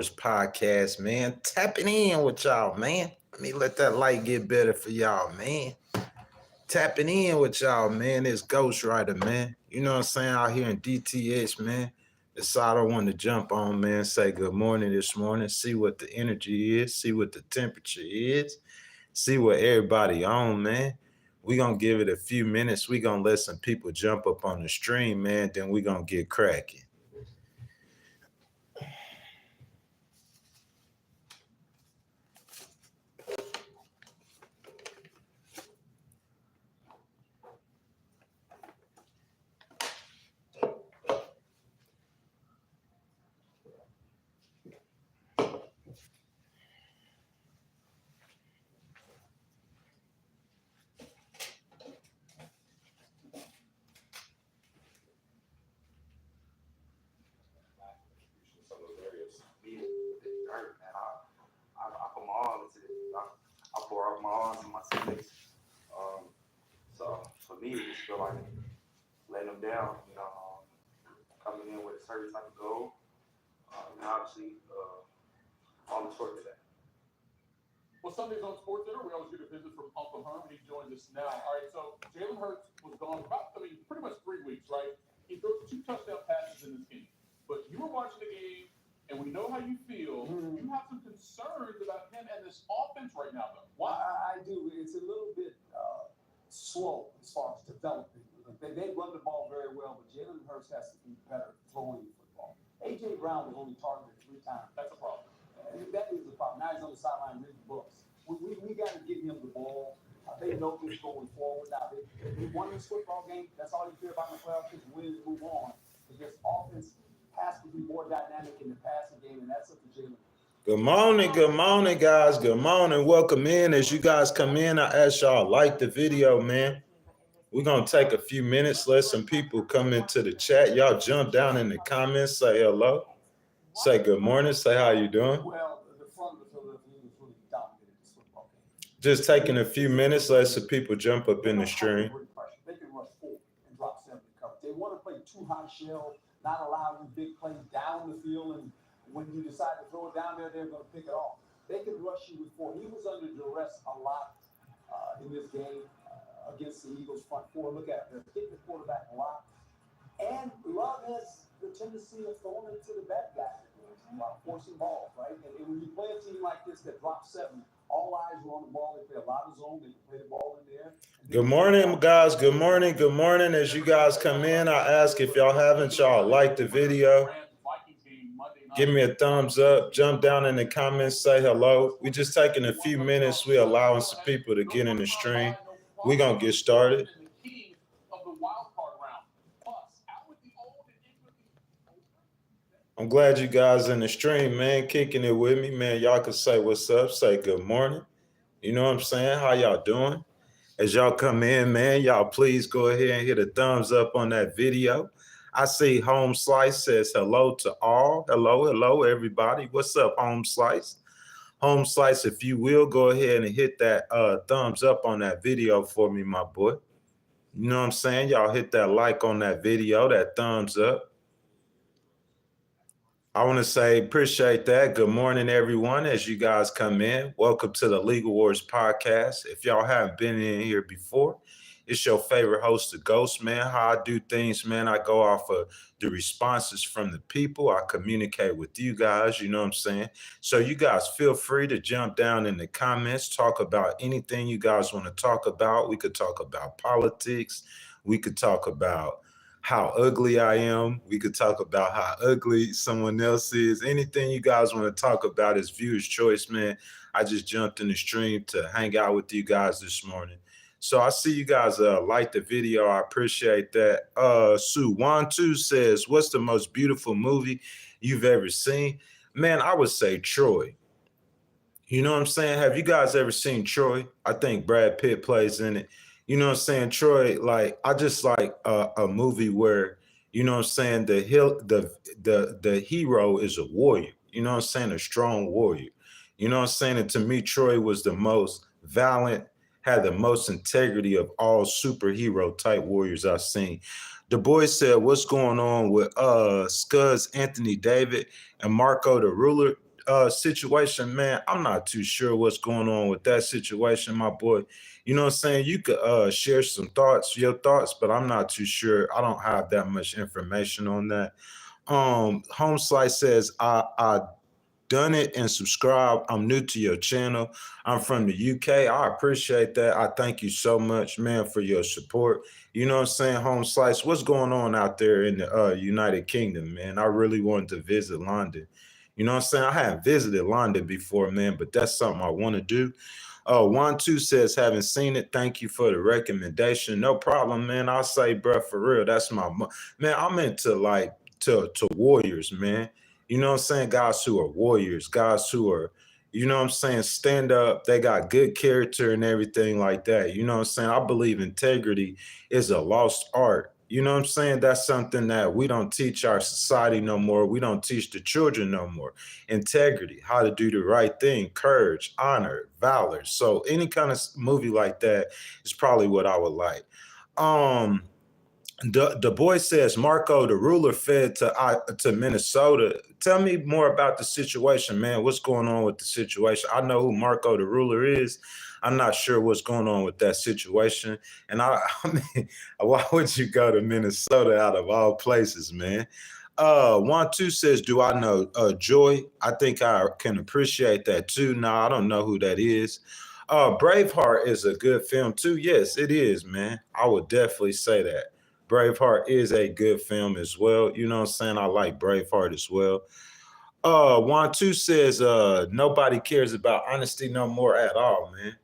podcast, man. Tapping in with y'all, man. Let me let that light get better for y'all, man. Tapping in with y'all, man. It's Ghostwriter, man. You know what I'm saying? Out here in DTH, man. Decided I wanted to jump on, man. Say good morning this morning. See what the energy is. See what the temperature is. See what everybody on, man. We gonna give it a few minutes. We gonna let some people jump up on the stream, man. Then we gonna get cracking. Some of those areas. Me, the dirt, man. I put my all into it. I pour out my all into my teammates. So for me, it just feel like letting them down. Coming in with a certain type of goal. And obviously, falling short of that. Well, Sundays on Sports Center, we always get a visit from Uncle Herm, and he joins us now. All right, so Jalen Hurts was gone for pretty much 3 weeks, right? He throws 2 touchdown passes in this game. But you were watching the game, and we know how you feel. You have some concerns about him and this offense right now, though. Why? I do. It's a little bit slow as far as developing. They run the ball very well, but Jalen Hurts has to be better throwing the football. A.J. Brown was only targeted 3 times. That's a problem. That is the problem. Now he's on the sideline reading books. We got to get him the ball. They know this going forward. Now, they won this football game. That's all you care about in the playoffs is win and move on. But this offense has to be more dynamic in the passing game, and that's up to Jalen. Good morning, guys. Good morning. Welcome in. As you guys come in, I ask y'all like the video, man. We're going to take a few minutes, let some people come into the chat. Y'all jump down in the comments, say hello, say good morning, say how you doing. Well, the front of the Philadelphia Eagles really dominated this football game. Just taking a few minutes, let some people jump up in the stream. They can rush 4 and drop 7 coverage. They want to play too high shell, not allow you big plays down the field, and when you decide to throw it down there, they're going to pick it off. They can rush you with 4. He was under duress a lot in this game against the Eagles front 4. Look at it. They're hitting the quarterback a lot. And Love has the tendency of throwing it to the bad guy, forcing balls, right? And when you play a team like this that drops 7, all eyes are on the ball. They play a lot of zone. They can play the ball in there. Good morning, guys. Good morning. Good morning. As you guys come in, I ask if y'all haven't, y'all like the video. Give me a thumbs up. Jump down in the comments. Say hello. We just taking a few minutes. We allowing some people to get in the stream. We're going to get started. I'm glad you guys in the stream, man, kicking it with me, man. Y'all can say what's up, say good morning. You know what I'm saying? How y'all doing? As y'all come in, man, y'all please go ahead and hit a thumbs up on that video. I see Home Slice says hello to all. Hello, everybody. What's up, Home Slice? Home Slice, if you will, go ahead and hit that thumbs up on that video for me, my boy. You know what I'm saying? Y'all hit that like on that video, that thumbs up. I want to say appreciate that. Good morning, everyone, as you guys come in. Welcome to the Legal Wars podcast. If y'all haven't been in here before, it's your favorite host, the Ghost, man. How I do things, man, I go off of the responses from the people. I communicate with you guys, you know what I'm saying? So you guys feel free to jump down in the comments, talk about anything you guys want to talk about. We could talk about politics. We could talk about how ugly I am. We could talk about how ugly someone else is. Anything you guys want to talk about is viewer's choice, man. I just jumped in the stream to hang out with you guys this morning. So I see you guys like the video. I appreciate that. Sue Wantu says, what's the most beautiful movie you've ever seen? Man, I would say Troy. You know what I'm saying? Have you guys ever seen Troy? I think Brad Pitt plays in it. You know what I'm saying? Troy, like, I just like a movie where, you know what I'm saying, the hero is a warrior. You know what I'm saying? A strong warrior. You know what I'm saying? And to me, Troy was the most valiant, had the most integrity of all superhero type warriors I've seen. The boy said, what's going on with Scuds, Anthony David, and Marco the Ruler? situation, man, I'm not too sure what's going on with that situation, my boy. You know what I'm saying? You could share some thoughts, your thoughts, but I'm not too sure. I don't have that much information on that. Home Slice says, I done it and subscribe. I'm new to your channel. I'm from the UK. I appreciate that. I thank you so much, man, for your support. You know what I'm saying? Home Slice, what's going on out there in the United Kingdom, man? I really wanted to visit London. You know what I'm saying? I haven't visited London before, man, but that's something I want to do. One Two says, haven't seen it. Thank you for the recommendation. No problem, man. I'll say, bro, for real. That's man. I'm into like to warriors, man. You know what I'm saying? Guys who are warriors, guys who are, you know what I'm saying, stand up. They got good character and everything like that. You know what I'm saying? I believe integrity is a lost art. You know what I'm saying? That's something that we don't teach our society no more. We don't teach the children no more. Integrity, how to do the right thing, courage, honor, valor. So any kind of movie like that is probably what I would like. The boy says Marco, the ruler, fed to Minnesota. Tell me more about the situation, man. What's going on with the situation? I know who Marco, the ruler, is. I'm not sure what's going on with that situation. And I mean, why would you go to Minnesota out of all places, man? One Two says, do I know Joy? I think I can appreciate that too. No, I don't know who that is. Braveheart is a good film too. Yes, it is, man. I would definitely say that. Braveheart is a good film as well. You know what I'm saying? I like Braveheart as well. One Two says, nobody cares about honesty no more at all, man.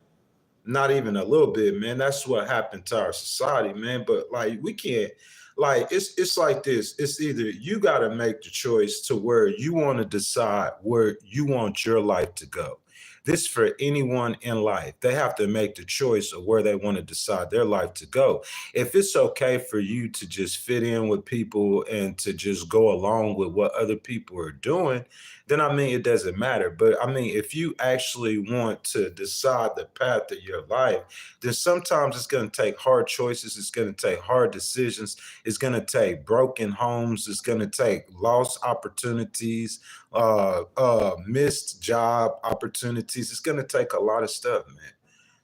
Not even a little bit, man. That's what happened to our society, man. But like we can't, like it's like this. It's either you gotta make the choice to where you want to decide where you want your life to go. This for anyone in life. They have to make the choice of where they want to decide their life to go. If it's okay for you to just fit in with people and to just go along with what other people are doing, then I mean, it doesn't matter. But I mean, if you actually want to decide the path of your life, then sometimes it's going to take hard choices. It's going to take hard decisions. It's going to take broken homes. It's going to take lost opportunities, missed job opportunities. It's going to take a lot of stuff, man.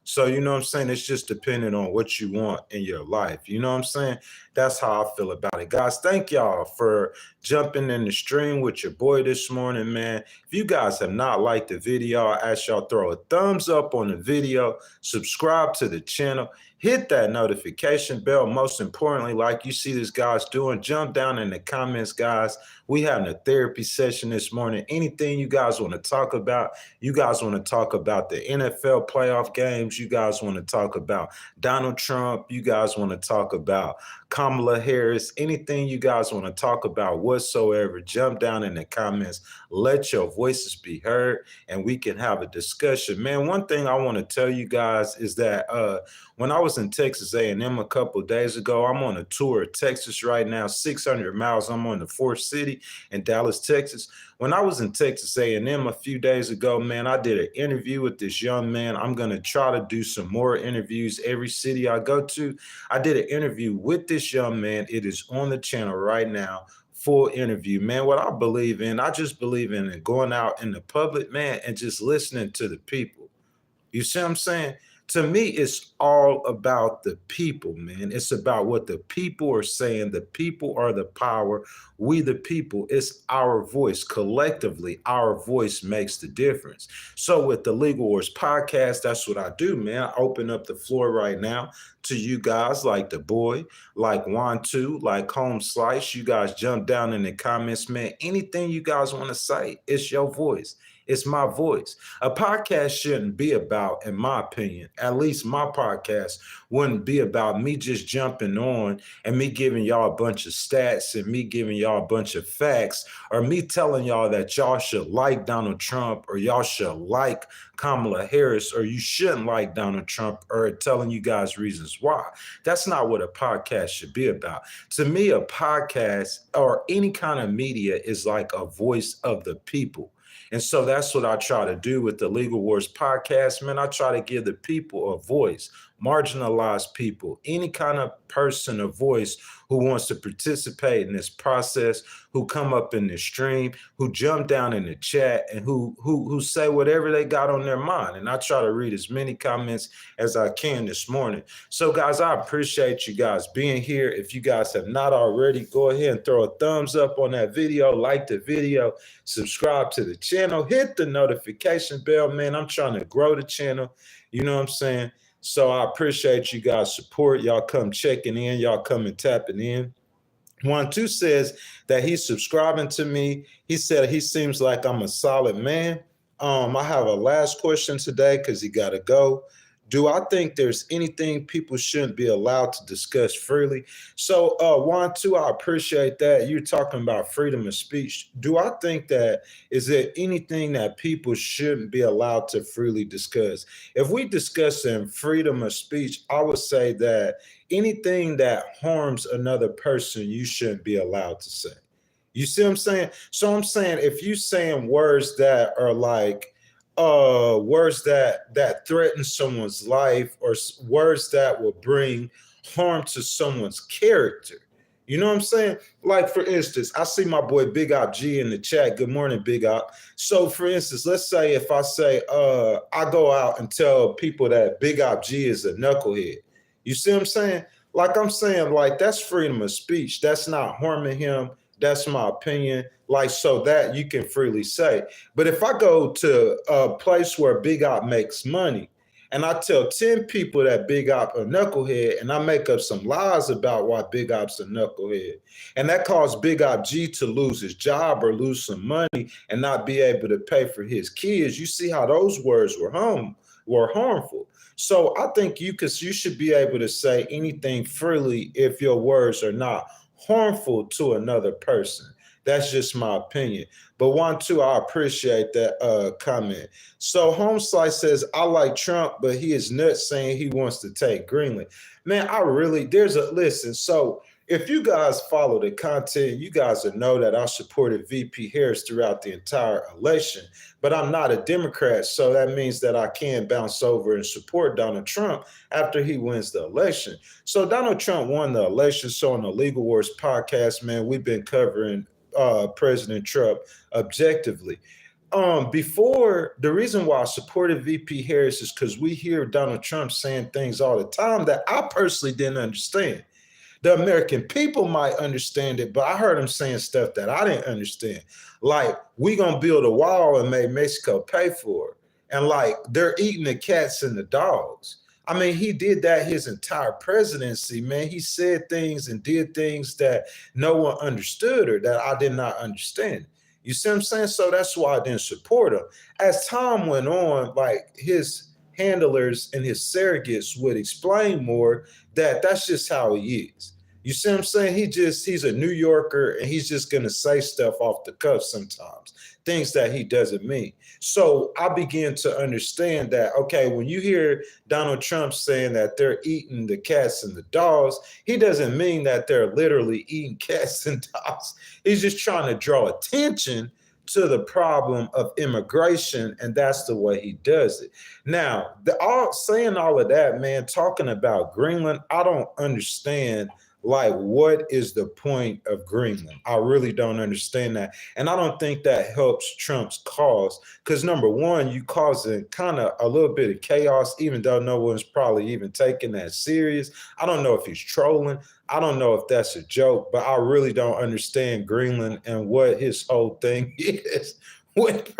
So, you know what I'm saying? It's just depending on what you want in your life. You know what I'm saying? That's how I feel about it. Guys, thank y'all for jumping in the stream with your boy this morning, man. If you guys have not liked the video, I ask y'all throw a thumbs up on the video, subscribe to the channel, hit that notification bell. Most importantly, like you see this guys doing, jump down in the comments, guys. We having a therapy session this morning. Anything you guys want to talk about, you guys want to talk about the NFL playoff games, you guys want to talk about Donald Trump, you guys want to talk about Kamala Harris, anything you guys want to talk about whatsoever, jump down in the comments, let your voices be heard, and we can have a discussion. Man, one thing I want to tell you guys is that when I was in Texas A&M a couple of days ago, I'm on a tour of Texas right now, 600 miles. I'm on the fourth city in Dallas, Texas. When I was in Texas A&M a few days ago, man, I did an interview with this young man. I'm going to try to do some more interviews every city I go to. I did an interview with this young man. It is on the channel right now. Full interview, man. What I believe in, I just believe in going out in the public, man, and just listening to the people. You see what I'm saying? To me, it's all about the people, man. It's about what the people are saying. The people are the power. We, the people, it's our voice. Collectively, our voice makes the difference. So with the Legal Wars podcast, that's what I do, man. I open up the floor right now to you guys like the boy, like Juan Two, like Home Slice. You guys jump down in the comments, man. Anything you guys want to say, it's your voice. It's my voice. A podcast shouldn't be about, in my opinion, at least my podcast wouldn't be about me just jumping on and me giving y'all a bunch of stats and me giving y'all a bunch of facts or me telling y'all that y'all should like Donald Trump or y'all should like Kamala Harris or you shouldn't like Donald Trump or telling you guys reasons why. That's not what a podcast should be about. To me, a podcast or any kind of media is like a voice of the people. And so that's what I try to do with the Legal Wars podcast, man. I try to give the people a voice. marginalized people, any kind of person or voice who wants to participate in this process, who come up in the stream, who jump down in the chat, and who say whatever they got on their mind. And I try to read as many comments as I can this morning. So guys, I appreciate you guys being here. If you guys have not already, go ahead and throw a thumbs up on that video, like the video, subscribe to the channel, hit the notification bell, man. I'm trying to grow the channel. You know what I'm saying? So I appreciate you guys' support. Y'all come checking in. Y'all come and tapping in. 1-2 says that he's subscribing to me. He said he seems like I'm a solid man. I have a last question today because he got to go. Do I think there's anything people shouldn't be allowed to discuss freely? So 1-2, I appreciate that. You're talking about freedom of speech. Do I think that is there anything that people shouldn't be allowed to freely discuss? If we discuss in freedom of speech, I would say that anything that harms another person, you shouldn't be allowed to say. You see what I'm saying? So I'm saying if you saying words that are like words that threaten someone's life, or words that will bring harm to someone's character, you know what I'm saying? Like, for instance, I see my boy Big Op G in the chat. Good morning, Big Op. So for instance, let's say if I say I go out and tell people that Big Op G is a knucklehead. You see what I'm saying? Like, I'm saying, like, that's freedom of speech. That's not harming him. That's my opinion. Like, so that you can freely say. But if I go to a place where Big Op makes money and I tell 10 people that Big Op a knucklehead, and I make up some lies about why Big Op's a knucklehead, and that caused Big Op G to lose his job or lose some money and not be able to pay for his kids, you see how those words were harmful. So I think you should be able to say anything freely if your words are not harmful to another person. That's just my opinion. But 1-2, I appreciate that comment. So Homeslice says, I like Trump, but he is nuts saying he wants to take Greenland. Man, listen, so if you guys follow the content, you guys will know that I supported VP Harris throughout the entire election, but I'm not a Democrat. So that means that I can bounce over and support Donald Trump after he wins the election. So Donald Trump won the election. So on the Legal Wars podcast, man, we've been covering President Trump objectively. Before, the reason why I supported VP Harris is because we hear Donald Trump saying things all the time that I personally didn't understand. The American people might understand it, but I heard him saying stuff that I didn't understand. Like, we gonna build a wall and make Mexico pay for it. And like, they're eating the cats and the dogs. I mean, he did that his entire presidency, man. He said things and did things that no one understood or that I did not understand. You see what I'm saying? So that's why I didn't support him. As time went on, like, his handlers and his surrogates would explain more that that's just how he is. You see what I'm saying? He's a New Yorker, and he's just going to say stuff off the cuff sometimes, things that he doesn't mean. So I began to understand that, okay, when you hear Donald Trump saying that they're eating the cats and the dogs, he doesn't mean that they're literally eating cats and dogs. He's just trying to draw attention to the problem of immigration, and that's the way he does it. Now, saying all of that, man, talking about Greenland, I don't understand, like, what is the point of Greenland? I really don't understand that. And I don't think that helps Trump's cause, because number one, you causing kind of a little bit of chaos, even though no one's probably even taking that serious. I don't know if he's trolling. I don't know if that's a joke, but I really don't understand Greenland and what his whole thing is with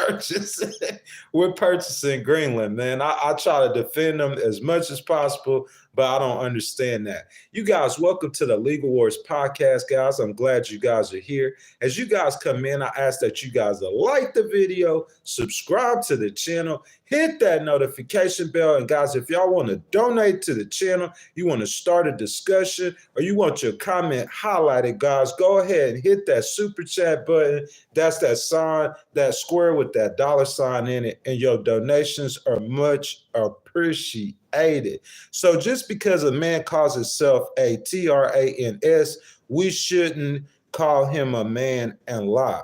purchasing Greenland, man. I try to defend them as much as possible, but I don't understand that. You guys, welcome to the Legal Wars podcast, guys. I'm glad you guys are here. As you guys come in, I ask that you guys like the video, subscribe to the channel, hit that notification bell. And guys, if y'all want to donate to the channel, you want to start a discussion, or you want your comment highlighted, guys, go ahead and hit that super chat button. That's that sign, that square with that $ in it, and your donations are much appreciated. So just because a man calls himself a TRANS, we shouldn't call him a man and lie.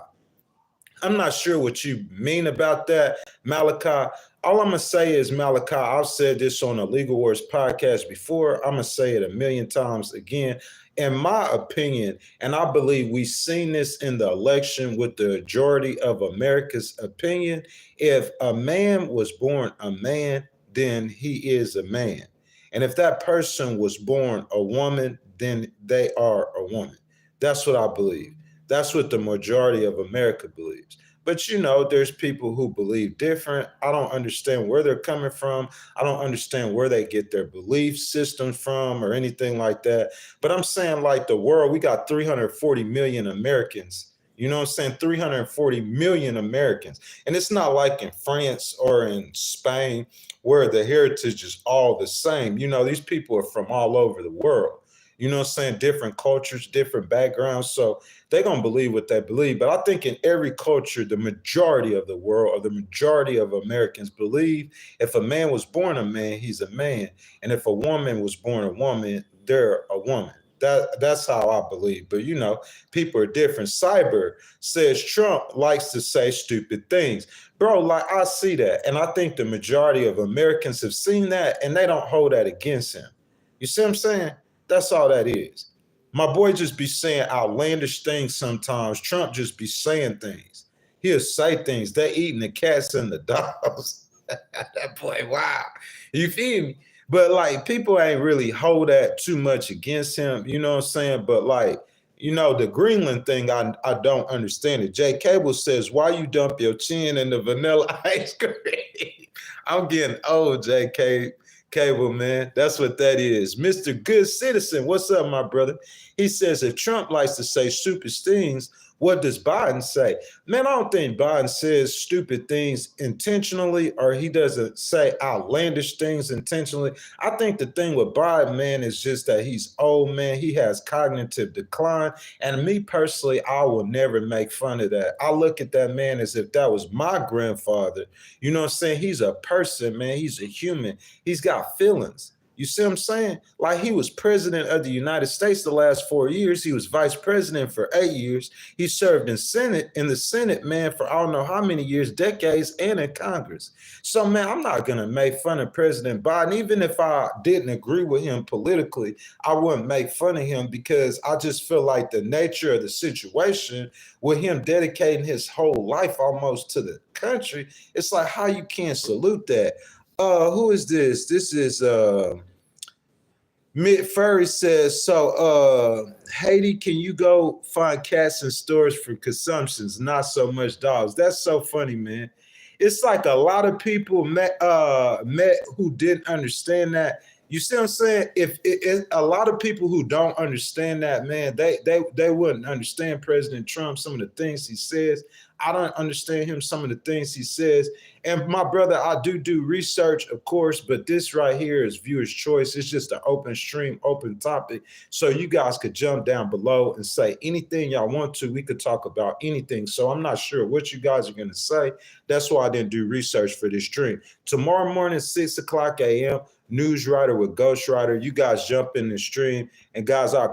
I'm not sure what you mean about that, Malachi. All I'm going to say is, Malachi, I've said this on the Legal Wars podcast before. I'm going to say it a million times again. In my opinion, and I believe we've seen this in the election with the majority of America's opinion, if a man was born a man, then he is a man. And if that person was born a woman, then they are a woman. That's what I believe. That's what the majority of America believes. But there's people who believe different. I don't understand where they're coming from. I don't understand where they get their belief systems from or anything like that. But I'm saying, like, the world, we got 340 million Americans. You know what I'm saying? 340 million Americans. And it's not like in France or in Spain where the heritage is all the same. These people are from all over the world. You know what I'm saying? Different cultures, different backgrounds. So they're going to believe what they believe. But I think in every culture, the majority of the world or the majority of Americans believe if a man was born a man, he's a man. And if a woman was born a woman, they're a woman. That's how I believe. But, people are different. Cyber says Trump likes to say stupid things. Bro, like, I see that. And I think the majority of Americans have seen that, and they don't hold that against him. You see what I'm saying? That's all that is. My boy just be saying outlandish things sometimes. Trump just be saying things. He'll say things. They eating the cats and the dogs. That boy, wow. You feel me? But, like, people ain't really hold that too much against him. You know what I'm saying? But, like, the Greenland thing, I don't understand it. Jay Cable says, why you dump your chin in the vanilla ice cream? I'm getting old, Jay Cable, man. That's what that is. Mr. Good Citizen, what's up, my brother? He says, if Trump likes to say stupid things, what does Biden say? Man, I don't think Biden says stupid things intentionally, or he doesn't say outlandish things intentionally. I think the thing with Biden, man, is just that he's old, man. He has cognitive decline. And me personally, I will never make fun of that. I look at that man as if that was my grandfather. You know what I'm saying? He's a person, man. He's a human. He's got feelings. You see what I'm saying? Like, he was president of the United States the last 4 years. He was vice president for 8 years. He served in the Senate, man, for I don't know how many years, decades, and in Congress. So, man, I'm not going to make fun of President Biden. Even if I didn't agree with him politically, I wouldn't make fun of him because I just feel like the nature of the situation with him dedicating his whole life almost to the country, it's like how you can't salute that. Who is this? This is Mitt Furry says, so Haiti, can you go find cats in stores for consumptions, not so much dogs? That's so funny, man. It's like a lot of people met who didn't understand that. You see what I'm saying? If a lot of people who don't understand that, man, they wouldn't understand President Trump, some of the things he says. I don't understand him, some of the things he says. And my brother, I do research, of course, but this right here is viewer's choice. It's just an open stream, open topic. So you guys could jump down below and say anything y'all want to. We could talk about anything. So I'm not sure what you guys are going to say. That's why I didn't do research for this stream. Tomorrow morning, 6 o'clock a.m., News Writer with Ghost Rider. You guys jump in the stream. And guys, I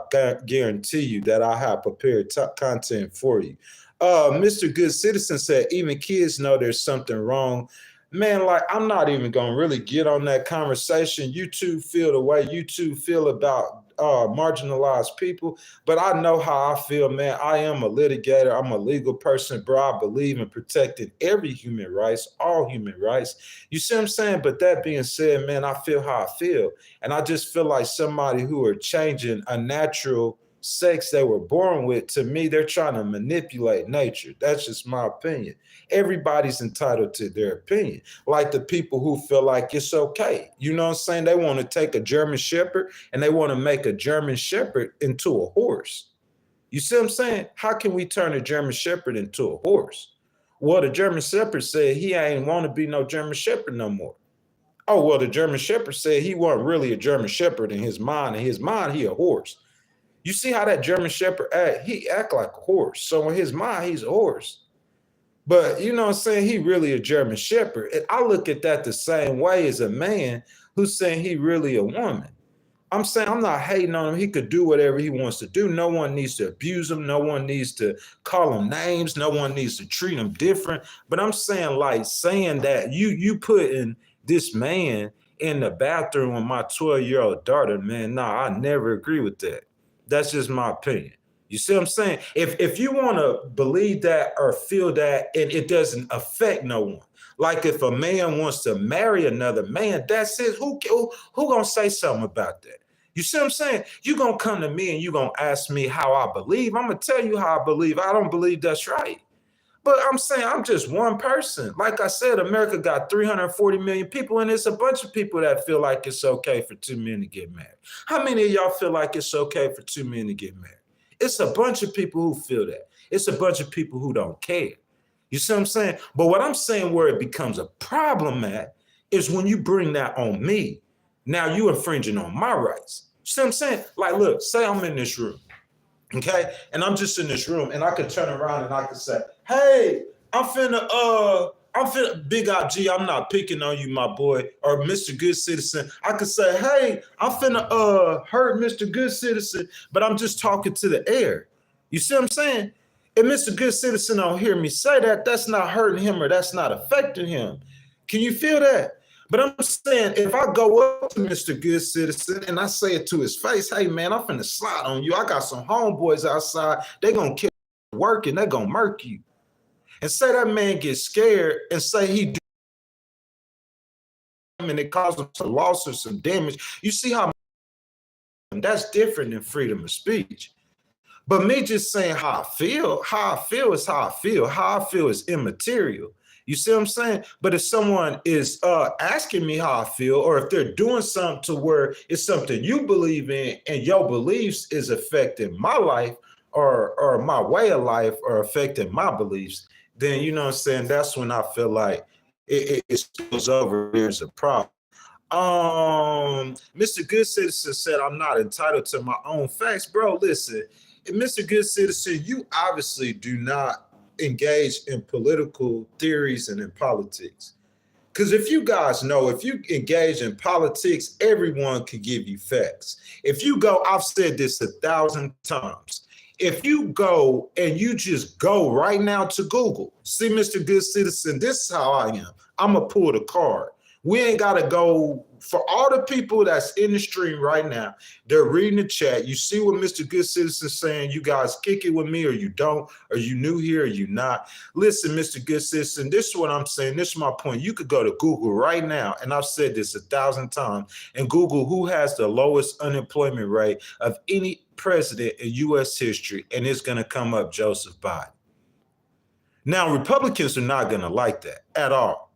guarantee you that I have prepared content for you. Mr. Good Citizen said, even kids know there's something wrong. Man, like, I'm not even going to really get on that conversation. You two feel the way you two feel about marginalized people, but I know how I feel, man. I am a litigator. I'm a legal person, bro. I believe in protecting every human rights, all human rights. You see what I'm saying? But that being said, man, I feel how I feel. And I just feel like somebody who are changing a natural sex they were born with, to me, they're trying to manipulate nature. That's just my opinion. Everybody's entitled to their opinion. Like the people who feel like it's okay. You know what I'm saying? They want to take a German Shepherd and they want to make a German Shepherd into a horse. You see what I'm saying? How can we turn a German Shepherd into a horse? Well, the German Shepherd said he ain't want to be no German Shepherd no more. Oh, well, the German Shepherd said he wasn't really a German Shepherd in his mind. In his mind, he a horse. You see how that German Shepherd act? He act like a horse. So in his mind, he's a horse. But you know what I'm saying? He really a German Shepherd. And I look at that the same way as a man who's saying he really a woman. I'm saying I'm not hating on him. He could do whatever he wants to do. No one needs to abuse him. No one needs to call him names. No one needs to treat him different. But I'm saying, like, saying that you putting this man in the bathroom with my 12-year-old daughter, man, nah, I never agree with that. That's just my opinion. You see what I'm saying? If you want to believe that or feel that and it doesn't affect no one, like if a man wants to marry another man, that's it. Who gonna say something about that? You see what I'm saying? You're going to come to me and you're going to ask me how I believe. I'm going to tell you how I believe. I don't believe that's right. But I'm saying I'm just one person. Like I said, America got 340 million people, and it's a bunch of people that feel like it's okay for two men to get married. How many of y'all feel like it's okay for two men to get married? It's a bunch of people who feel that. It's a bunch of people who don't care. You see what I'm saying? But what I'm saying where it becomes a problem at is when you bring that on me. Now you infringing on my rights. See what I'm saying? Like, look, say I'm in this room, okay? And I'm just in this room and I could turn around and I could say, hey, I'm finna, Big Op G, I'm not picking on you, my boy, or Mr. Good Citizen. I could say, hey, I'm finna hurt Mr. Good Citizen, but I'm just talking to the air. You see what I'm saying? If Mr. Good Citizen don't hear me say that, that's not hurting him or that's not affecting him. Can you feel that? But I'm saying, if I go up to Mr. Good Citizen and I say it to his face, hey, man, I'm finna slide on you. I got some homeboys outside. They gonna kill work and they gonna murk you. And say that man gets scared and say he do and it caused him some loss or some damage. You see how that's different than freedom of speech. But me just saying how I feel is how I feel. How I feel is immaterial. You see what I'm saying? But if someone is asking me how I feel, or if they're doing something to where it's something you believe in and your beliefs is affecting my life or my way of life or affecting my beliefs, then, you know what I'm saying, that's when I feel like it spills over. There's a problem. Mr. Good Citizen said I'm not entitled to my own facts. Bro, listen, Mr. Good Citizen, you obviously do not engage in political theories and in politics. Because if you guys know, if you engage in politics, everyone can give you facts. If you go, I've said this 1,000 times. If you go and you just go right now to Google, see Mr. Good Citizen, this is how I am. I'm going to pull the card. We ain't got to go for all the people that's in the stream right now. They're reading the chat. You see what Mr. Good Citizen is saying. You guys kick it with me or you don't, or you new here or you not. Listen, Mr. Good Citizen, this is what I'm saying. This is my point. You could go to Google right now, and I've said this 1,000 times, and Google who has the lowest unemployment rate of any president in U.S. history, and it's going to come up Joseph Biden. Now, Republicans are not going to like that at all.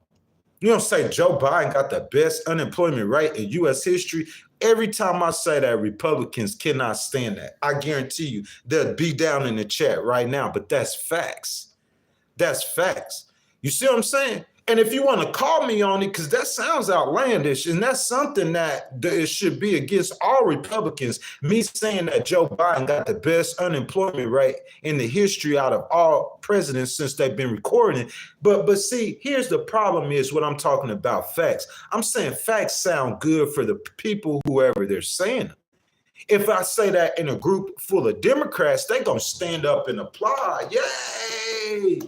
You don't say Joe Biden got the best unemployment rate in U.S. history. Every time I say that, Republicans cannot stand that. I guarantee you they'll be down in the chat right now, but that's facts. That's facts. You see what I'm saying? And if you want to call me on it, because that sounds outlandish, and that's something that it should be against all Republicans, me saying that Joe Biden got the best unemployment rate in the history out of all presidents since they've been recording. But see, here's the problem is what I'm talking about, facts. I'm saying facts sound good for the people, whoever they're saying them. If I say that in a group full of Democrats, they're going to stand up and applaud. Yay!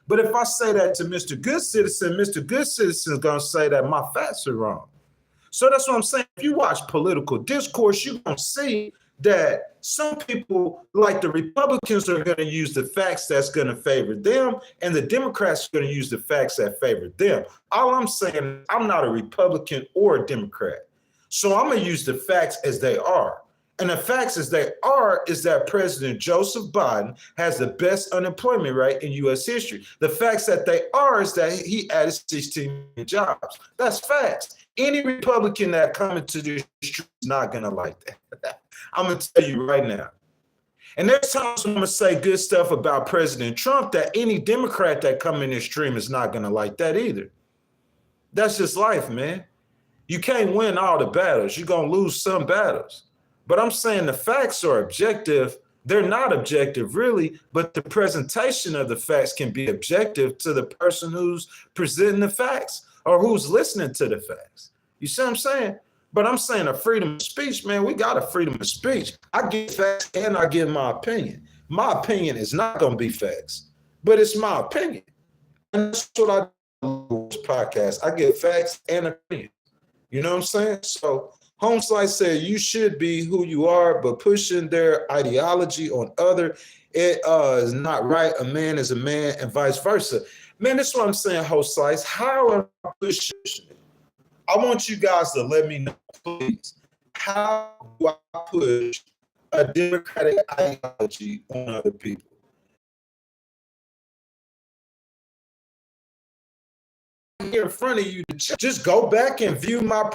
But if I say that to Mr. Good Citizen is going to say that my facts are wrong. So that's what I'm saying. If you watch political discourse, you're going to see that some people, like the Republicans, are going to use the facts that's going to favor them, and the Democrats are going to use the facts that favor them. All I'm saying, I'm not a Republican or a Democrat. So I'm going to use the facts as they are. And the facts as they are is that President Joseph Biden has the best unemployment rate in U.S. history. The facts that they are is that he added 16 million jobs. That's facts. Any Republican that comes into the street is not going to like that. I'm going to tell you right now. And there's times when I'm going to say good stuff about President Trump that any Democrat that come in this stream is not going to like that either. That's just life, man. You can't win all the battles. You're going to lose some battles. But I'm saying the facts are objective. They're not objective, really, but the presentation of the facts can be objective to the person who's presenting the facts or who's listening to the facts. You see what I'm saying? But I'm saying a freedom of speech, man, we got a freedom of speech. I give facts and I give my opinion. My opinion is not going to be facts, but it's my opinion. And that's what I do with this podcast. I give facts and opinion. You know what I'm saying? So Homeslice said you should be who you are, but pushing their ideology on other, it is not right. A man is a man and vice versa. Man, that's what I'm saying, Homeslice. How am I pushing it? I want you guys to let me know, please. How do I push a democratic ideology on other people? Here in front of you, just go back and view my.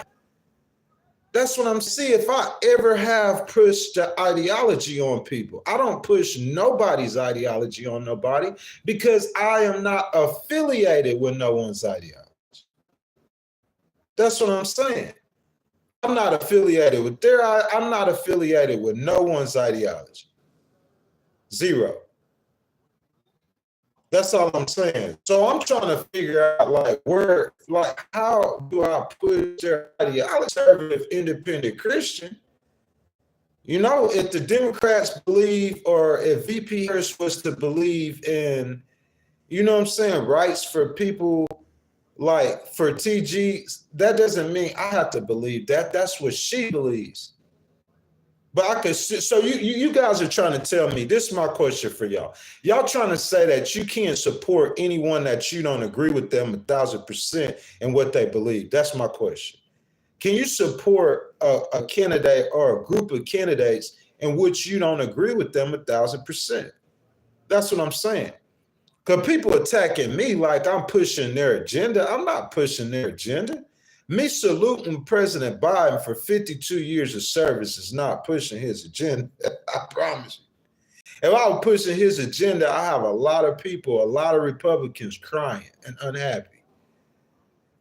That's what I'm saying. If I ever have pushed the ideology on people, I don't push nobody's ideology on nobody because I am not affiliated with no one's ideology. That's what I'm saying. I'm not affiliated with I'm not affiliated with no one's ideology. Zero. That's all I'm saying. So I'm trying to figure out how do I push their ideology? Conservative, independent Christian. You know, if the Democrats believe, or if VP Harris was to believe in, you know what I'm saying, rights for people, like for TG, that doesn't mean I have to believe that. That's what she believes. But I could, so you guys are trying to tell me, this is my question for y'all. Y'all trying to say that you can't support anyone that you don't agree with them 1,000% in what they believe. That's my question. Can you support a candidate or a group of candidates in which you don't agree with them 1,000%? That's what I'm saying. Because people attacking me like I'm pushing their agenda. I'm not pushing their agenda. Me saluting President Biden for 52 years of service is not pushing his agenda. I promise you. If I was pushing his agenda, I have a lot of people, a lot of Republicans crying and unhappy.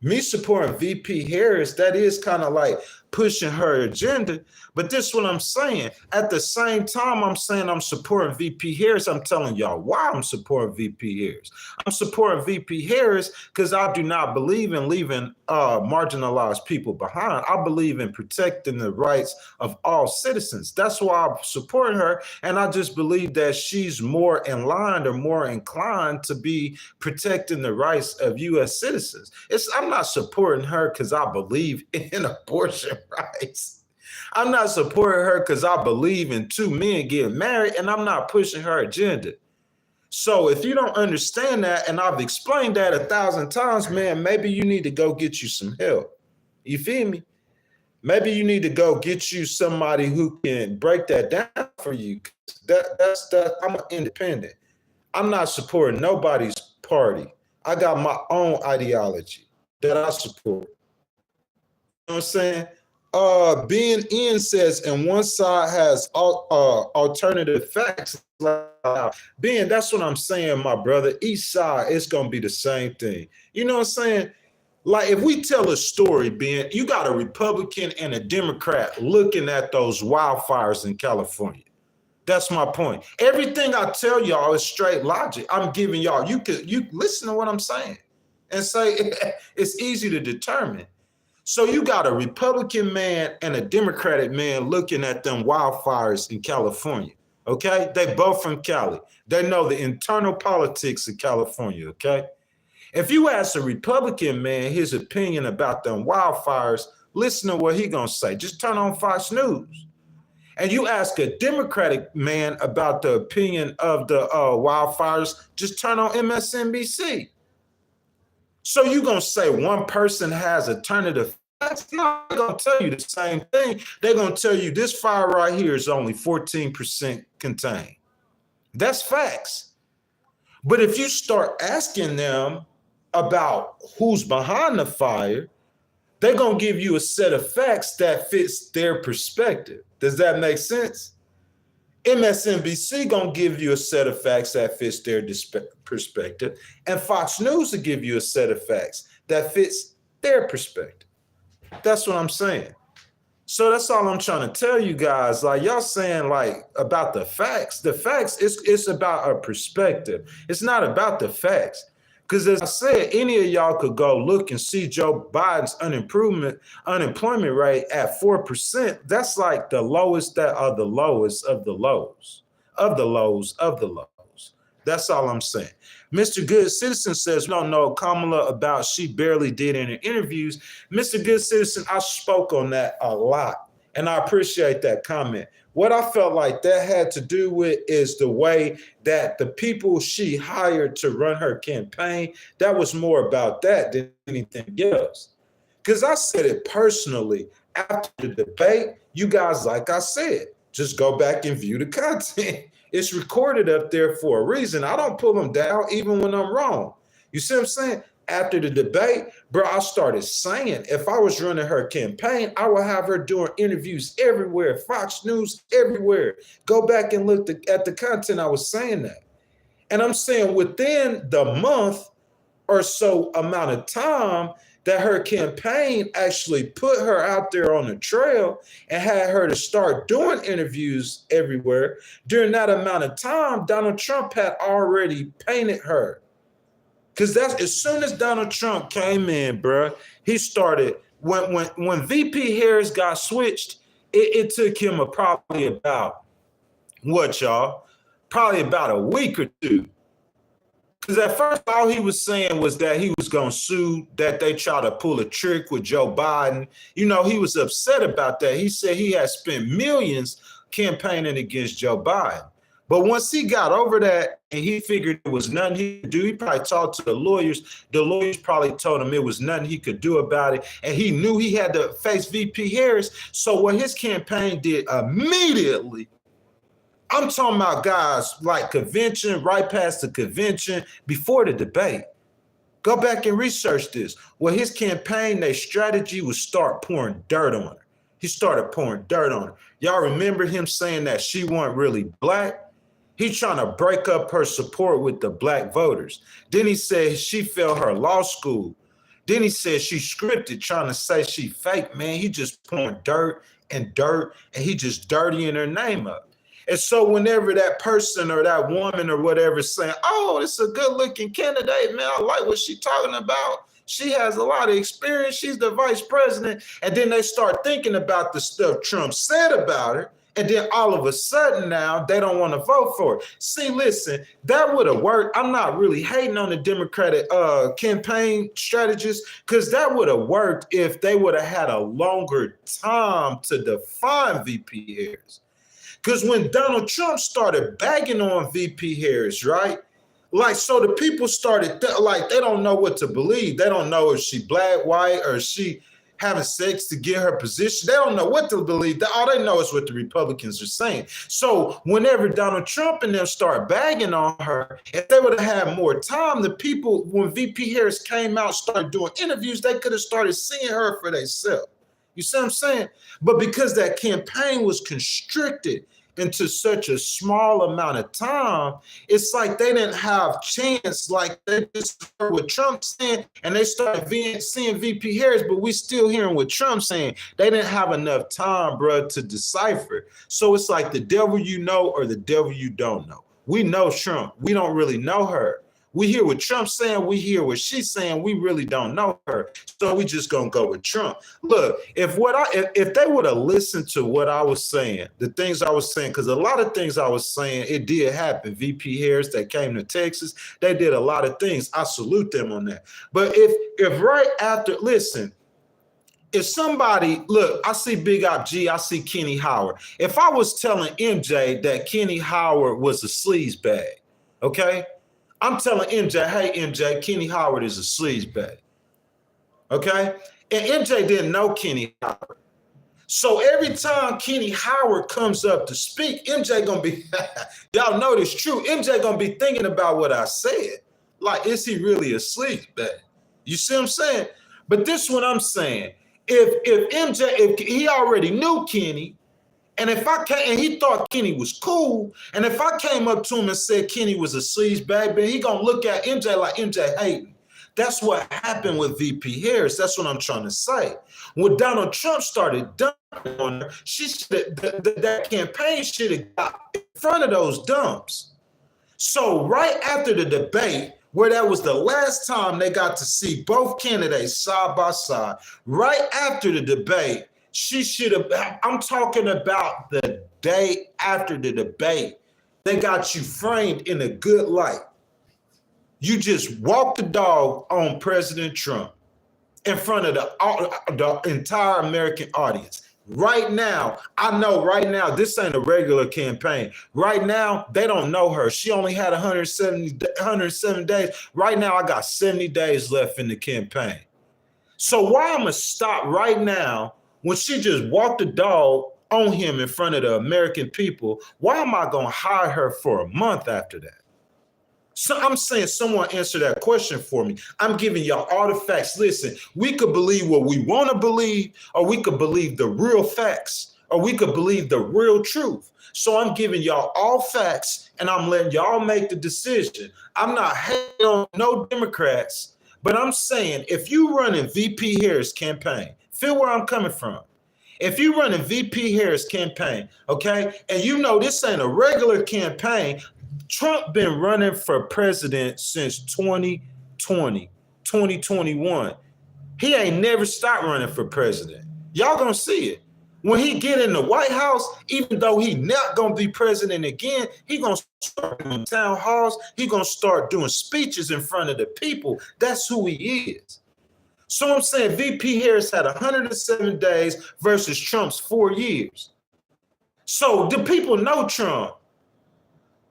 Me supporting VP Harris, that is kind of like pushing her agenda. But this is what I'm saying. At the same time, I'm saying I'm supporting VP Harris. I'm telling y'all why I'm supporting VP Harris. I'm supporting VP Harris because I do not believe in leaving marginalized people behind. I believe in protecting the rights of all citizens. That's why I'm supporting her. And I just believe that she's more in line or more inclined to be protecting the rights of U.S. citizens. I'm not supporting her because I believe in abortion rights. I'm not supporting her because I believe in two men getting married, and I'm not pushing her agenda. So if you don't understand that, and I've explained that 1,000 times, man, maybe you need to go get you some help. You feel me? Maybe you need to go get you somebody who can break that down for you. That's I'm an independent. I'm not supporting nobody's party. I got my own ideology that I support. You know what I'm saying? Ben N says, and one side has alternative facts. Ben, that's what I'm saying, my brother. Each side, it's going to be the same thing. You know what I'm saying? Like, if we tell a story, Ben, you got a Republican and a Democrat looking at those wildfires in California. That's my point. Everything I tell y'all is straight logic. I'm giving y'all, you listen to what I'm saying and say it's easy to determine. So you got a Republican man and a Democratic man looking at them wildfires in California, okay? They both from Cali. They know the internal politics of California, okay? If you ask a Republican man his opinion about them wildfires, listen to what he gonna say. Just turn on Fox News. And you ask a Democratic man about the opinion of the wildfires, just turn on MSNBC. So you're going to say one person has alternative facts? No, they're going to tell you the same thing. They're going to tell you this fire right here is only 14% contained. That's facts. But if you start asking them about who's behind the fire, they're going to give you a set of facts that fits their perspective. Does that make sense? MSNBC going to give you a set of facts that fits their perspective, and Fox News will give you a set of facts that fits their perspective. That's what I'm saying. So that's all I'm trying to tell you guys. Like, y'all saying like about the facts. The facts, it's about a perspective. It's not about the facts. Because as I said, any of y'all could go look and see Joe Biden's unemployment rate at 4%. That's like the lowest that are the lowest of the lows, of the lows, of the lows. That's all I'm saying. Mr. Good Citizen says, we don't know Kamala about she barely did any interviews. Mr. Good Citizen, I spoke on that a lot, and I appreciate that comment. What I felt like that had to do with is the way that the people she hired to run her campaign, that was more about that than anything else. Because I said it personally after the debate, you guys, like I said, just go back and view the content. It's recorded up there for a reason. I don't pull them down even when I'm wrong. You see what I'm saying? After the debate, bro, I started saying if I was running her campaign, I would have her doing interviews everywhere, Fox News, everywhere. Go back and look at the content. I was saying that. And I'm saying within the month or so amount of time that her campaign actually put her out there on the trail and had her to start doing interviews everywhere, during that amount of time, Donald Trump had already painted her. Because that's as soon as Donald Trump came in, bro, he started, when VP Harris got switched, it took him probably about, what y'all? Probably about a week or two. Because at first, all he was saying was that he was going to sue, that they try to pull a trick with Joe Biden. You know, he was upset about that. He said he had spent millions campaigning against Joe Biden. But once he got over that and he figured there was nothing he could do, he probably talked to the lawyers. The lawyers probably told him it was nothing he could do about it. And he knew he had to face VP Harris. So what his campaign did immediately, I'm talking about guys like convention, right past the convention, before the debate. Go back and research this. Well, his campaign, their strategy was start pouring dirt on her. He started pouring dirt on her. Y'all remember him saying that she wasn't really black? He's trying to break up her support with the black voters. Then he said she failed her law school. Then he said she scripted, trying to say she fake, man. He just pouring dirt, and he just dirtying her name up. And so whenever that person or that woman or whatever is saying, oh, it's a good looking candidate, man, I like what she's talking about. She has a lot of experience. She's the vice president. And then they start thinking about the stuff Trump said about her. And then all of a sudden now they don't want to vote for it. See, listen, that would have worked. I'm not really hating on the Democratic campaign strategists, because that would have worked if they would have had a longer time to define VP Harris. Because when Donald Trump started bagging on VP Harris, right? Like, so the people started, they don't know what to believe. They don't know if she black, white, or is she having sex to get her position. They don't know what to believe. All they know is what the Republicans are saying. So whenever Donald Trump and them start bagging on her, if they would have had more time, the people, when VP Harris came out, started doing interviews, they could have started seeing her for themselves. You see what I'm saying? But because that campaign was constricted into such a small amount of time, it's like they didn't have chance. Like they just heard what Trump saying, and they started seeing VP Harris, but we still hearing what Trump saying. They didn't have enough time, bro, to decipher. So it's like the devil you know or the devil you don't know. We know Trump. We don't really know her. We hear what Trump's saying. We hear what she's saying. We really don't know her. So we just gonna go with Trump. Look, if they would have listened to what I was saying, the things I was saying, because a lot of things I was saying, it did happen. VP Harris that came to Texas, they did a lot of things. I salute them on that. But if right after, listen, if somebody, look, I see Big Op G, I see Kenny Howard. If I was telling MJ that Kenny Howard was a sleaze bag, okay? I'm telling MJ, hey, MJ, Kenny Howard is a sleaze bag. Okay? And MJ didn't know Kenny Howard. So every time Kenny Howard comes up to speak, MJ gonna be, y'all know this true, MJ gonna be thinking about what I said. Like, is he really a sleaze bag? You see what I'm saying? But this is what I'm saying. If he already knew Kenny, and if I came and he thought Kenny was cool, and if I came up to him and said Kenny was a sleaze bag, then he gonna look at MJ like MJ hating. That's what happened with VP Harris. That's what I'm trying to say. When Donald Trump started dumping on her, that campaign should have got in front of those dumps. So right after the debate, where that was the last time they got to see both candidates side by side. Right after the debate, she should have, I'm talking about the day after the debate, they got you framed in a good light. You just walked the dog on President Trump in front of the entire American audience. Right now, I know right now, this ain't a regular campaign. Right now, they don't know her. She only had 107 days. Right now, I got 70 days left in the campaign. So why I'm going to stop right now when she just walked the dog on him in front of the American people? Why am I going to hire her for a month after that? So I'm saying someone answer that question for me. I'm giving y'all all the facts. Listen, we could believe what we want to believe, or we could believe the real facts, or we could believe the real truth. So I'm giving y'all all facts, and I'm letting y'all make the decision. I'm not hating on no Democrats, but I'm saying if you running VP Harris campaign, feel where I'm coming from. If you running VP Harris campaign, okay, and you know this ain't a regular campaign, Trump been running for president since 2020, 2021. He ain't never stopped running for president. Y'all gonna see it. When he get in the White House, even though he not gonna be president again, he gonna start doing town halls. He gonna start doing speeches in front of the people. That's who he is. So I'm saying VP Harris had 107 days versus Trump's 4 years. So the people know Trump.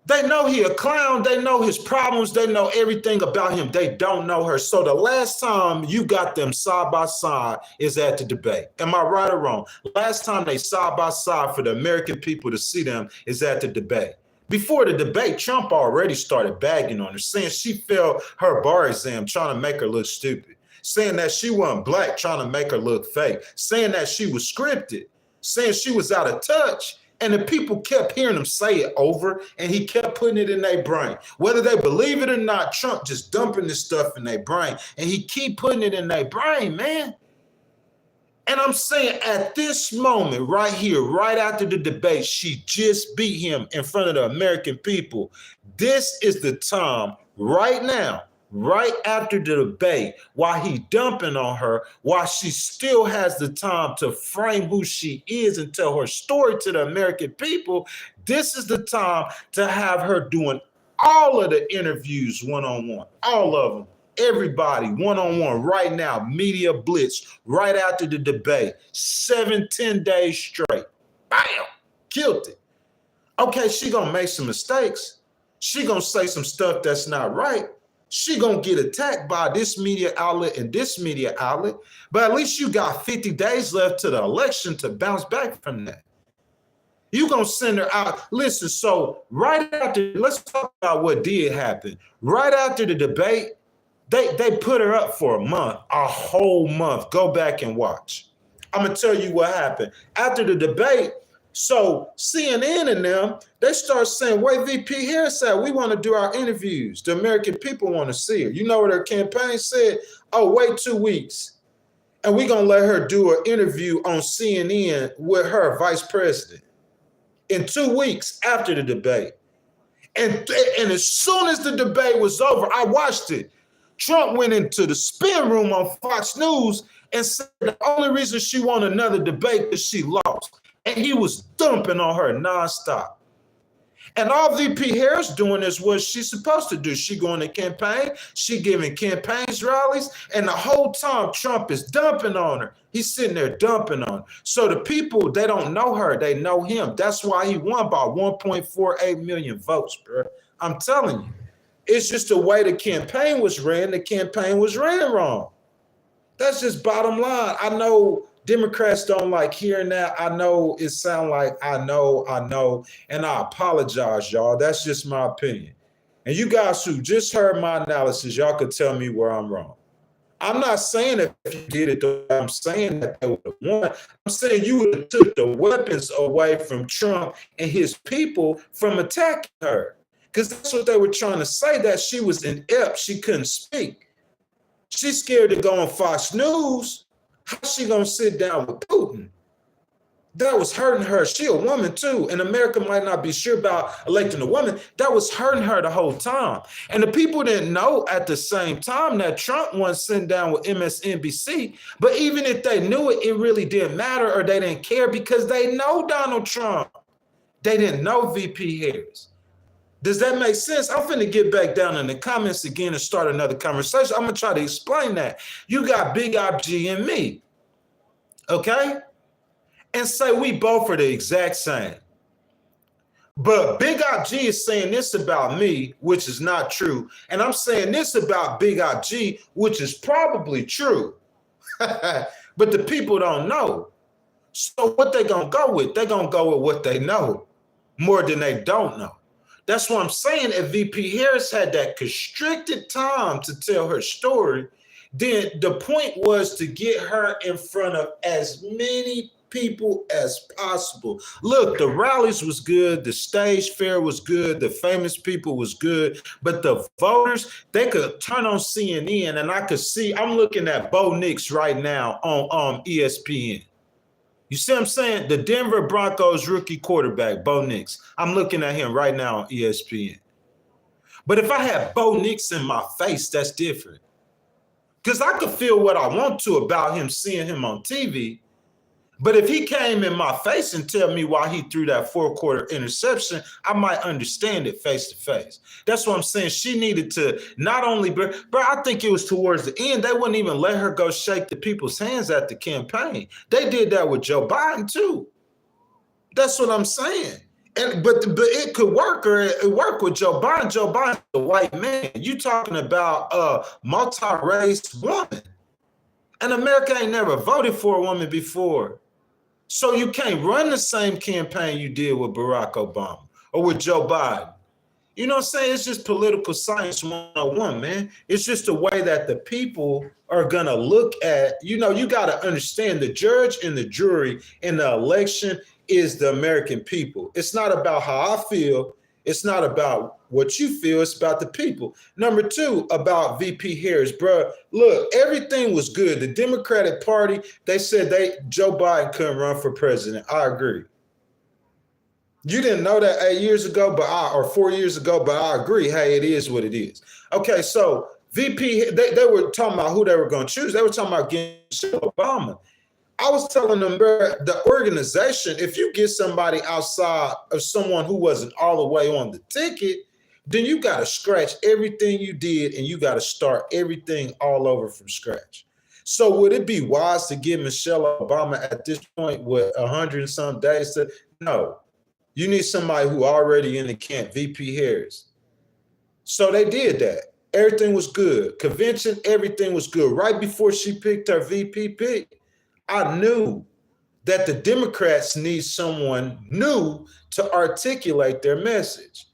They know he a clown. They know his problems. They know everything about him. They don't know her. So the last time you got them side by side is at the debate. Am I right or wrong? Last time they side by side for the American people to see them is at the debate. Before the debate, Trump already started bagging on her, saying she failed her bar exam, trying to make her look stupid, saying that she wasn't black, trying to make her look fake, saying that she was scripted, saying she was out of touch. And the people kept hearing him say it over, and he kept putting it in their brain. Whether they believe it or not, Trump just dumping this stuff in their brain, and he keep putting it in their brain, man. And I'm saying at this moment right here, right after the debate, she just beat him in front of the American people. This is the time right now, right after the debate, while he dumping on her, while she still has the time to frame who she is and tell her story to the American people, this is the time to have her doing all of the interviews one-on-one, all of them, everybody one-on-one right now, media blitz, right after the debate, 7-10 days straight. Bam, killed it. Okay, she gonna make some mistakes. She gonna say some stuff that's not right. She gonna get attacked by this media outlet and this media outlet, but at least you got 50 days left to the election to bounce back from that. You gonna send her out. Listen, so right after, let's talk about what did happen. Right after the debate, they put her up for a whole month. Go back and watch. I'm gonna tell you what happened. After the debate, so CNN and them, they start saying, wait, VP Harris said, we want to do our interviews. The American people want to see her. You know what her campaign said? Oh, wait 2 weeks. And we're going to let her do an interview on CNN with her vice president in 2 weeks after the debate. And as soon as the debate was over, I watched it. Trump went into the spin room on Fox News and said the only reason she won another debate is she lost. And he was dumping on her nonstop. And all VP Harris doing is what she's supposed to do. She going to campaign, she giving campaigns rallies, and the whole time Trump is dumping on her. He's sitting there dumping on her. So the people, they don't know her, they know him. That's why he won by 1.48 million votes, bro. I'm telling you. It's just the way the campaign was ran. The campaign was ran wrong. That's just bottom line. I know Democrats don't like hearing that. I know it sounds like I know, and I apologize, y'all. That's just my opinion. And you guys who just heard my analysis, y'all could tell me where I'm wrong. I'm not saying that if you did it, though, I'm saying that they would have won. I'm saying you would have took the weapons away from Trump and his people from attacking her. Because that's what they were trying to say, that she was inept. She couldn't speak. She's scared to go on Fox News. How's she going to sit down with Putin? That was hurting her. She a woman too, and America might not be sure about electing a woman. That was hurting her the whole time. And the people didn't know at the same time that Trump was sitting down with MSNBC. But even if they knew it, it really didn't matter, or they didn't care because they know Donald Trump. They didn't know VP Harris. Does that make sense? I'm finna get back down in the comments again and start another conversation. I'm gonna try to explain that. You got Big Op G and me, okay? And say we both are the exact same. But Big Op G is saying this about me, which is not true. And I'm saying this about Big Op G, which is probably true. But the people don't know. So what they gonna go with? They gonna go with what they know more than they don't know. That's what I'm saying. If VP Harris had that constricted time to tell her story, then the point was to get her in front of as many people as possible. Look, the rallies was good, the stage fair was good, the famous people was good, but the voters, they could turn on CNN and I could see, I'm looking at Bo Nix right now on ESPN. You see what I'm saying? The Denver Broncos rookie quarterback, Bo Nix. I'm looking at him right now on ESPN. But if I had Bo Nix in my face, that's different. Because I could feel what I want to about him, seeing him on TV. But if he came in my face and tell me why he threw that fourth-quarter interception, I might understand it face to face. That's what I'm saying. She needed to not only, but I think it was towards the end. They wouldn't even let her go shake the people's hands at the campaign. They did that with Joe Biden too. That's what I'm saying. But it could work, or it worked with Joe Biden. Joe Biden's a white man. You talking about a multi-race woman. And America ain't never voted for a woman before. So you can't run the same campaign you did with Barack Obama or with Joe Biden. You know what I'm saying? It's just political science 101, man. It's just the way that the people are going to look at, you got to understand the judge and the jury in the election is the American people. It's not about how I feel. It's not about what you feel. It's about the people. Number two, about VP Harris, bro. Look, everything was good. The Democratic Party, they said Joe Biden couldn't run for president. I agree. You didn't know that 8 years ago, or 4 years ago, but I agree. Hey, it is what it is. Okay, so VP, they were talking about who they were going to choose. They were talking about getting Obama. I was telling them, bro, the organization, if you get somebody outside of someone who wasn't all the way on the ticket, then you got to scratch everything you did and you got to start everything all over from scratch. So would it be wise to give Michelle Obama at this point with 100 and some days to? No. You need somebody who already in the camp, VP Harris. So they did that. Everything was good. Convention, everything was good. Right before she picked her VP pick, I knew that the Democrats need someone new to articulate their message.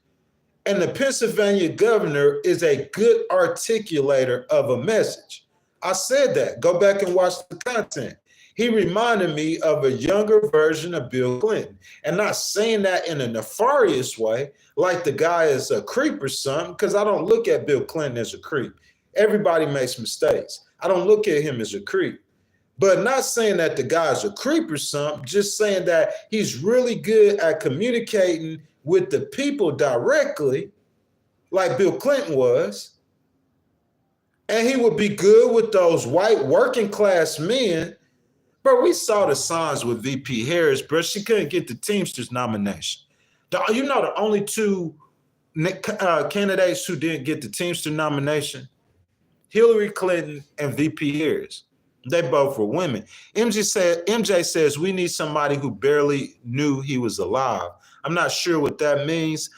And the Pennsylvania governor is a good articulator of a message. I said that. Go back and watch the content. He reminded me of a younger version of Bill Clinton. And not saying that in a nefarious way, like the guy is a creep or something, because I don't look at Bill Clinton as a creep. Everybody makes mistakes. I don't look at him as a creep. But not saying that the guy's a creep or something, just saying that he's really good at communicating with the people directly, like Bill Clinton was. And he would be good with those white working class men. Bro, we saw the signs with VP Harris, bro. She couldn't get the Teamsters nomination. The only two candidates who didn't get the Teamster nomination? Hillary Clinton and VP Harris. They both were women. MJ says we need somebody who barely knew he was alive. I'm not sure what that means.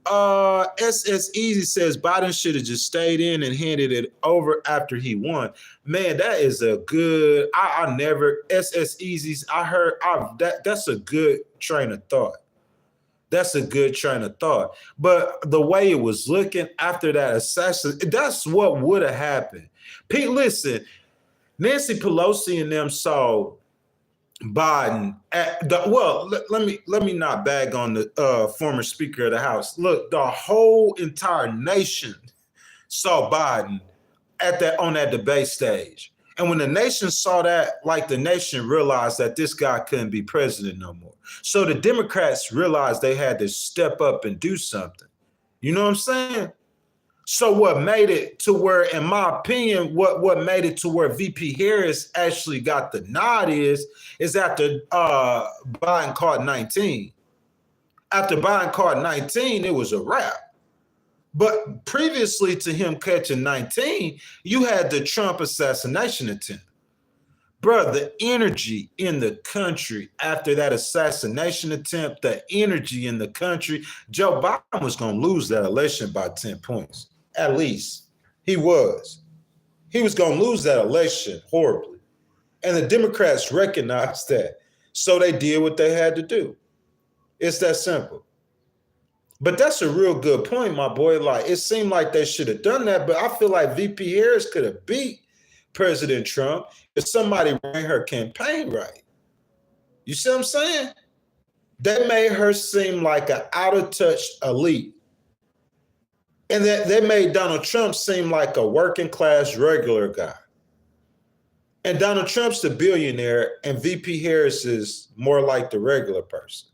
SS Easy says Biden should have just stayed in and handed it over after he won. Man, that is a good. I never SS Easy's. That's a good train of thought. That's a good train of thought. But the way it was looking after that assassin, that's what would have happened. Pete, listen. Nancy Pelosi and them saw Biden let me not bag on the former Speaker of the House. Look, the whole entire nation saw Biden on that debate stage. And when the nation saw that, like the nation realized that this guy couldn't be president no more. So the Democrats realized they had to step up and do something. You know what I'm saying? So what made it to where, in my opinion, what made it to where VP Harris actually got the nod is after Biden caught 19. After Biden caught 19, it was a wrap. But previously to him catching 19, you had the Trump assassination attempt. Bro, the energy in the country after that assassination attempt, the energy in the country, Joe Biden was going to lose that election by 10 points. At least. He was. He was going to lose that election horribly. And the Democrats recognized that. So they did what they had to do. It's that simple. But that's a real good point, my boy. Like, it seemed like they should have done that, but I feel like VP Harris could have beat President Trump if somebody ran her campaign right. You see what I'm saying? They made her seem like an out-of-touch elite. And they made Donald Trump seem like a working-class regular guy. And Donald Trump's the billionaire, and VP Harris is more like the regular person.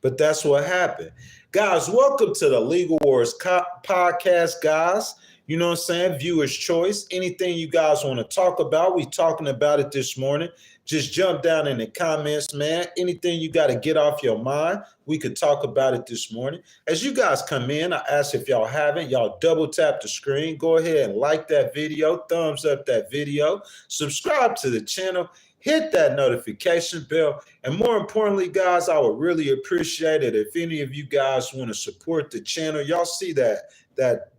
But that's what happened. Guys, welcome to the Legal Wars podcast, guys. You know what I'm saying? Viewer's choice. Anything you guys want to talk about, we talking about it this morning. Just jump down in the comments, man. Anything you got to get off your mind, we could talk about it this morning. As you guys come in, I ask if y'all haven't, y'all double tap the screen. Go ahead and like that video, thumbs up that video, subscribe to the channel, hit that notification bell. And more importantly, guys, I would really appreciate it if any of you guys want to support the channel. Y'all see that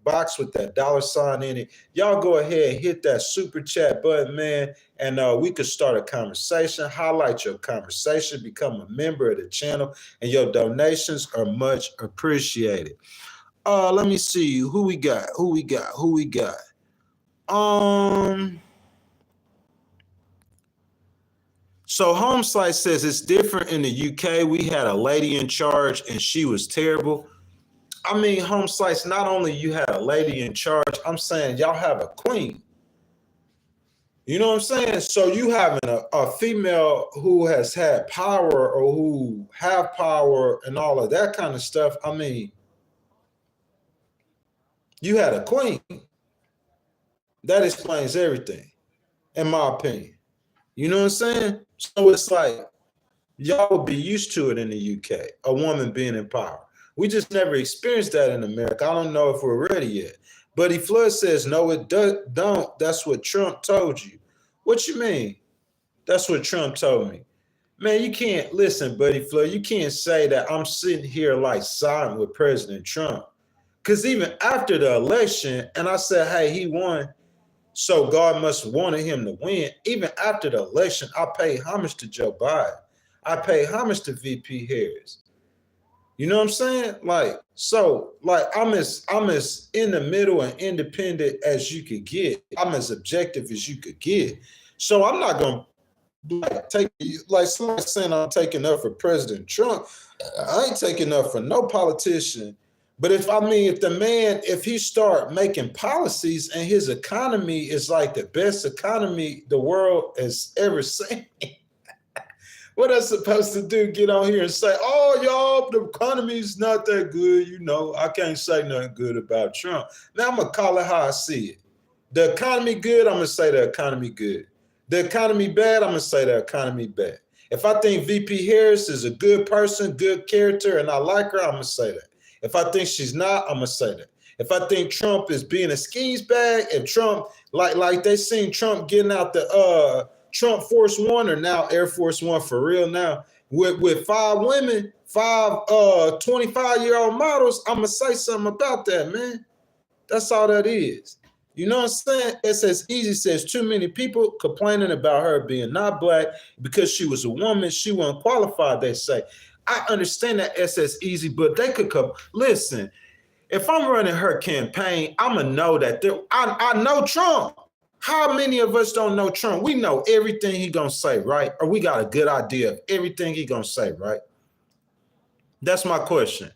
box with that $sign in it. Y'all go ahead and hit that super chat button, man, and we could start a conversation, highlight your conversation, become a member of the channel, and your donations are much appreciated. Let me see who we got. So Home Slice says it's different in the UK. We had a lady in charge and she was terrible. I mean, Home Slice, not only you had a lady in charge, I'm saying y'all have a queen. You know what I'm saying? So you having a female who has had power or who have power and all of that kind of stuff. I mean, you had a queen. That explains everything, in my opinion. You know what I'm saying? So it's like, y'all would be used to it in the UK, a woman being in power. We just never experienced that in America. I don't know if we're ready yet. Buddy Flood says, no, it don't. That's what Trump told you. What you mean? That's what Trump told me. Man, you can't, listen, Buddy Flood, you can't say that I'm sitting here like siding with President Trump. Because even after the election, and I said, hey, he won, so God must have wanted him to win. Even after the election, I paid homage to Joe Biden. I paid homage to VP Harris. You know what I'm saying? Like, so, like, I'm as in the middle and independent as you could get. I'm as objective as you could get. So I'm not gonna take, like somebody saying I'm taking up for President Trump. I ain't taking up for no politician. But if he start making policies and his economy is like the best economy the world has ever seen, what I'm supposed to do? Get on here and say, oh, y'all, the economy's not that good. You know, I can't say nothing good about Trump. Now I'm going to call it how I see it. The economy good, I'm going to say the economy good. The economy bad, I'm going to say the economy bad. If I think VP Harris is a good person, good character, and I like her, I'm going to say that. If I think she's not, I'm going to say that. If I think Trump is being a skis bag, if Trump, like they seen Trump getting out the Trump Force One, or now Air Force One for real now, with 5 women, 5 25-year-old models, I'm going to say something about that, man. That's all that is. You know what I'm saying? SS Easy says too many people complaining about her being not black because she was a woman. She wasn't qualified, they say. I understand that, SS Easy, but they could come. Listen, if I'm running her campaign, I'm going to know that I know Trump. How many of us don't know Trump? We know everything he going to say, right? Or we got a good idea of everything he going to say, right? That's my question.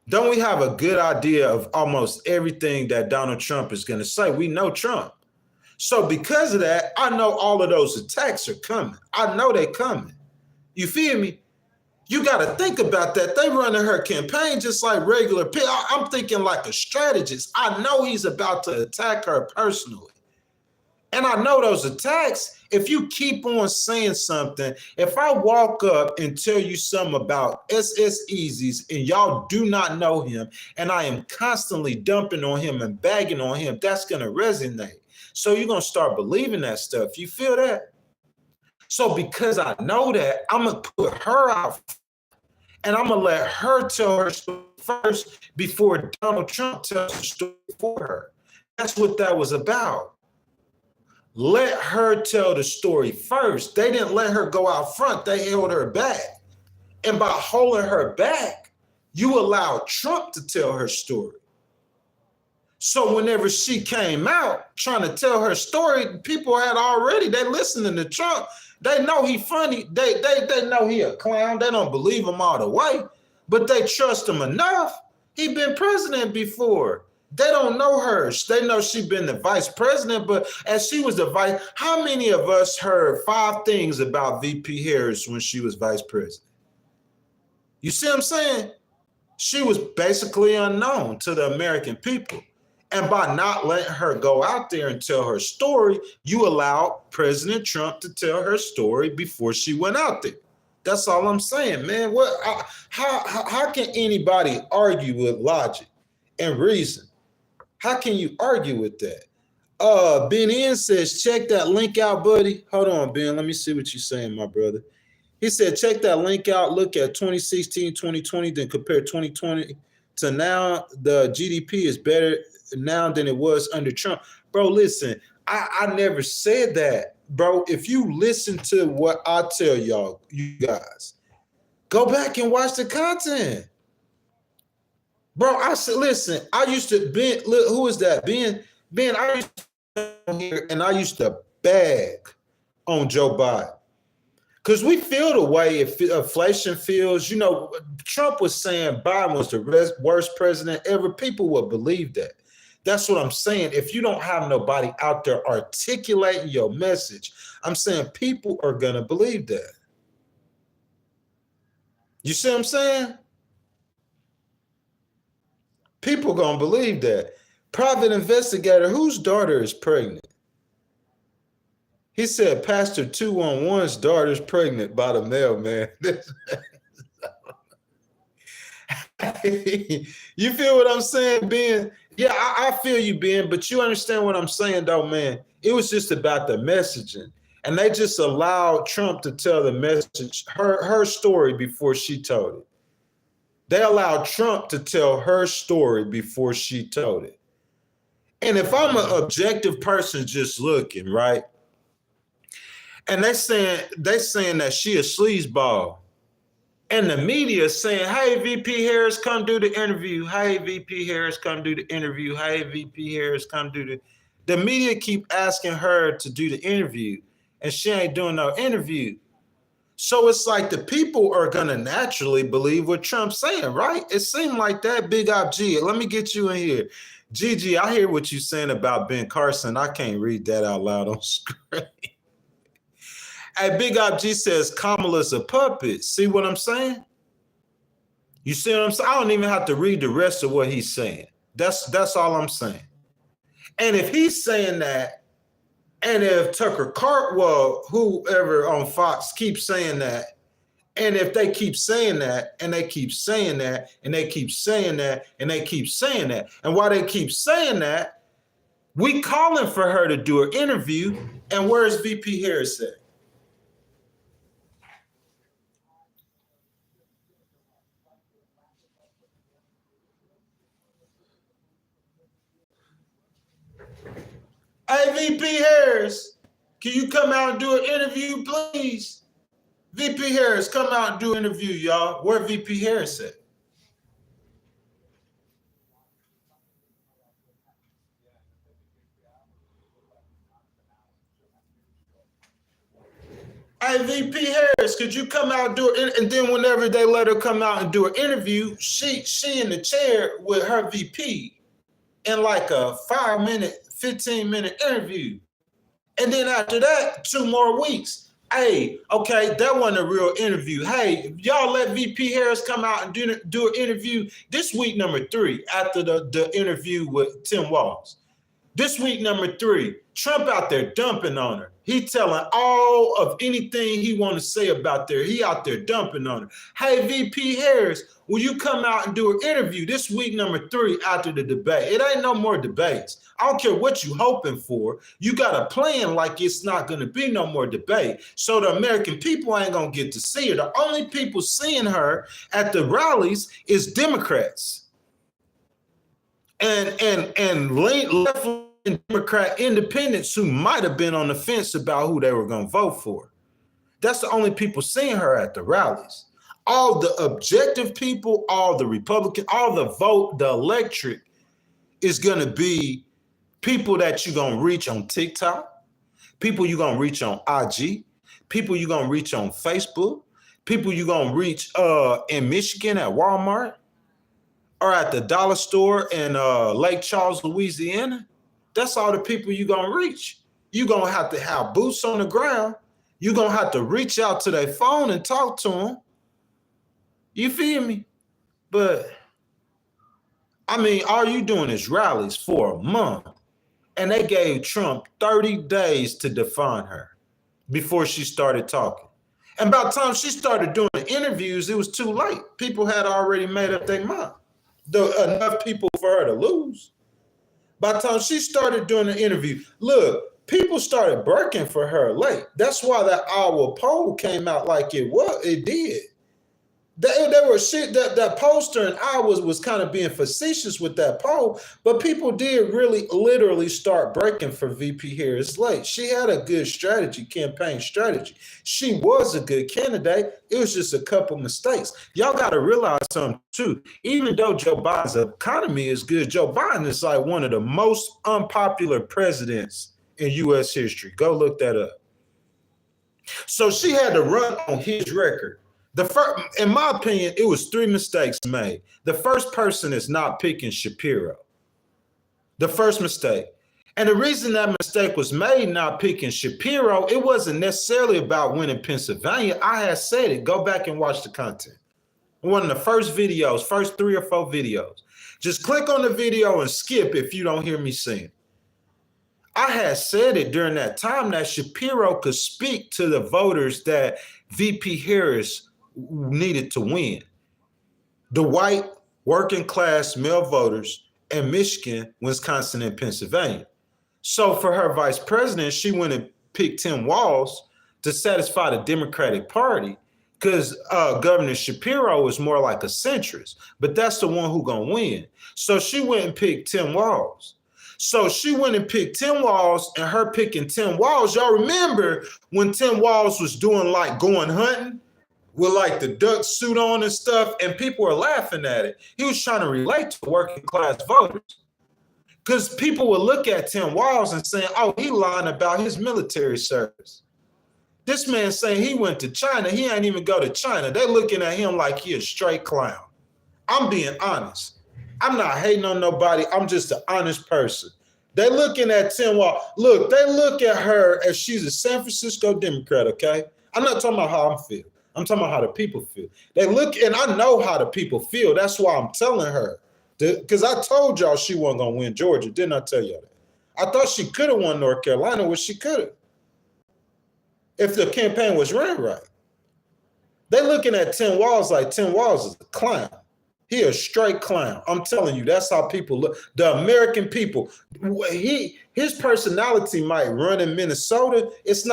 Don't we have a good idea of almost everything that Donald Trump is going to say? We know Trump. So because of that, I know all of those attacks are coming. I know they're coming. You feel me? You got to think about that. They running her campaign just like regular people. I'm thinking like a strategist. I know he's about to attack her personally. And I know those attacks, if you keep on saying something, if I walk up and tell you something about SS Easy's and y'all do not know him, and I am constantly dumping on him and bagging on him, that's going to resonate. So you're going to start believing that stuff. You feel that? So because I know that, I'm going to put her out and I'm going to let her tell her story first before Donald Trump tells the story for her. That's what that was about. Let her tell the story first. They didn't let her go out front. They held her back. And by holding her back, you allowed Trump to tell her story. So whenever she came out trying to tell her story, people had already, they listening to Trump. They know he funny. They know he a clown. They don't believe him all the way, but they trust him enough. He been president before. They don't know her. They know she been the vice president, but as she was the vice, how many of us heard 5 things about VP Harris when she was vice president? You see what I'm saying? She was basically unknown to the American people. And by not letting her go out there and tell her story, you allowed President Trump to tell her story before she went out there. That's all I'm saying, man. How can anybody argue with logic and reason? How can you argue with that? Ben N says, check that link out, buddy. Hold on, Ben. Let me see what you're saying, my brother. He said, check that link out. Look at 2016, 2020, then compare 2020 to now. The GDP is better now than it was under Trump. Bro, listen, I never said that. Bro, if you listen to what I tell y'all, you guys, go back and watch the content. Bro, I said, listen, I used to, Ben, look, who is that? Ben, I used to here and I used to bag on Joe Biden. Because we feel the way inflation feels. You know, Trump was saying Biden was the worst president ever. People would believe that. That's what I'm saying. If you don't have nobody out there articulating your message, I'm saying people are going to believe that. You see what I'm saying? People going to believe that. Private investigator, whose daughter is pregnant? He said Pastor 211's daughter is pregnant by the mailman. You feel what I'm saying, Ben? Yeah, I feel you, Ben, but you understand what I'm saying, though, man. It was just about the messaging. And they just allowed Trump to tell the message, her story before she told it. They allowed Trump to tell her story before she told it. And if I'm an objective person just looking, right? And they saying that she a sleazeball. And the media is saying, hey, VP Harris, come do the interview. Hey, VP Harris, come do the interview. Hey, VP Harris, come do the media keep asking her to do the interview, and she ain't doing no interview. So it's like the people are going to naturally believe what Trump's saying, right? It seemed like that. Big Op G. Let me get you in here. Gigi, I hear what you're saying about Ben Carson. I can't read that out loud on screen. Hey, Big Op G says Kamala's a puppet. See what I'm saying? You see what I'm saying? I don't even have to read the rest of what he's saying. That's all I'm saying. And if he's saying that, and if Tucker Cartwell, whoever on Fox keeps saying that, and if they keep saying that, and they keep saying that, and they keep saying that, and they keep saying that, and while they keep saying that, we calling for her to do an interview, and where's VP Harris at? Hey, VP Harris, can you come out and do an interview, please? VP Harris, come out and do an interview, y'all. Where VP Harris at? Hey, VP Harris, could you come out and do it? And then whenever they let her come out and do an interview, she in the chair with her VP in like a 5-minute, 15-minute interview. And then after that, 2 more weeks. Hey, okay, that wasn't a real interview. Hey, y'all let VP Harris come out and do an interview this week, number 3, after the interview with Tim Walz. This week, number 3, Trump out there dumping on her. He telling all of anything he want to say about there. He out there dumping on her. Hey, VP Harris, will you come out and do an interview this week, number 3, after the debate? It ain't no more debates. I don't care what you hoping for. You got a plan like it's not going to be no more debate. So the American people ain't going to get to see her. The only people seeing her at the rallies is Democrats. And left Democrat independents who might have been on the fence about who they were going to vote for. That's the only people seeing her at the rallies. All the objective people, all the Republican, all the vote, the electric is going to be people that you're going to reach on TikTok, people you're going to reach on IG, people you're going to reach on Facebook, people you're going to reach in Michigan at Walmart, or at the dollar store in Lake Charles, Louisiana. That's all the people you're going to reach. You're going to have boots on the ground. You're going to have to reach out to their phone and talk to them. You feel me? But, I mean, all you doing is rallies for a month. And they gave Trump 30 days to define her before she started talking. And by the time she started doing the interviews, it was too late. People had already made up their mind. Enough people for her to lose. By the time she started doing the interview, look, people started breaking for her late. That's why that Iowa poll came out like it did. They were shit. That pollster in Iowa was kind of being facetious with that poll, but people did really literally start breaking for VP Harris late. She had a good campaign strategy. She was a good candidate. It was just a couple mistakes. Y'all got to realize something too. Even though Joe Biden's economy is good, Joe Biden is like one of the most unpopular presidents in U.S. history. Go look that up. So she had to run on his record. In my opinion, it was 3 mistakes made. The first person is not picking Shapiro. The first mistake. And the reason that mistake was made not picking Shapiro, it wasn't necessarily about winning Pennsylvania. I had said it. Go back and watch the content. One of the first 3 or 4 videos. Just click on the video and skip if you don't hear me sing. I had said it during that time that Shapiro could speak to the voters that VP Harris needed to win. The white working class male voters in Michigan, Wisconsin, and Pennsylvania. So for her vice president, she went and picked Tim Walz to satisfy the Democratic Party because Governor Shapiro is more like a centrist, but that's the one who gonna win. So she went and picked Tim Walz. So she went and picked Tim Walz, and her picking Tim Walz, y'all remember when Tim Walz was doing like going hunting with like the duck suit on and stuff, and people were laughing at it. He was trying to relate to working class voters because people would look at Tim Walz and saying, oh, he lying about his military service. This man saying he went to China. He ain't even go to China. They looking at him like he a straight clown. I'm being honest. I'm not hating on nobody. I'm just an honest person. They looking at Tim Walz. Look, they look at her as she's a San Francisco Democrat, okay? I'm not talking about how I feel. I'm talking about how the people feel. They look, and I know how the people feel. That's why I'm telling her. Because I told y'all she wasn't going to win Georgia. Didn't I tell y'all that? I thought she could have won North Carolina, which she could have. If the campaign was ran right. They looking at Tim Walz like Tim Walz is a clown. He a straight clown. I'm telling you, that's how people look. The American people, his personality might run in Minnesota. It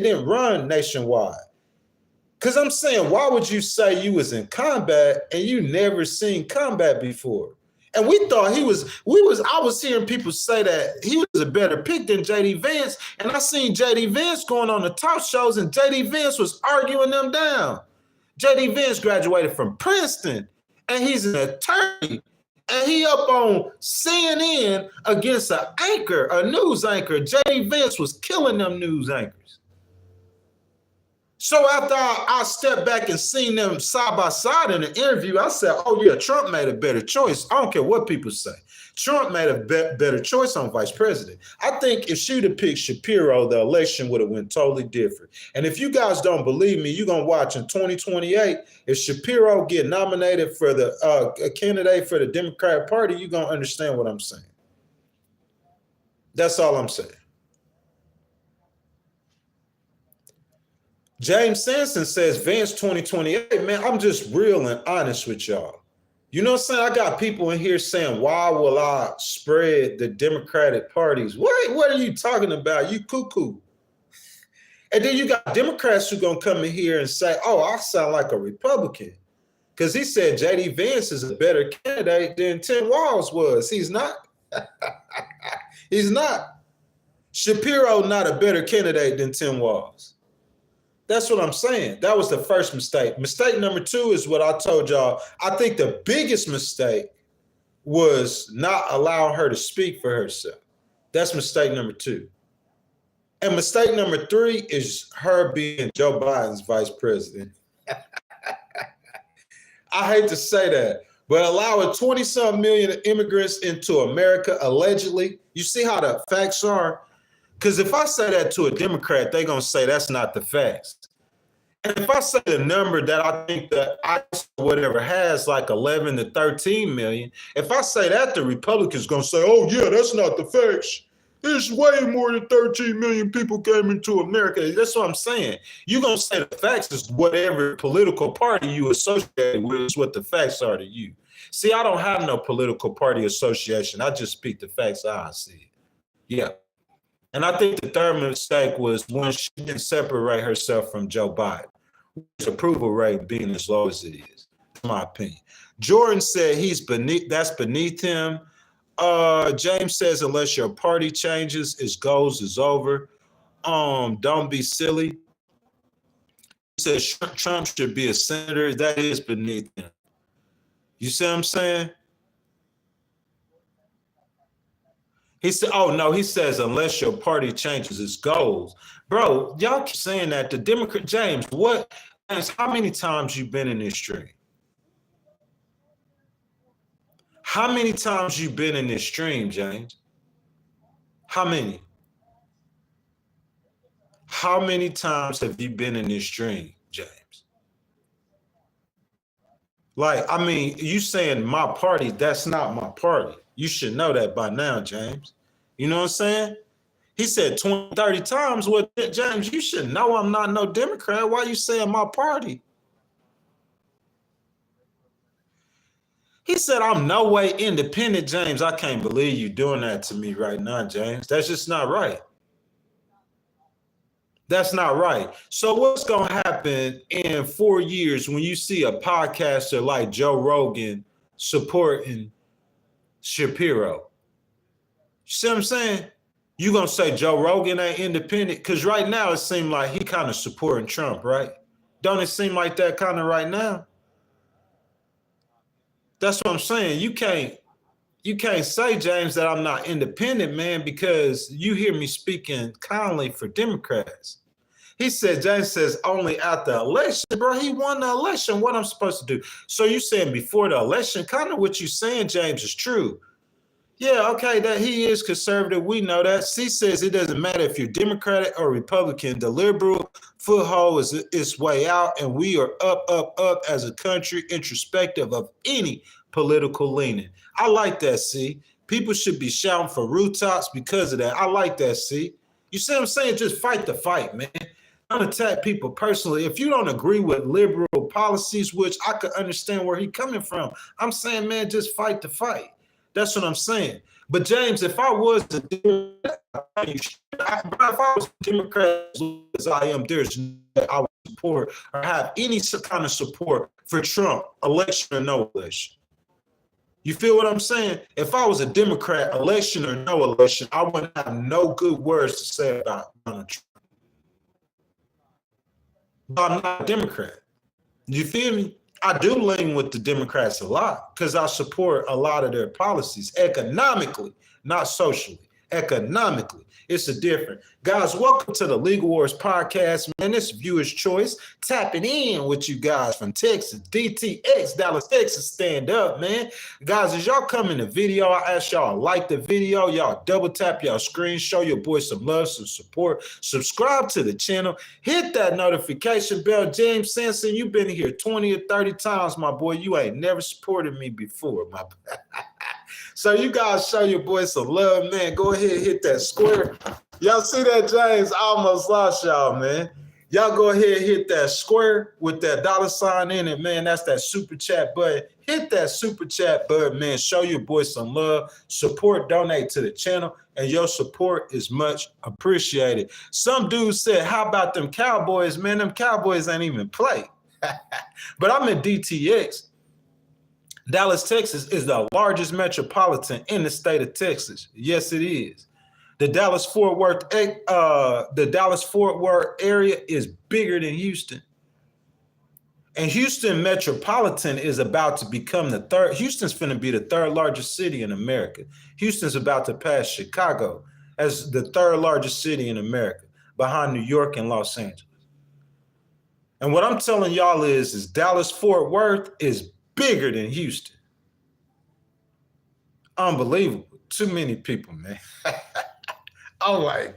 didn't run nationwide. Because I'm saying, why would you say you was in combat and you never seen combat before? And we thought I was hearing people say that he was a better pick than J.D. Vance. And I seen J.D. Vance going on the talk shows and J.D. Vance was arguing them down. J.D. Vance graduated from Princeton and he's an attorney. And he up on CNN against a news anchor. J.D. Vance was killing them news anchors. So after I stepped back and seen them side by side in the interview, I said, oh yeah, Trump made a better choice. I don't care what people say. Trump made a better choice on vice president. I think if she'd have picked Shapiro, the election would have went totally different. And if you guys don't believe me, you're going to watch in 2028, if Shapiro get nominated for the a candidate for the Democratic Party, you're going to understand what I'm saying. That's all I'm saying. James Sampson says, Vance 2028, man, I'm just real and honest with y'all. You know what I'm saying? I got people in here saying, why will I spread the Democratic parties? What are you talking about? You cuckoo. And then you got Democrats who going to come in here and say, oh, I sound like a Republican. Because he said J.D. Vance is a better candidate than Tim Walz was. He's not. He's not. Shapiro not a better candidate than Tim Walz. That's what I'm saying. That was the first mistake. Mistake number 2 is what I told y'all. I think the biggest mistake was not allowing her to speak for herself. That's mistake number 2. And mistake number 3 is her being Joe Biden's vice president. I hate to say that, but allowing 20-something million immigrants into America, allegedly, you see how the facts are? Because if I say that to a Democrat, they're going to say that's not the facts. And if I say the number that I think that ICE or whatever has, like 11 to 13 million, if I say that, the Republicans going to say, oh, yeah, that's not the facts. There's way more than 13 million people came into America. That's what I'm saying. You're going to say the facts is whatever political party you associate with is what the facts are to you. See, I don't have no political party association. I just speak the facts I see it. Yeah. And I think the third mistake was when she didn't separate herself from Joe Biden. His approval rate being as low as it is, in my opinion. Jordan said that's beneath him. James says, unless your party changes, its goals is over. Don't be silly. He says Trump should be a senator. That is beneath him. You see what I'm saying? He said, oh, no, he says, unless your party changes its goals. Bro, y'all keep saying that. The Democrat, James, how many times you been in this stream? How many times you been in this stream, James? How many? How many times have you been in this stream, James? Like, I mean, you saying my party, that's not my party. You should know that by now, James. You know what I'm saying? He said 20, 30 times. Well, James, you should know I'm not no Democrat. Why are you saying my party? He said, I'm no way independent, James. I can't believe you doing that to me right now, James. That's just not right. That's not right. So what's going to happen in 4 years when you see a podcaster like Joe Rogan supporting Shapiro? You see what I'm saying? You going to say Joe Rogan ain't independent? Because right now it seems like he kind of supporting Trump, right? Don't it seem like that kind of right now? That's what I'm saying. You can't say, James, that I'm not independent, man, because you hear me speaking kindly for Democrats. He said, James says, only after the election. Bro, he won the election. What I'm supposed to do? So you saying before the election, kind of what you saying, James, is true. Yeah, okay, that he is conservative. We know that. C says it doesn't matter if you're Democratic or Republican. The liberal foothold is its way out, and we are up as a country, introspective of any political leaning. I like that, C. People should be shouting for rooftops because of that. I like that, C. You see what I'm saying? Just fight the fight, man. Don't attack people personally. If you don't agree with liberal policies, which I could understand where he's coming from, I'm saying, man, just fight the fight. That's what I'm saying. But James, if I was a Democrat, as I am, there's no way I would support or have any kind of support for Trump, election or no election. You feel what I'm saying? If I was a Democrat, election or no election, I wouldn't have no good words to say about Donald Trump. But I'm not a Democrat. You feel me? I do lean with the Democrats a lot because I support a lot of their policies economically, not socially. Economically, it's a different. Guys, welcome to the Legal Wars podcast, man. This viewer's choice. Tapping in with you guys from Texas, DTX, Dallas, Texas. Stand up, man. Guys, as y'all come in the video, I ask y'all like the video. Y'all double tap y'all screen. Show your boy some love, some support. Subscribe to the channel. Hit that notification bell. James Sanson, you've been here 20 or 30 times, my boy. You ain't never supported me before, my boy. So you guys show your boy some love, man. Go ahead and hit that square. Y'all see that, James? I almost lost y'all, man. Y'all go ahead and hit that square with that $sign in it, man. That's that super chat button. Hit that super chat button, man. Show your boy some love. Support, donate to the channel, and your support is much appreciated. Some dude said, how about them Cowboys, man? Them Cowboys ain't even play. But I'm in DTX. Dallas, Texas is the largest metropolitan in the state of Texas. Yes, it is. The Dallas-Fort Worth area is bigger than Houston. And Houston metropolitan is about to become the third. Houston's finna be the third largest city in America. Houston's about to pass Chicago as the third largest city in America, behind New York and Los Angeles. And what I'm telling y'all is Dallas-Fort Worth is bigger than Houston. Unbelievable. Too many people, man. Oh my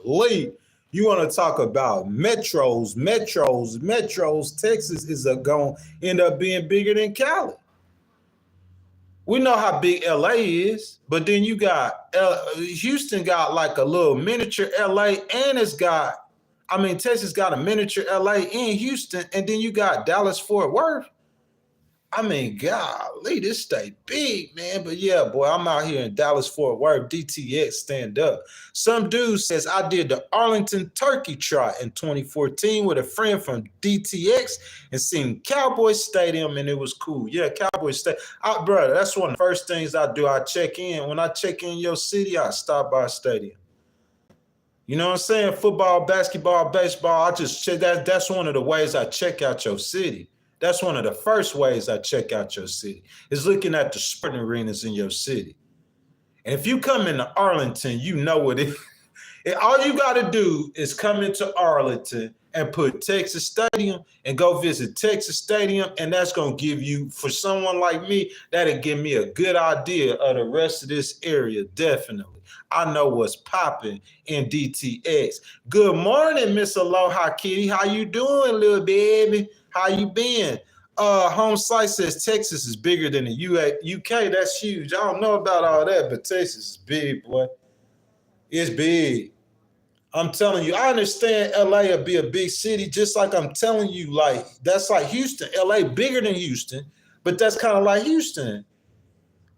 golly. You want to talk about metros. Texas is going to end up being bigger than Cali. We know how big LA is, but then you got Houston got like a little miniature LA, and Texas got a miniature LA in Houston, and then you got Dallas-Fort Worth. Golly, this state big, man. But yeah, boy, I'm out here in Dallas-Fort Worth, DTX, stand up. Some dude says I did the Arlington Turkey Trot in 2014 with a friend from DTX and seen Cowboy Stadium, and it was cool. Yeah, Cowboy Stadium. Brother, that's one of the first things I do. I check in. When I check in your city, I stop by a stadium. You know what I'm saying? Football, basketball, baseball. I just check that. That's one of the ways I check out your city. That's one of the first ways I check out your city, is looking at the sporting arenas in your city. And if you come into Arlington, you know what it is. All you got to do is come into Arlington and put Texas Stadium and go visit Texas Stadium. And that's going to give you, for someone like me, that'll give me a good idea of the rest of this area, definitely. I know what's popping in DTX. Good morning, Miss Aloha Kitty. How you doing, little baby? How you been? Home site says Texas is bigger than the UK. That's huge. I don't know about all that, but Texas is big, boy. It's big. I'm telling you, I understand LA will be a big city, just like I'm telling you, like, that's like Houston. LA bigger than Houston, but that's kind of like Houston,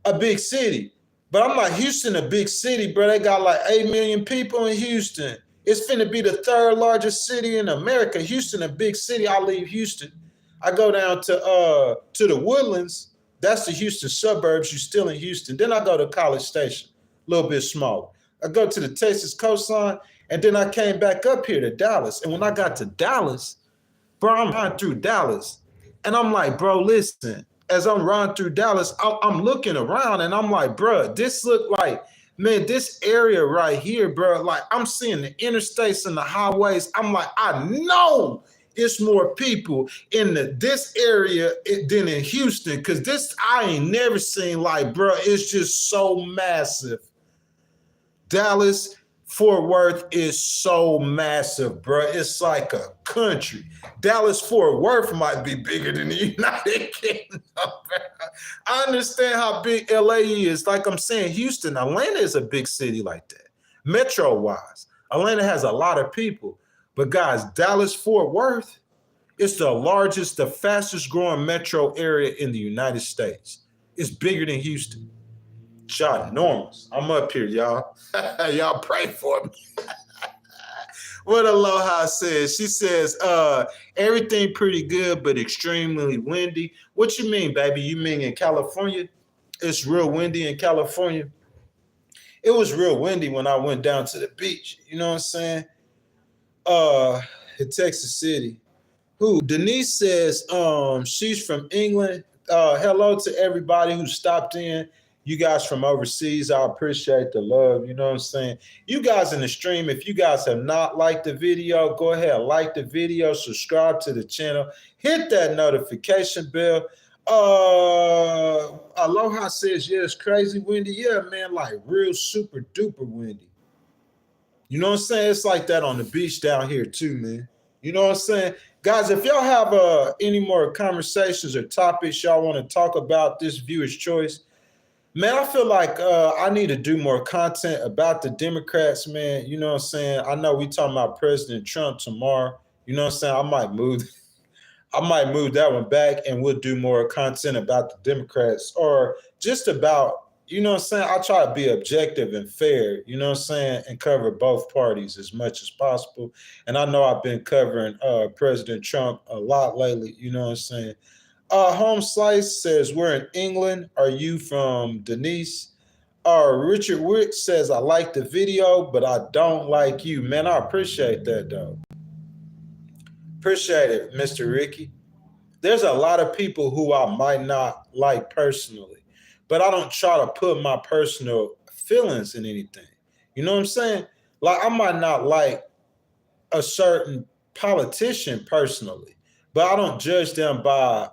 a big city. But I'm like, Houston, a big city, bro. They got like 8 million people in Houston. It's finna be the third largest city in America. Houston, a big city. I leave Houston. I go down to the Woodlands. That's the Houston suburbs. You're still in Houston. Then I go to College Station, a little bit smaller. I go to the Texas coastline, and then I came back up here to Dallas. And when I got to Dallas, bro, I'm riding through Dallas. And I'm like, bro, listen, as I'm riding through Dallas, I'm looking around, and I'm like, bro, this look like, man, this area right here, bro, like I'm seeing the interstates and the highways. I'm like, I know it's more people in this area than in Houston, because this I ain't never seen, like, bro, it's just so massive. Dallas, Fort Worth is so massive, bro. It's like a country. Dallas-Fort Worth might be bigger than the United Kingdom. I understand how big LA is. Like I'm saying, Houston, Atlanta is a big city like that. Metro-wise, Atlanta has a lot of people. But guys, Dallas-Fort Worth is the largest, the fastest growing metro area in the United States. It's bigger than Houston. Ginormous. I'm up here, y'all. Y'all pray for me. What Aloha says, she says, everything pretty good, but extremely windy. What you mean, baby? You mean in California? It's real windy in California. It was real windy when I went down to the beach. You know what I'm saying? In Texas City. Who? Denise says, she's from England. Hello to everybody who stopped in. You guys from overseas, I appreciate the love. You know what I'm saying? You guys in the stream, if you guys have not liked the video, go ahead, like the video, subscribe to the channel, hit that notification bell. Aloha says, yeah, it's crazy windy. Yeah, man, like real super duper windy. You know what I'm saying? It's like that on the beach down here too, man. You know what I'm saying? Guys, if y'all have any more conversations or topics y'all want to talk about, this viewer's choice, man, I feel like I need to do more content about the Democrats, man. You know what I'm saying? I know we talking about President Trump tomorrow. You know what I'm saying? I might move that one back and we'll do more content about the Democrats or just about, you know what I'm saying? I try to be objective and fair, you know what I'm saying, and cover both parties as much as possible. And I know I've been covering President Trump a lot lately, you know what I'm saying? Home Slice says, we're in England. Are you from Denise? Richard Wick says, I like the video, but I don't like you. Man, I appreciate that, though. Appreciate it, Mr. Ricky. There's a lot of people who I might not like personally, but I don't try to put my personal feelings in anything. You know what I'm saying? Like, I might not like a certain politician personally, but I don't judge them by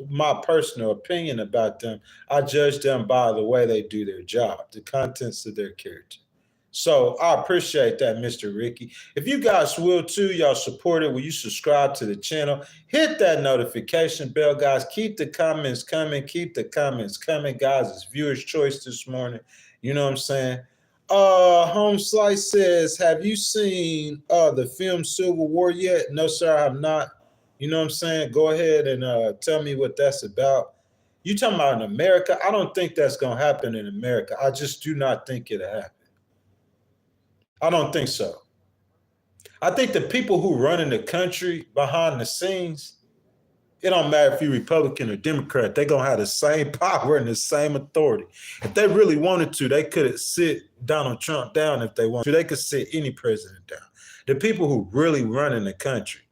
my personal opinion about them. I judge them by the way they do their job, the contents of their character. So I appreciate that, Mr. Ricky. If you guys will too, y'all support it. Will you subscribe to the channel? Hit that notification bell, guys. Keep the comments coming. Keep the comments coming, guys. It's viewer's choice this morning. You know what I'm saying? Home Slice says, have you seen the film Civil War yet? No, sir, I have not. You know what I'm saying? Go ahead and tell me what that's about. You talking about in America? I don't think that's going to happen in America. I just do not think it'll happen. I don't think so. I think the people who run in the country behind the scenes, it don't matter if you're Republican or Democrat, they're going to have the same power and the same authority. If they really wanted to, they could sit Donald Trump down if they wanted to. They could sit any president down. The people who really run in the country,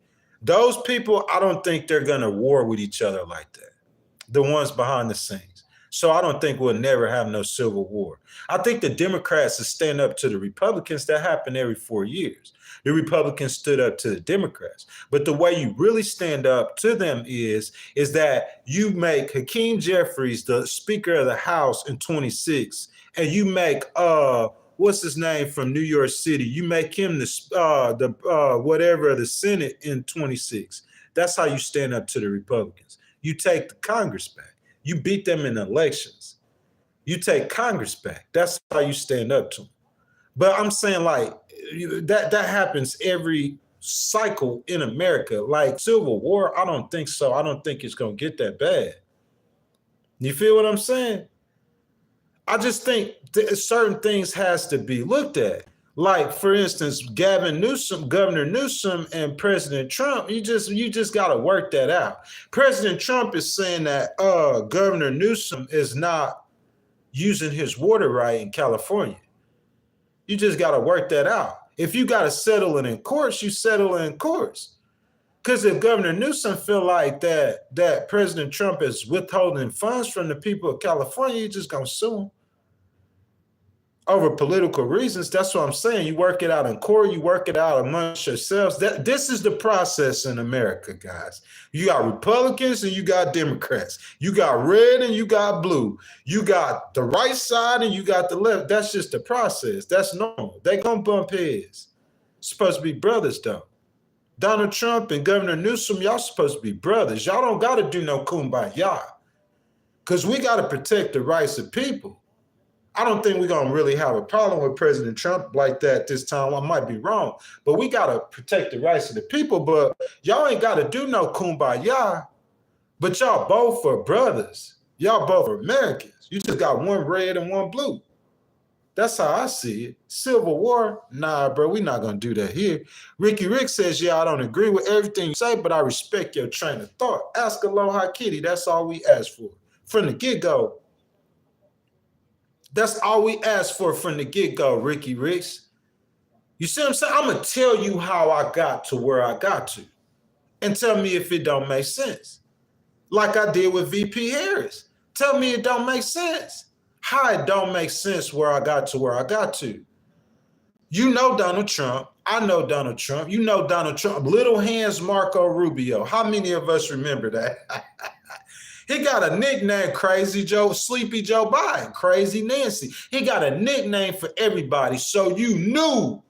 those people, I don't think they're going to war with each other like that. The ones behind the scenes. So I don't think we'll never have no civil war. I think the Democrats will stand up to the Republicans. That happened every 4 years. The Republicans stood up to the Democrats. But the way you really stand up to them is that you make Hakeem Jeffries the Speaker of the House in 26, and you make what's his name from New York City? You make him the Senate in 26. That's how you stand up to the Republicans. You take the Congress back. You beat them in elections. You take Congress back. That's how you stand up to them. But I'm saying, like, that happens every cycle in America. Like Civil War, I don't think so. I don't think it's going to get that bad. You feel what I'm saying? I just think certain things has to be looked at. Like, for instance, Governor Newsom and President Trump, you just got to work that out. President Trump is saying that Governor Newsom is not using his water right in California. You just got to work that out. If you got to settle it in courts, you settle it in courts. Because if Governor Newsom feel like that President Trump is withholding funds from the people of California, you just going to sue him. Over political reasons, that's what I'm saying. You work it out in court, you work it out amongst yourselves. This is the process in America, guys. You got Republicans and you got Democrats. You got red and you got blue. You got the right side and you got the left. That's just the process. That's normal. They gonna bump heads. Supposed to be brothers, though. Donald Trump and Governor Newsom, y'all supposed to be brothers. Y'all don't got to do no kumbaya. Because we got to protect the rights of people. I don't think we're going to really have a problem with President Trump like that this time. I might be wrong, but we got to protect the rights of the people. But y'all ain't got to do no kumbaya. But y'all both are brothers. Y'all both are Americans. You just got one red and one blue. That's how I see it. Civil War? Nah, bro, we're not going to do that here. Ricky Rick says, yeah, I don't agree with everything you say, but I respect your train of thought. Ask Aloha Kitty. That's all we ask for. From the get-go. That's all we asked for from the get-go, Ricky Ricks. You see what I'm saying? I'm going to tell you how I got to where I got to. And tell me if it don't make sense. Like I did with VP Harris. Tell me it don't make sense. how it don't make sense where I got to where I got to. You know Donald Trump. I know Donald Trump. You know Donald Trump. Little Hands Marco Rubio. How many of us remember that? He got a nickname, Crazy Joe, Sleepy Joe Biden, Crazy Nancy. He got a nickname for everybody. So you knew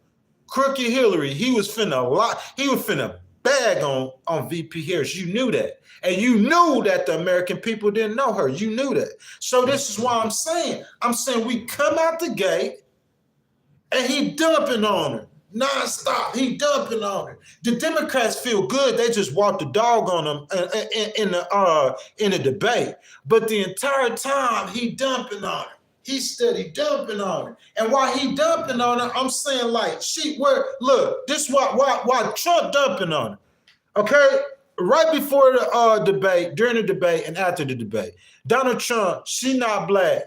Crooked Hillary, he was finna bag on VP Harris. You knew that. And you knew that the American people didn't know her. You knew that. So this is why I'm saying we come out the gate and he dumping on her. Nonstop, he dumping on her. The Democrats feel good; they just walked the dog on them in the debate. But the entire time, he dumping on her. He steady dumping on her. And while he dumping on her, I'm saying like, this why Trump dumping on her. Okay, right before the debate, during the debate, and after the debate, Donald Trump, she not black.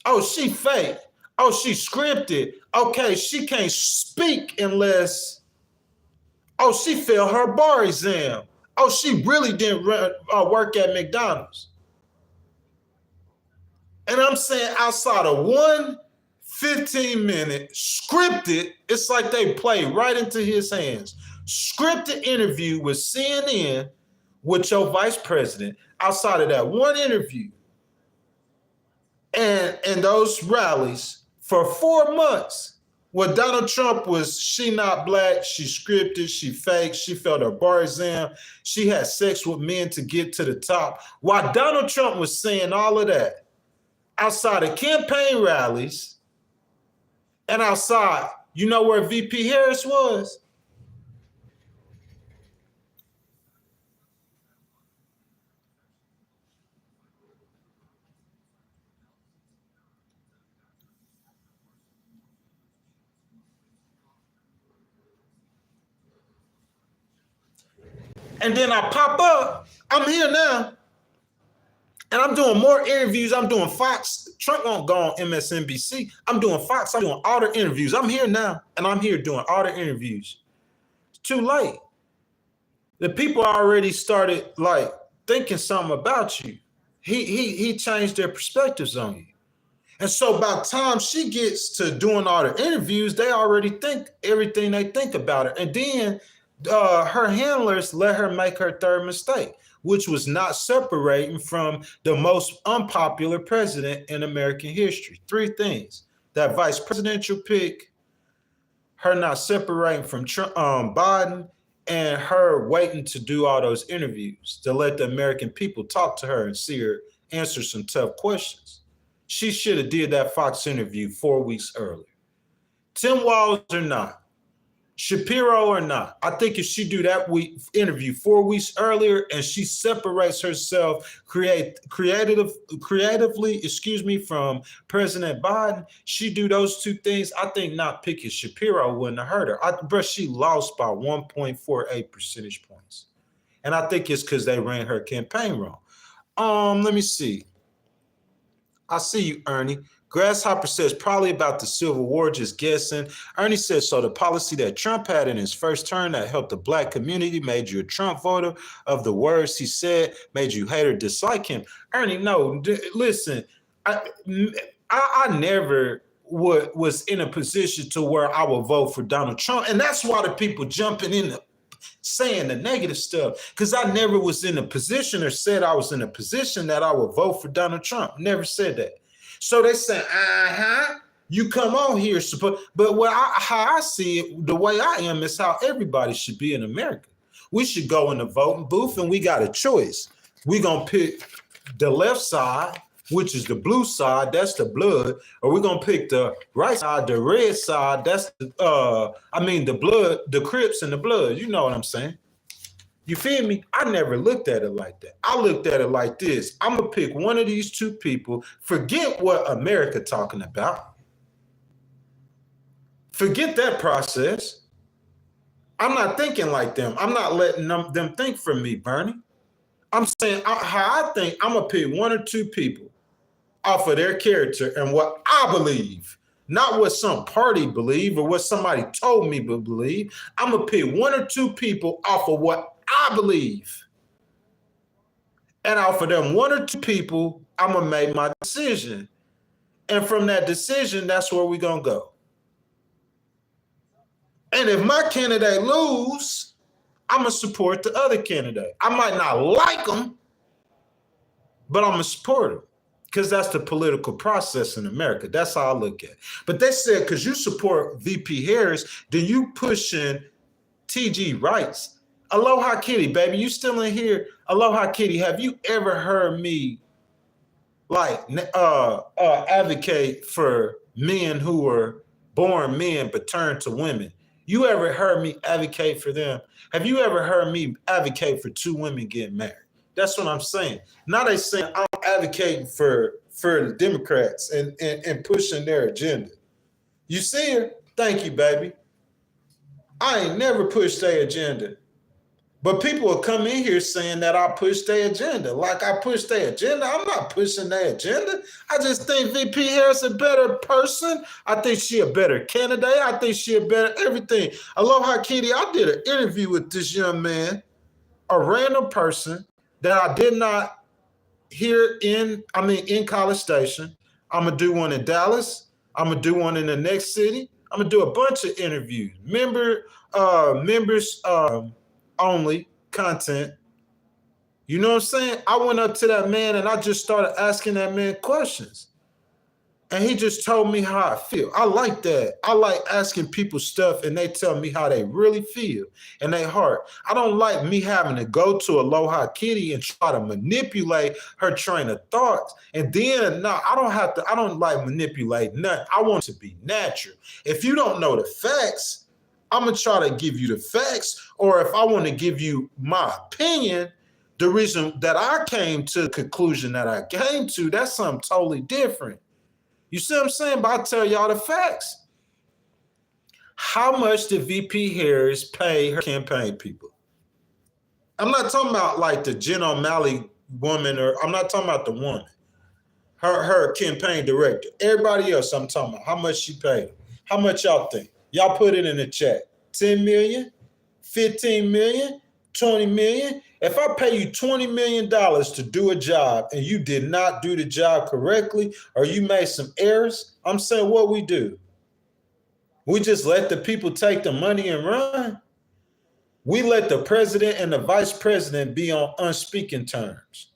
Oh, she fake. Oh, she scripted. Okay, she can't speak unless, she failed her bar exam. Oh, she really didn't work at McDonald's. And I'm saying outside of one 15-minute scripted, it's like they play right into his hands. Scripted interview with CNN with your vice president, outside of that one interview and those rallies, for 4 months, what Donald Trump was, she not black, she scripted, she faked, she failed her bar exam, she had sex with men to get to the top. While Donald Trump was saying all of that, outside of campaign rallies, and outside, you know where VP Harris was? And then I pop up, I'm here now, and I'm doing more interviews. I'm doing Fox. Trump won't go on MSNBC. I'm doing Fox. I'm doing all the interviews. I'm here now, and I'm here doing all the interviews. It's too late. The people already started like thinking something about you. He changed their perspectives on you. And so by the time she gets to doing all the interviews, they already think everything they think about her. And then her handlers let her make her third mistake, which was not separating from the most unpopular president in American history. 3 things: that vice presidential pick, her not separating from Trump, Biden, and her waiting to do all those interviews to let the American people talk to her and see her answer some tough questions. She should have did that Fox interview 4 weeks earlier. Tim Walz or not, Shapiro or not, I think if she do that interview 4 weeks earlier and she separates herself creatively, from President Biden, she do those 2 things, I think not picking Shapiro wouldn't have hurt her. She lost by 1.48 percentage points. And I think it's because they ran her campaign wrong. Let me see. I see you, Ernie. Grasshopper says probably about the Civil War, just guessing. Ernie says, so the policy that Trump had in his first term that helped the black community made you a Trump voter, of the words he said made you hate or dislike him. Ernie, no, listen, I never was in a position to where I would vote for Donald Trump. And that's why the people jumping in saying the negative stuff, because I never was in a position or said I was in a position that I would vote for Donald Trump. Never said that. So they say, you come on here, but how I see it, the way I am is how everybody should be in America. We should go in the voting booth and we got a choice. We're going to pick the left side, which is the blue side, that's the blood, or we're going to pick the right side, the red side, that's the blood, the Crips and the blood. You know what I'm saying? You feel me? I never looked at it like that. I looked at it like this. I'm going to pick one of these 2 people. Forget what America talking about. Forget that process. I'm not thinking like them. I'm not letting them think for me, Bernie. I'm saying how I think. I'm going to pick 1 or 2 people off of their character and what I believe. Not what some party believe or what somebody told me to believe. I'm going to pick 1 or 2 people off of what I believe. And off of them 1 or 2 people, I'm going to make my decision. And from that decision, that's where we're going to go. And if my candidate lose, I'm going to support the other candidate. I might not like them, but I'm going to support them because that's the political process in America. That's how I look at it. But they said because you support VP Harris, then you pushing TG rights. Aloha Kitty, baby, you still in here? Aloha Kitty, have you ever heard me advocate for men who were born men but turned to women? You ever heard me advocate for them? Have you ever heard me advocate for two women getting married? That's what I'm saying. Now they saying I'm advocating for the Democrats and pushing their agenda. You see her? Thank you, baby. I ain't never pushed their agenda. But people will come in here saying that I push their agenda. Like I push their agenda. I'm not pushing their agenda. I just think VP Harris a better person. I think she a better candidate. I think she a better everything. Aloha Kitty, I did an interview with this young man, a random person that I did not hear in College Station. I'm going to do one in Dallas. I'm going to do one in the next city. I'm going to do a bunch of interviews. Members only content. You know what I'm saying? I went up to that man and I just started asking that man questions. And he just told me how I feel. I like that. I like asking people stuff and they tell me how they really feel in their heart. I don't like me having to go to Aloha Kitty and try to manipulate her train of thoughts. And then, no, I don't like manipulate nothing. I want it to be natural. If you don't know the facts, I'm going to try to give you the facts. Or if I want to give you my opinion, the reason that I came to the conclusion that I came to, that's something totally different. You see what I'm saying? But I tell y'all the facts. How much did VP Harris pay her campaign people? I'm not talking about like the Jen O'Malley woman, or I'm not talking about the woman. Her campaign director. Everybody else I'm talking about. How much she paid them. How much y'all think? Y'all put it in the chat. 10 million? 15 million? 20 million? If I pay you $20 million to do a job and you did not do the job correctly or you made some errors, I'm saying what we do. We just let the people take the money and run. We let the president and the vice president be on unspeaking terms.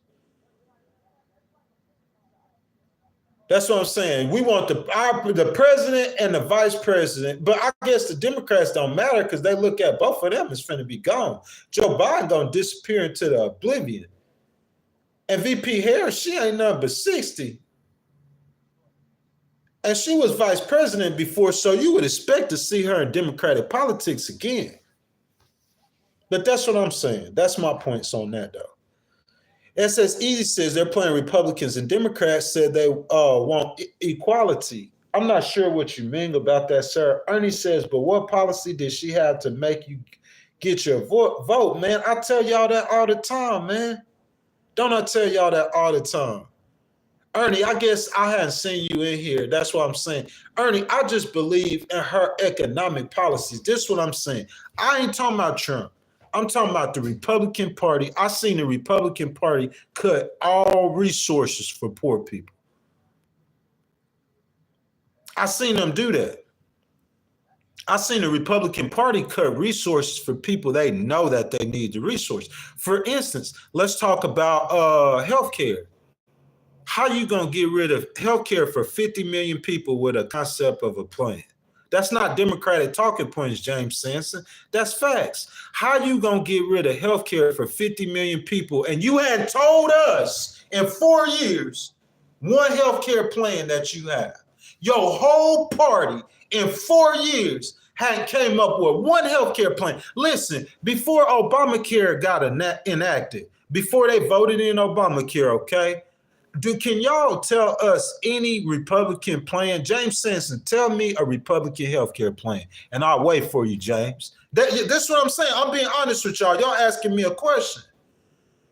That's what I'm saying. We want the president and the vice president, but I guess the Democrats don't matter because they look at both of them as finna be gone. Joe Biden gonna disappear into the oblivion. And VP Harris, she ain't nothing but 60. And she was vice president before, so you would expect to see her in Democratic politics again. But that's what I'm saying. That's my points on that, though. SSE says they're playing Republicans and Democrats said they want equality. I'm not sure what you mean about that, sir. Ernie says, but what policy did she have to make you get your vote, man? I tell y'all that all the time, man. Don't I tell y'all that all the time? Ernie, I guess I hadn't seen you in here. That's what I'm saying. Ernie, I just believe in her economic policies. This is what I'm saying. I ain't talking about Trump. I'm talking about the Republican Party. I seen the Republican Party cut all resources for poor people. I seen them do that. I seen the Republican Party cut resources for people they know that they need the resource. For instance, let's talk about healthcare. How you gonna get rid of healthcare for 50 million people with a concept of a plan? That's not Democratic talking points, James Sampson. That's facts. How you gonna get rid of healthcare for 50 million people and you hadn't told us in 4 years one healthcare plan that you have? Your whole party in 4 years hadn't came up with one healthcare plan. Listen, before Obamacare got enacted, before they voted in Obamacare, okay? Can y'all tell us any Republican plan? James Sampson, tell me a Republican healthcare plan, and I'll wait for you, James. That's what I'm saying. I'm being honest with y'all. Y'all asking me a question.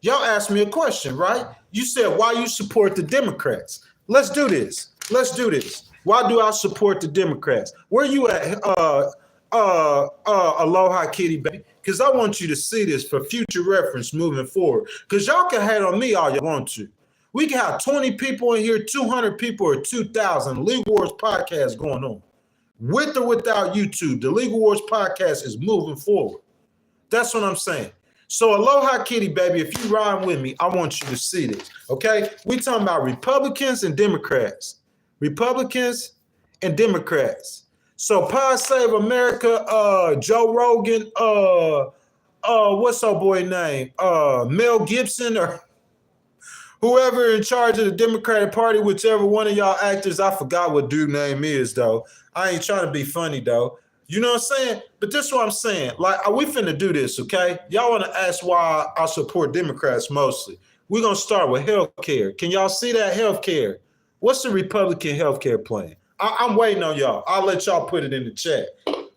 Y'all asked me a question, right? You said, why you support the Democrats? Let's do this. Let's do this. Why do I support the Democrats? Where you at, Aloha Kitty, baby? Because I want you to see this for future reference moving forward. Because y'all can hate on me all you want to. We can have 20 people in here, 200 people, or 2,000. Legal Wars podcast going on. With or without YouTube, the Legal Wars podcast is moving forward. That's what I'm saying. So aloha kitty, baby, if you ride with me, I want you to see this, okay? We talking about Republicans and Democrats. Republicans and Democrats. So Pod Save America, Joe Rogan, what's our boy name? Mel Gibson or whoever in charge of the Democratic Party, whichever one of y'all actors, I forgot what dude name is, though. I ain't trying to be funny, though. You know what I'm saying? But this is what I'm saying. Like, we finna do this, okay? Y'all want to ask why I support Democrats mostly. We're going to start with health care. Can y'all see that health care? What's the Republican health care plan? I'm waiting on y'all. I'll let y'all put it in the chat.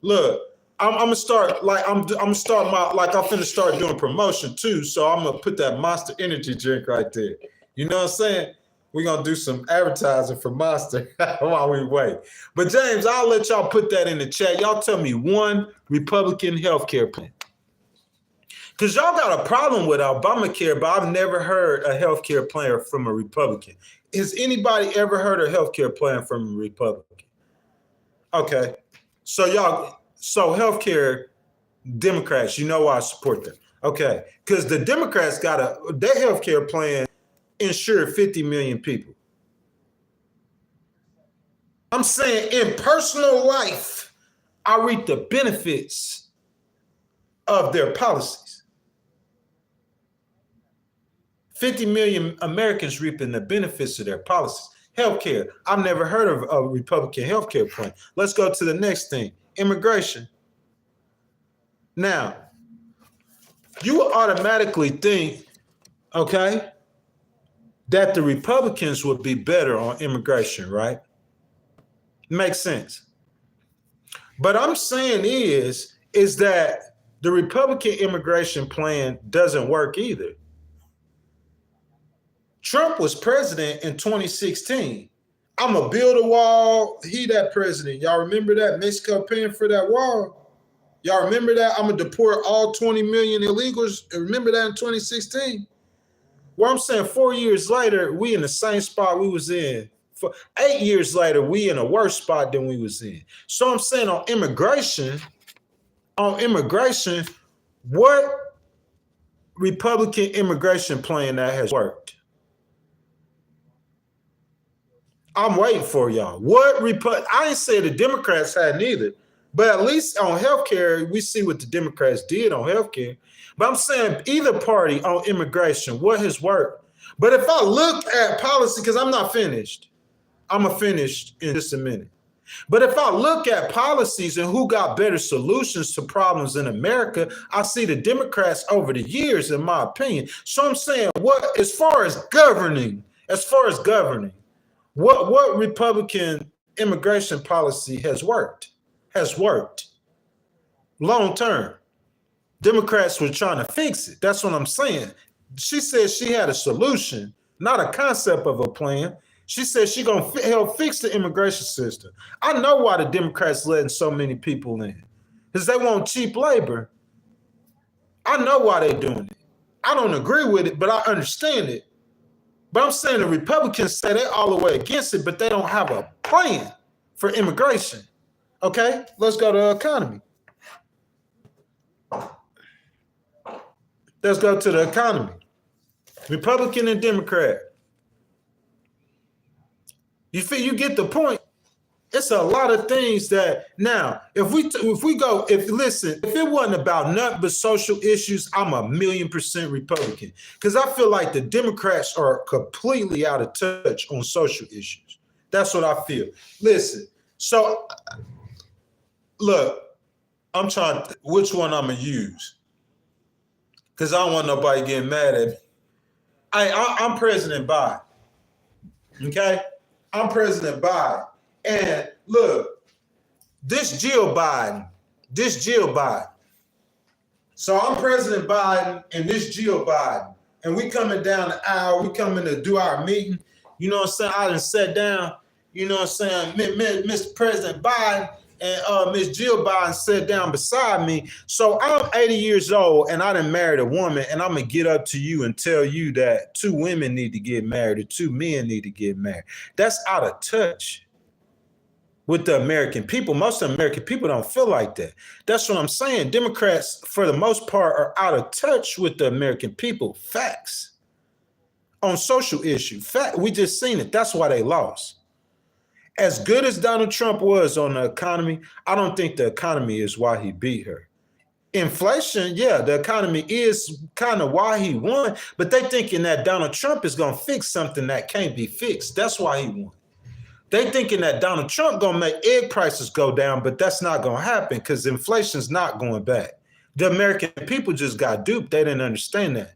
Look, I'm gonna start like I'm finna start doing promotion too. So I'm gonna put that Monster Energy drink right there. You know what I'm saying? We're gonna do some advertising for Monster while we wait. But James, I'll let y'all put that in the chat. Y'all tell me one Republican healthcare plan. Because y'all got a problem with Obamacare, but I've never heard a healthcare plan from a Republican. Has anybody ever heard a healthcare plan from a Republican? Okay. So healthcare, Democrats, you know why I support them. Okay. Because the Democrats got their healthcare plan insured 50 million people. I'm saying in personal life, I reap the benefits of their policies. 50 million Americans reaping the benefits of their policies. Healthcare. I've never heard of a Republican healthcare plan. Let's go to the next thing. Immigration. Now, you automatically think, okay, that the Republicans would be better on immigration, right? Makes sense. But I'm saying is that the Republican immigration plan doesn't work either. Trump was president in 2016. I'm going to build a wall. He that president. Y'all remember that? Mexico paying for that wall. Y'all remember that? I'm going to deport all 20 million illegals. Remember that in 2016? Well, I'm saying 4 years later, we in the same spot we was in. For 8 years later, we in a worse spot than we was in. So I'm saying on immigration, what Republican immigration plan that has worked? I'm waiting for y'all. I ain't say the Democrats hadn't either, but at least on healthcare, we see what the Democrats did on healthcare. But I'm saying either party on immigration, what has worked? But if I look at policy, because I'm not finished, I'm going to finish in just a minute. But if I look at policies and who got better solutions to problems in America, I see the Democrats over the years, in my opinion. So I'm saying, as far as governing, what Republican immigration policy has worked long term. Democrats were trying to fix it. That's what I'm saying. She said she had a solution, not a concept of a plan. She said she's going to help fix the immigration system. I know why the Democrats letting so many people in, because they want cheap labor. I know why they're doing it. I don't agree with it, but I understand it. But I'm saying the Republicans say they're all the way against it, but they don't have a plan for immigration. Okay, let's go to the economy. Let's go to the economy. Republican and Democrat. You get the point. It's a lot of things that now, if it wasn't about nothing but social issues, I'm 1,000,000% Republican. Because I feel like the Democrats are completely out of touch on social issues. That's what I feel. Listen, so look, I'm trying which one I'm going to use. Because I don't want nobody getting mad at me. I'm President Biden. Okay? I'm President Biden. And look, this Jill Biden. So I'm President Biden and this Jill Biden. And we coming down the aisle. We coming to do our meeting. You know what I'm saying? I done sat down. You know what I'm saying? Mr. President Biden, and Miss Jill Biden sat down beside me. So I'm 80 years old and I done married a woman, and I'm gonna get up to you and tell you that 2 women need to get married or 2 men need to get married. That's out of touch with the American people. Most of the American people don't feel like that. That's what I'm saying. Democrats, for the most part, are out of touch with the American people. Facts. On social issues. Fact, we just seen it. That's why they lost. As good as Donald Trump was on the economy, I don't think the economy is why he beat her. Inflation, yeah, the economy is kind of why he won, but they thinking that Donald Trump is going to fix something that can't be fixed. That's why he won. They thinking that Donald Trump going to make egg prices go down, but that's not going to happen because inflation's not going back. The American people just got duped. They didn't understand that.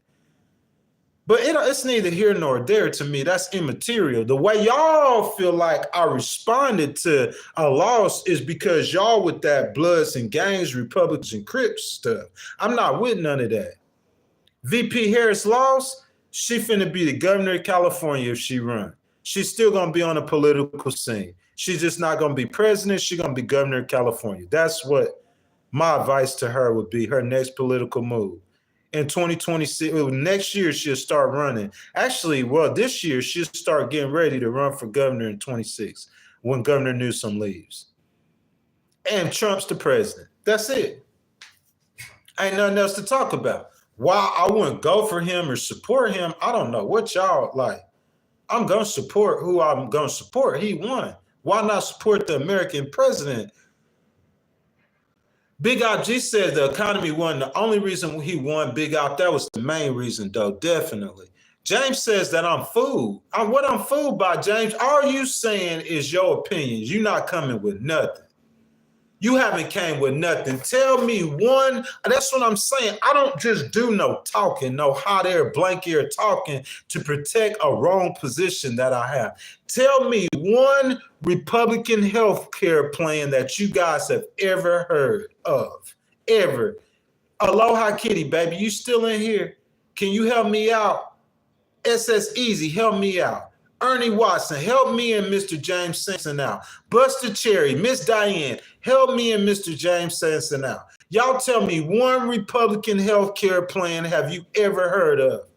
But it's neither here nor there to me. That's immaterial. The way y'all feel like I responded to a loss is because y'all with that Bloods and Gangs, Republicans and Crips stuff. I'm not with none of that. VP Harris lost. She finna be the governor of California if she run. She's still gonna be on the political scene. She's just not gonna be president. She's gonna be governor of California. That's what my advice to her would be, her next political move. In 2026, next year, she'll start running. Actually, well, this year, she'll start getting ready to run for governor in 26 when Governor Newsom leaves. And Trump's the president. That's it. Ain't nothing else to talk about. Why I wouldn't go for him or support him, I don't know what y'all like. I'm going to support who I'm going to support. He won. Why not support the American president? Big Al G said the economy wasn't the only reason he won. Big Al, that was the main reason, though, definitely. James says that I'm fooled. What I'm fooled by, James, all you saying is your opinions. You're not coming with nothing. You haven't came with nothing. Tell me one. That's what I'm saying. I don't just do no talking, no hot air, blank air talking to protect a wrong position that I have. Tell me one Republican health care plan that you guys have ever heard of. Ever. Aloha Kitty, baby, you still in here? Can you help me out? SS Easy, help me out. Ernie Watson, help me and Mr. James Simpson out. Buster Cherry, Miss Diane, help me and Mr. James Simpson out. Y'all tell me one Republican health care plan have you ever heard of?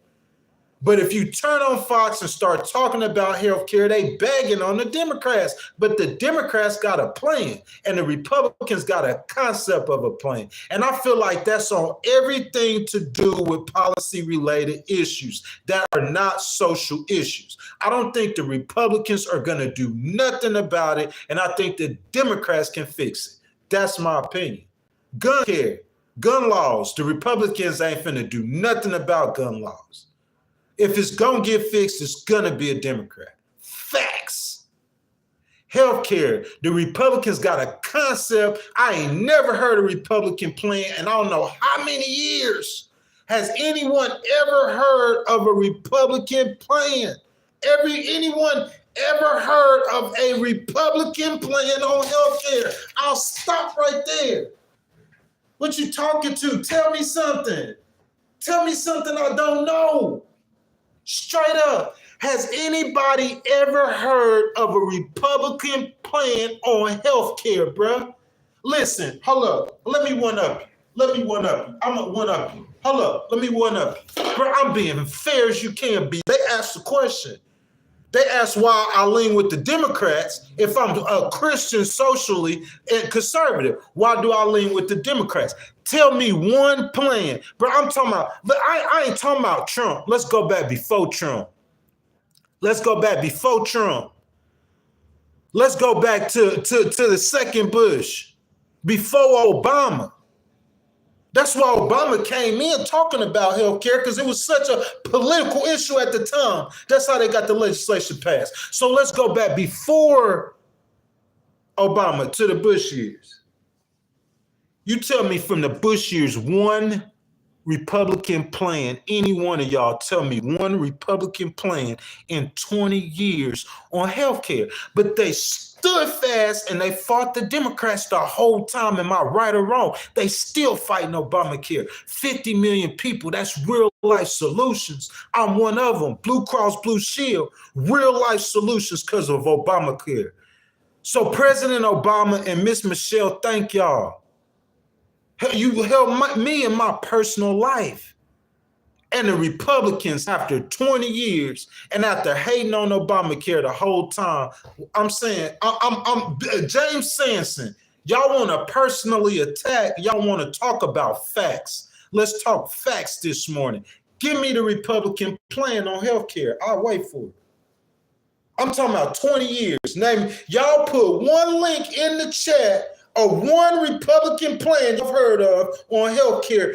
But if you turn on Fox and start talking about health care, they begging on the Democrats. But the Democrats got a plan, and the Republicans got a concept of a plan. And I feel like that's on everything to do with policy-related issues that are not social issues. I don't think the Republicans are going to do nothing about it, and I think the Democrats can fix it. That's my opinion. Gun care, gun laws, the Republicans ain't finna do nothing about gun laws. If it's going to get fixed, it's going to be a Democrat. Facts. Healthcare. The Republicans got a concept. I ain't never heard a Republican plan, and I don't know how many years. Has anyone ever heard of a Republican plan? Anyone ever heard of a Republican plan on healthcare? I'll stop right there. What you talking to? Tell me something. Tell me something I don't know. Straight up, has anybody ever heard of a Republican plan on health care, bruh? Listen, hold up. Let me one up you. I'm going to one up you. Hold up. Let me one up you. Bro, I'm being fair as you can be. They asked the question. They asked why I lean with the Democrats if I'm a Christian, socially, and conservative. Why do I lean with the Democrats? Tell me one plan. But I'm talking about, I ain't talking about Trump. Let's go back before Trump. Let's go back to the second Bush, before Obama. That's why Obama came in talking about health care, because it was such a political issue at the time. That's how they got the legislation passed. So let's go back before Obama to the Bush years. You tell me from the Bush years, one Republican plan, any one of y'all tell me one Republican plan in 20 years on health care. But they stood fast and they fought the Democrats the whole time. Am I right or wrong? They still fighting Obamacare. 50 million people, that's real life solutions. I'm one of them. Blue Cross Blue Shield, real life solutions because of Obamacare. So President Obama and Miss Michelle, thank y'all. You helped me in my personal life. And the Republicans, after 20 years and after hating on Obamacare the whole time, I'm saying, I'm James Sampson, y'all want to personally attack, y'all want to talk about facts. Let's talk facts this morning. Give me the Republican plan on healthcare. I'll wait for it. I'm talking about 20 years. Name, y'all put one link in the chat of one Republican plan you've heard of on healthcare.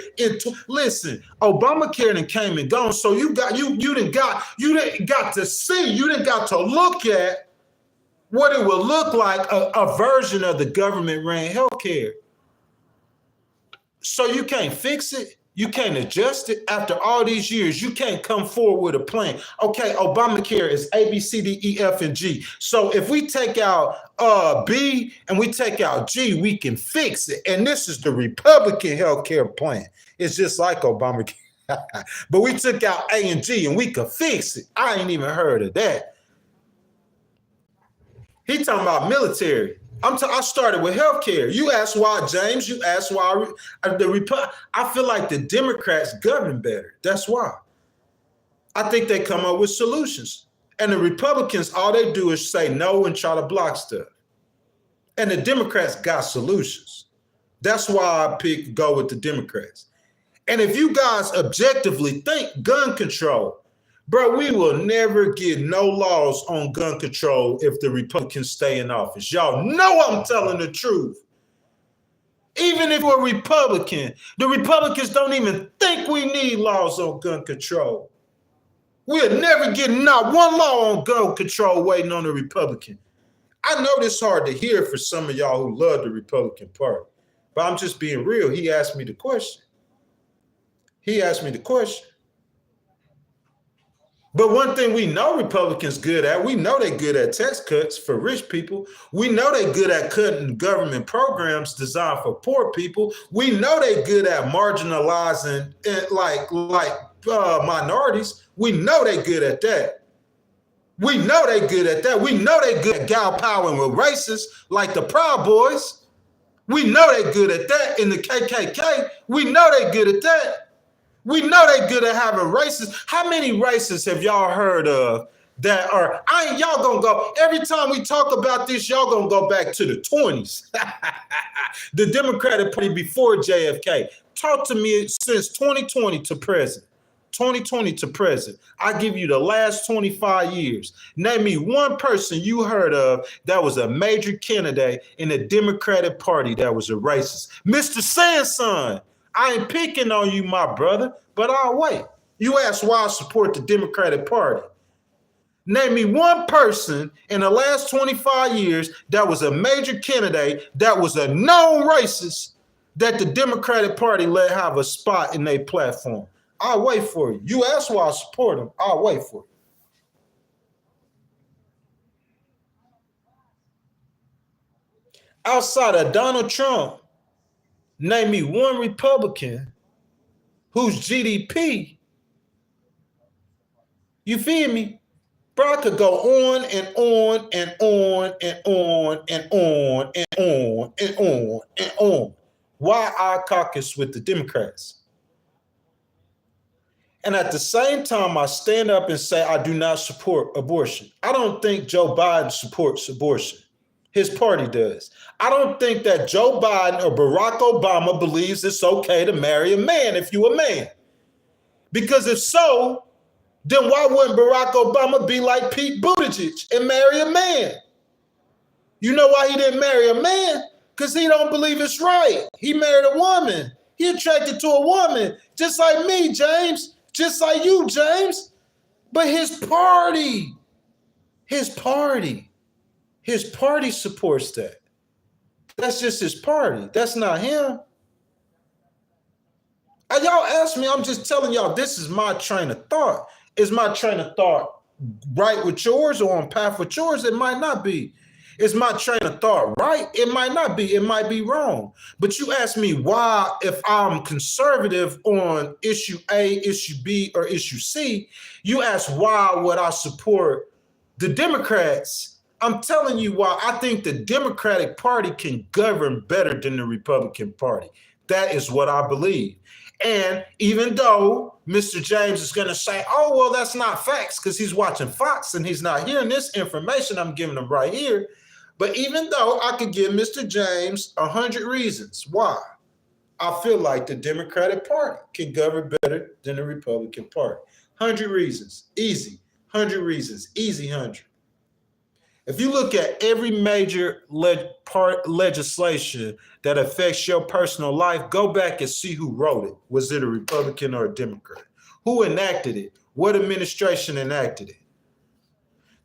Listen, Obamacare done came and gone, so you didn't got to see, you didn't got to look at what it would look like, a version of the government ran healthcare. So you can't fix it. You can't adjust it after all these years. You can't come forward with a plan. Okay, Obamacare is A, B, C, D, E, F, and G. So if we take out B and we take out G, we can fix it. And this is the Republican healthcare plan. It's just like Obamacare. But we took out A and G and we could fix it. I ain't even heard of that. He talking about military. I started with healthcare. You asked why, James. You asked why I feel like the Democrats govern better. That's why. I think they come up with solutions. And the Republicans, all they do is say no and try to block stuff. And the Democrats got solutions. That's why I go with the Democrats. And if you guys objectively think gun control, bro, we will never get no laws on gun control if the Republicans stay in office. Y'all know I'm telling the truth. Even if we're Republican, the Republicans don't even think we need laws on gun control. We'll never get not one law on gun control waiting on the Republican. I know this is hard to hear for some of y'all who love the Republican Party, but I'm just being real. He asked me the question. But one thing we know Republicans good at, we know they're good at tax cuts for rich people. We know they're good at cutting government programs designed for poor people. We know they're good at marginalizing minorities. We know they're good at that. We know they're good at that. We know they're good at gal powering with racists like the Proud Boys. We know they're good at that in the KKK. We know they're good at that. We know they're good at having racists. How many racists have y'all heard of that are, y'all gonna go, every time we talk about this, y'all gonna go back to the 20s. The Democratic Party before JFK. Talk to me since 2020 to present. 2020 to present. I give you the last 25 years. Name me one person you heard of that was a major candidate in the Democratic Party that was a racist. Mr. Sanson. I ain't picking on you, my brother, but I'll wait. You asked why I support the Democratic Party. Name me one person in the last 25 years that was a major candidate that was a known racist that the Democratic Party let have a spot in their platform. I'll wait for you. You asked why I support them. I'll wait for you. Outside of Donald Trump, name me one Republican whose GDP, you feel me? Bro, I could go on and on and on and on and on and on and on and on. Why I caucus with the Democrats? And at the same time, I stand up and say I do not support abortion. I don't think Joe Biden supports abortion. His party does. I don't think that Joe Biden or Barack Obama believes it's okay to marry a man if you're a man. Because if so, then why wouldn't Barack Obama be like Pete Buttigieg and marry a man? You know why he didn't marry a man? Because he don't believe it's right. He married a woman. He attracted to a woman, just like me, James, just like you, James. But his party supports that. That's just his party. That's not him. Y'all ask me, I'm just telling y'all, this is my train of thought. Is my train of thought right with yours or on path with yours? It might not be. Is my train of thought right? It might not be. It might be wrong. But you ask me why, if I'm conservative on issue A, issue B, or issue C, you ask why would I support the Democrats? I'm telling you why I think the Democratic Party can govern better than the Republican Party. That is what I believe. And even though Mr. James is going to say, oh, well, that's not facts because he's watching Fox and he's not hearing this information I'm giving him right here. But even though I could give Mr. James 100 reasons why I feel like the Democratic Party can govern better than the Republican Party. 100 reasons, easy. 100 reasons, easy 100. If you look at every major legislation that affects your personal life, go back and see who wrote it. Was it a Republican or a Democrat? Who enacted it? What administration enacted it?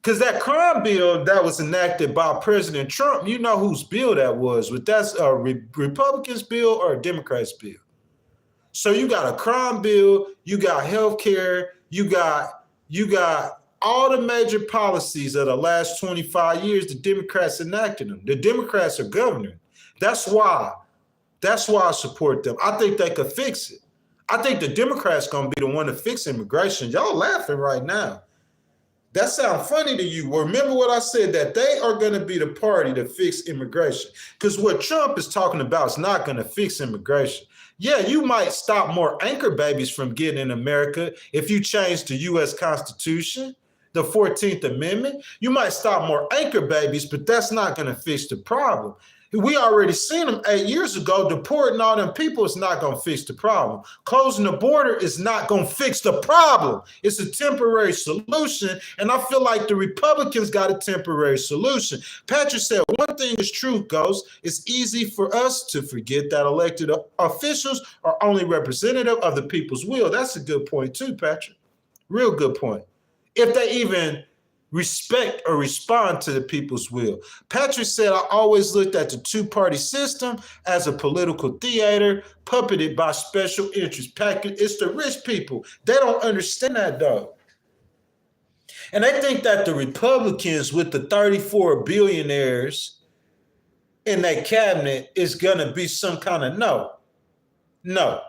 Because that crime bill that was enacted by President Trump, you know whose bill that was. But that's a Republican's bill or a Democrat's bill. So you got a crime bill, you got health care, you got all the major policies of the last 25 years, the Democrats enacted them. The Democrats are governing. That's why I support them. I think they could fix it. I think the Democrats going to be the one to fix immigration. Y'all laughing right now. That sounds funny to you. Well, remember what I said, that they are going to be the party to fix immigration. Because what Trump is talking about is not going to fix immigration. Yeah, you might stop more anchor babies from getting in America if you change the U.S. Constitution, the 14th Amendment. You might stop more anchor babies, but that's not going to fix the problem. We already seen them 8 years ago. Deporting all them people is not going to fix the problem. Closing the border is not going to fix the problem. It's a temporary solution, and I feel like the Republicans got a temporary solution. Patrick said one thing is true, Ghost. It's easy for us to forget that elected officials are only representative of the people's will. That's a good point too, Patrick. Real good point. If they even respect or respond to the people's will. Patrick said, I always looked at the two-party system as a political theater puppeted by special interests. Patrick, it's the rich people. They don't understand that, though. And they think that the Republicans with the 34 billionaires in their cabinet is going to be some kind of no.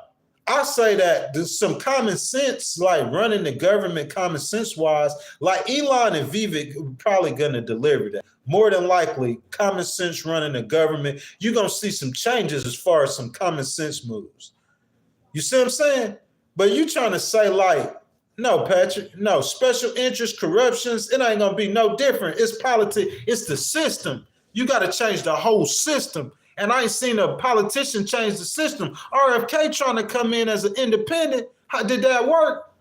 I say that there's some common sense, like running the government common sense wise, like Elon and Vivek probably going to deliver that. More than likely, common sense running the government, you're going to see some changes as far as some common sense moves. You see what I'm saying? But you trying to say like, no, Patrick, no, special interest, corruptions, it ain't going to be no different. It's politics. It's the system. You got to change the whole system. And I ain't seen a politician change the system. RFK trying to come in as an independent. How did that work?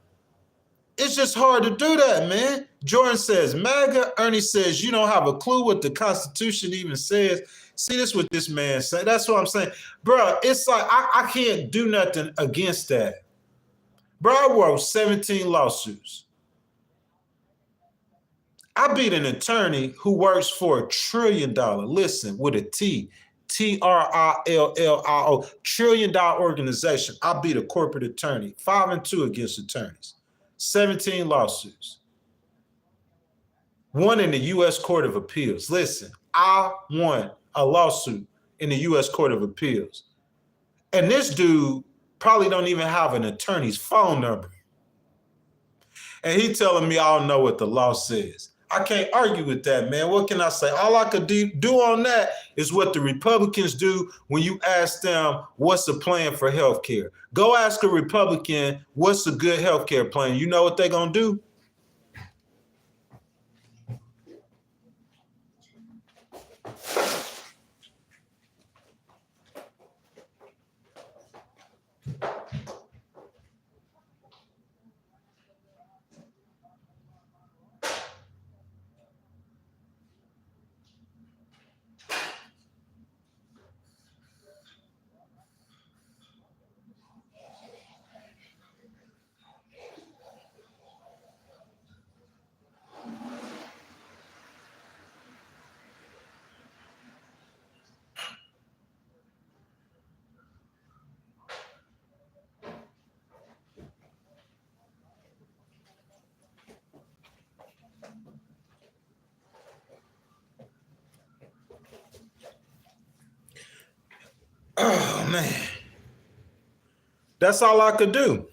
It's just hard to do that, man. Jordan says MAGA. Ernie says you don't have a clue what the Constitution even says. See, this what this man said. That's what I'm saying. Bro, it's like I can't do nothing against that. Bro, I wrote 17 lawsuits. I beat an attorney who works for $1 trillion. Listen, with a T. TRILLIO, $1 trillion organization. I beat a corporate attorney, 5-2 against attorneys, 17 lawsuits. One in the U.S. Court of Appeals. Listen, I won a lawsuit in the U.S. Court of Appeals. And this dude probably don't even have an attorney's phone number. And he telling me I don't know what the law says. I can't argue with that, man. What can I say? All I could do on that is what the Republicans do when you ask them, what's the plan for health care? Go ask a Republican, what's a good health care plan? You know what they're going to do? Oh, man. That's all I could do.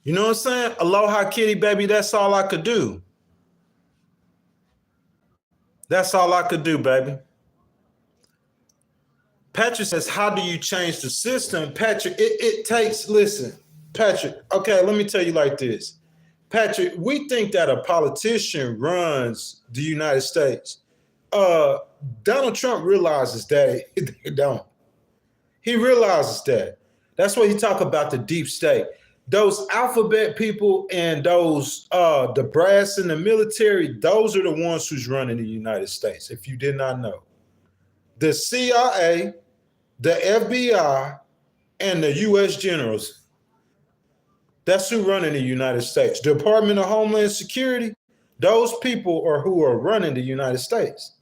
You know what I'm saying? Aloha kitty, baby, that's all I could do. That's all I could do, baby. Patrick says, how do you change the system? Patrick, it takes, listen, Patrick, okay, let me tell you like this. Patrick, we think that a politician runs the United States. Donald Trump realizes that they don't. He realizes that. That's why he talk about the deep state. Those alphabet people and those the brass in the military, those are the ones who's running the United States, if you did not know. The CIA, the FBI, and the U.S. generals, that's who run in the United States. Department of Homeland Security, those people are who are running the United States.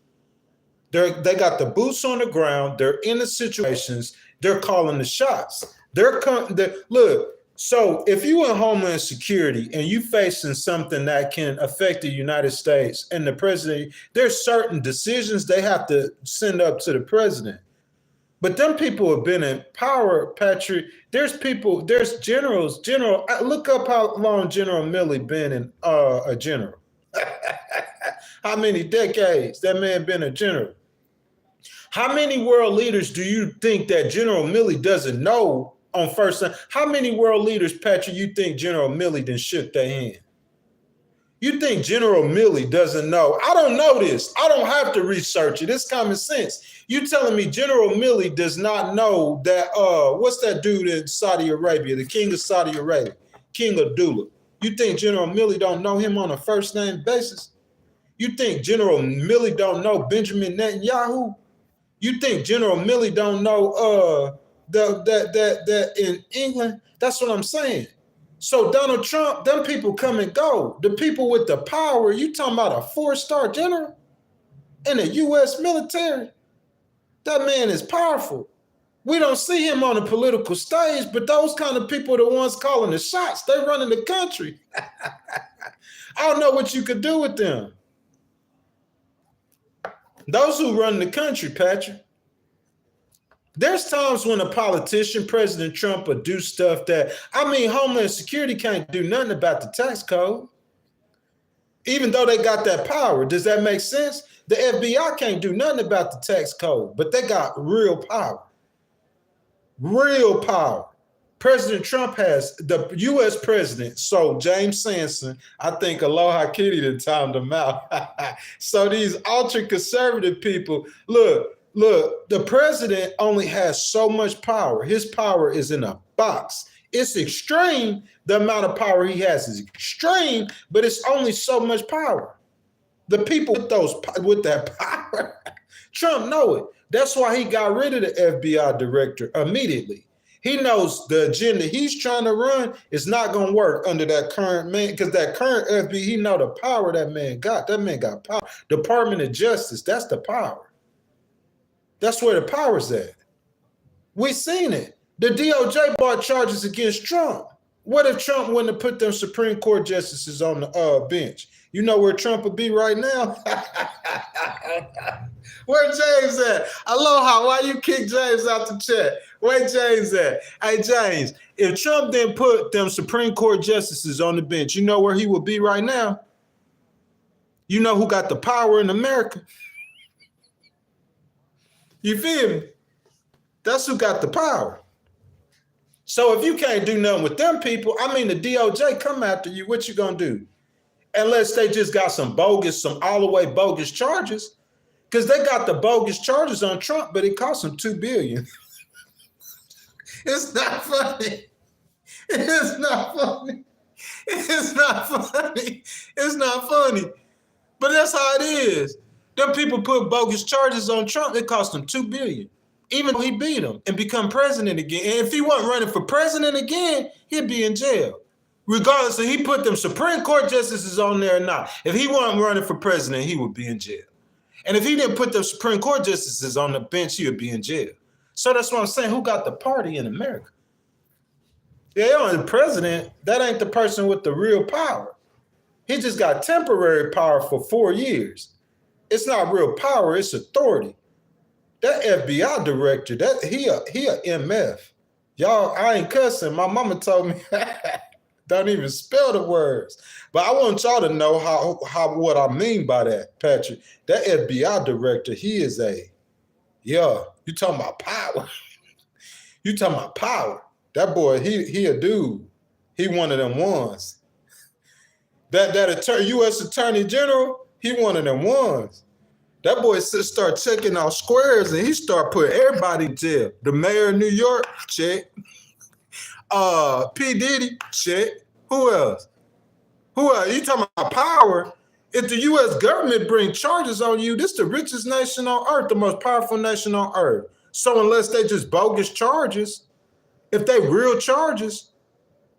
They got the boots on the ground. They're in the situations. They're calling the shots. Look, so if you in Homeland Security and you facing something that can affect the United States and the president, there's certain decisions they have to send up to the president. But them people have been in power, Patrick. There's generals. Look up how long General Milley been in a general. How many decades that man been a general? How many world leaders do you think that General Milley doesn't know on first time? How many world leaders, Patrick, you think General Milley done shook their hand? You think General Milley doesn't know? I don't know this. I don't have to research it. It's common sense. You telling me General Milley does not know that, what's that dude in Saudi Arabia, the king of Saudi Arabia, King Abdullah? You think General Milley don't know him on a first name basis? You think General Milley don't know Benjamin Netanyahu? You think General Milley don't know that in England? That's what I'm saying. So Donald Trump, them people come and go. The people with the power, you talking about a 4-star general in the U.S. military? That man is powerful. We don't see him on the political stage, but those kind of people are the ones calling the shots. They running the country. I don't know what you could do with them. Those who run the country, Patrick. There's times when a politician, President Trump, will do stuff that, Homeland Security can't do nothing about the tax code. Even though they got that power. Does that make sense? The FBI can't do nothing about the tax code, but they got real power. Real power. President Trump has, the U.S. president, so James Sanson, I think Aloha Kitty done timed them out. So these ultra-conservative people, look, the president only has so much power. His power is in a box. It's extreme. The amount of power he has is extreme, but it's only so much power. The people with that power, Trump know it. That's why he got rid of the FBI director immediately. He knows the agenda he's trying to run is not going to work under that current man, because that current FBI, he know the power that man got. That man got power. Department of Justice, that's the power. That's where the power's at. We seen it. The DOJ brought charges against Trump. What if Trump wouldn't have put them Supreme Court justices on the bench? You know where Trump would be right now? Where James at? Aloha, why you kick James out the chat? Where James at? Hey, James, if Trump didn't put them Supreme Court justices on the bench, you know where he would be right now? You know who got the power in America? You feel me? That's who got the power. So if you can't do nothing with them people, the DOJ come after you, what you gonna do? Unless they just got some all the way bogus charges. Because they got the bogus charges on Trump, but it cost them $2 billion. It's not funny. It's not funny. It's not funny. It's not funny. But that's how it is. Them people put bogus charges on Trump, it cost them $2 billion. Even though he beat him and become president again. And if he wasn't running for president again, he'd be in jail. Regardless if he put them Supreme Court justices on there or not. If he wasn't running for president, he would be in jail. And if he didn't put the Supreme Court justices on the bench, he would be in jail. So that's what I'm saying. Who got the party in America? Yeah, the president, that ain't the person with the real power. He just got temporary power for 4 years. It's not real power, it's authority. That FBI director, he a MF. Y'all, I ain't cussing. My mama told me. Don't even spell the words. But I want y'all to know how what I mean by that, Patrick. That FBI director, he is you talking about power. You talking about power. That boy, he a dude. He one of them ones. That U.S. Attorney General, he one of them ones. That boy start checking out squares and he start putting everybody in jail. The mayor of New York, check. P. Diddy, check. Who else? You talking about power? If the U.S. government bring charges on you, this the richest nation on earth, the most powerful nation on earth. So unless they just bogus charges, if they real charges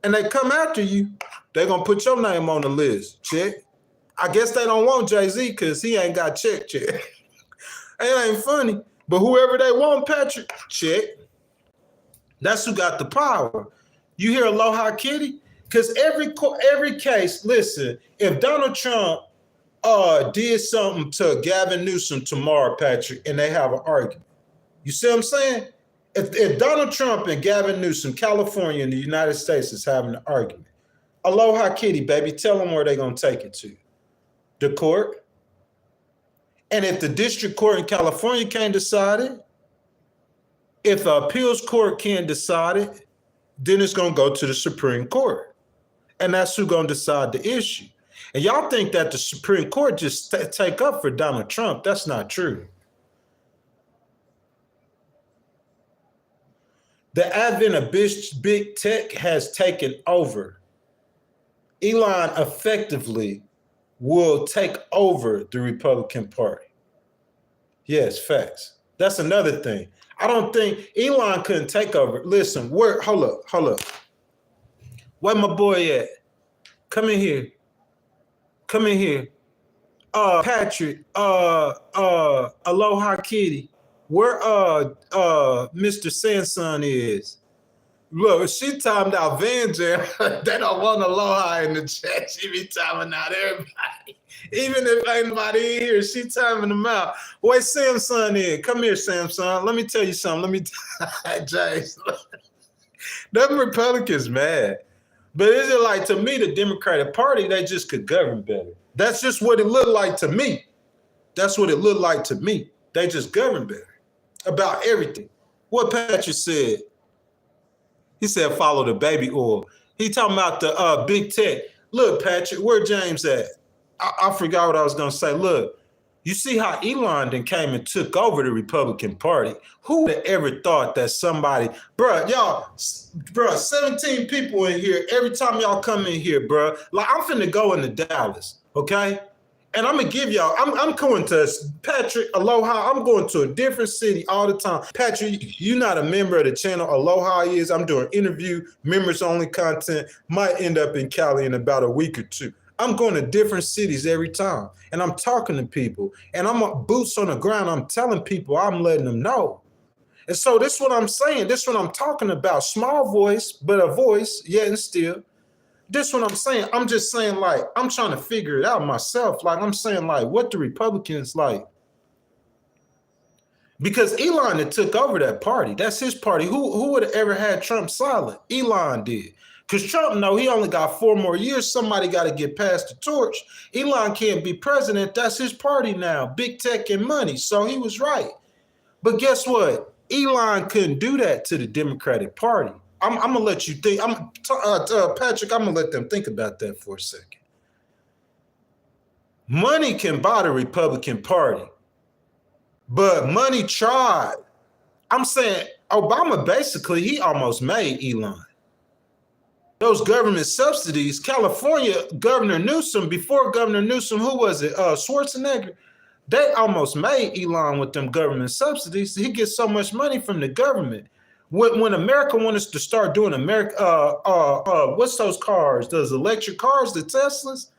and they come after you, they gonna put your name on the list. Check. I guess they don't want Jay-Z because he ain't got check. It ain't funny. But whoever they want, Patrick, check. That's who got the power. You hear Aloha Kitty? Because every case, listen, if Donald Trump did something to Gavin Newsom tomorrow, Patrick, and they have an argument, you see what I'm saying? If Donald Trump and Gavin Newsom, California and the United States is having an argument, Aloha Kitty, baby, tell them where they're going to take it to. The court. And if the district court in California can't decide it, if the appeals court can't decide it, then it's going to go to the Supreme Court. And that's who's going to decide the issue. And y'all think that the Supreme Court just take up for Donald Trump. That's not true. The advent of big tech has taken over. Elon effectively will take over the Republican Party. Yes, facts. That's another thing. I don't think Elon couldn't take over. Listen, hold up. Where my boy at? Come in here. Patrick, Aloha Kitty, where Mr. Sanson is. Look, she timed out Van Jam. They don't want Aloha in the chat. She be timing out everybody. Even if ain't nobody in here, she timing them out. Where Samson is? Come here, Samson. Let me tell you something. James. Them Republicans mad. But is it like, to me, the Democratic Party, they just could govern better. That's just what it looked like to me. They just govern better about everything. What Patrick said. He said, follow the baby oil. He talking about the big tech. Look, Patrick, where James at? I forgot what I was going to say. Look, you see how Elon then came and took over the Republican Party. Who would have ever thought that somebody, bro, 17 people in here. Every time y'all come in here, bro, like I'm finna go into Dallas, okay? And I'm going to give y'all, I'm going to, Patrick, Aloha, I'm going to a different city all the time. Patrick, you're not a member of the channel. Aloha is. I'm doing interview, members-only content. Might end up in Cali in about a week or two. I'm going to different cities every time. And I'm talking to people. And I'm boots on the ground. I'm telling people, I'm letting them know. And so this is what I'm saying. This is what I'm talking about. Small voice, but a voice, yet and still. This is what I'm saying. I'm just saying, like, I'm trying to figure it out myself. Like, I'm saying, like, what the Republicans like. Because Elon that took over that party. That's his party. Who would have ever had Trump silent? Elon did. Because Trump know he only got 4 more years. Somebody got to get past the torch. Elon can't be president. That's his party now. Big tech and money. So he was right. But guess what? Elon couldn't do that to the Democratic Party. I'm going to let you think. Patrick, I'm going to let them think about that for a second. Money can buy the Republican Party. But money tried. I'm saying Obama basically, he almost made Elon. Those government subsidies, California, Governor Newsom, before Governor Newsom, who was it? Schwarzenegger. They almost made Elon with them government subsidies. He gets so much money from the government. When America wanted to start doing what's those cars? Those electric cars, the Teslas?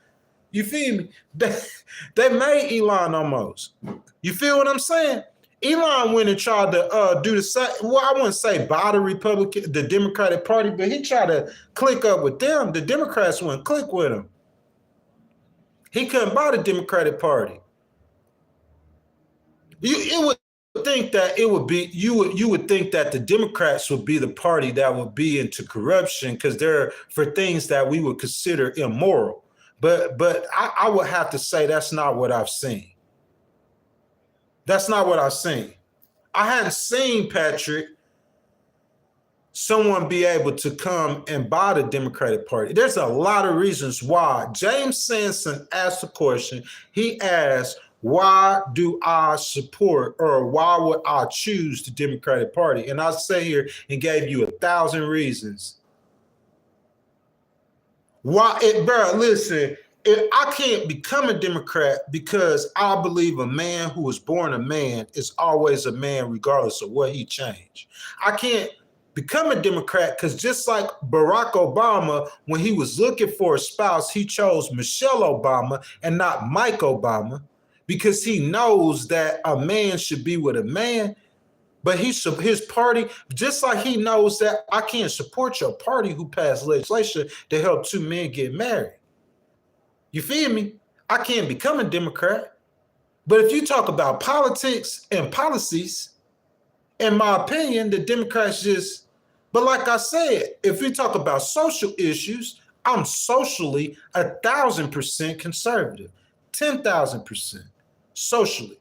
You feel me? They made Elon almost. You feel what I'm saying? Elon went and tried to do the same. Well, I wouldn't say buy the Democratic Party, but he tried to click up with them. The Democrats wouldn't click with him. He couldn't buy the Democratic Party. You would think think that it would be you would think that the Democrats would be the party that would be into corruption because they're for things that we would consider immoral. But I would have to say that's not what I've seen. That's not what I've seen. I hadn't seen, Patrick, someone be able to come and buy the Democratic Party. There's a lot of reasons why. James Sanson asked a question. He asked, why do I support or why would I choose the Democratic Party? And I sat here and gave you 1,000 reasons. Why it, bro, listen, I can't become a Democrat because I believe a man who was born a man is always a man regardless of what he changed. I can't become a Democrat because just like Barack Obama, when he was looking for a spouse, he chose Michelle Obama and not Mike Obama because he knows that a man should be with a man. But his party, just like he knows that I can't support your party who passed legislation to help two men get married. You feel me? I can't become a Democrat. But if you talk about politics and policies, in my opinion, the Democrats just, but like I said, if we talk about social issues, I'm socially 1,000% conservative, 10,000% socially.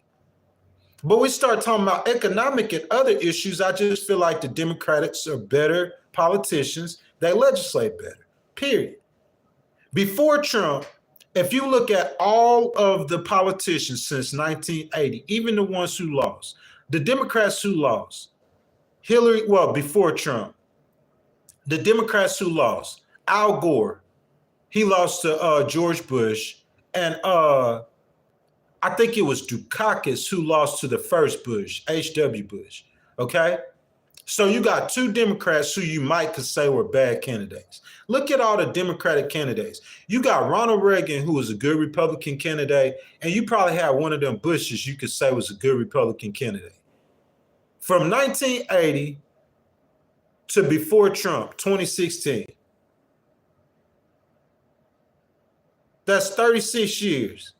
But we start talking about economic and other issues, I just feel like the Democrats are better politicians. They legislate better, period. Before Trump, if you look at all of the politicians since 1980, even the ones who lost, the Democrats who lost, before Trump, the Democrats who lost, Al Gore, he lost to George Bush, and I think it was Dukakis who lost to the first Bush, H.W. Bush, okay? So you got two Democrats who you might could say were bad candidates. Look at all the Democratic candidates. You got Ronald Reagan, who was a good Republican candidate, and you probably had one of them Bushes you could say was a good Republican candidate. From 1980 to before Trump, 2016, that's 36 years.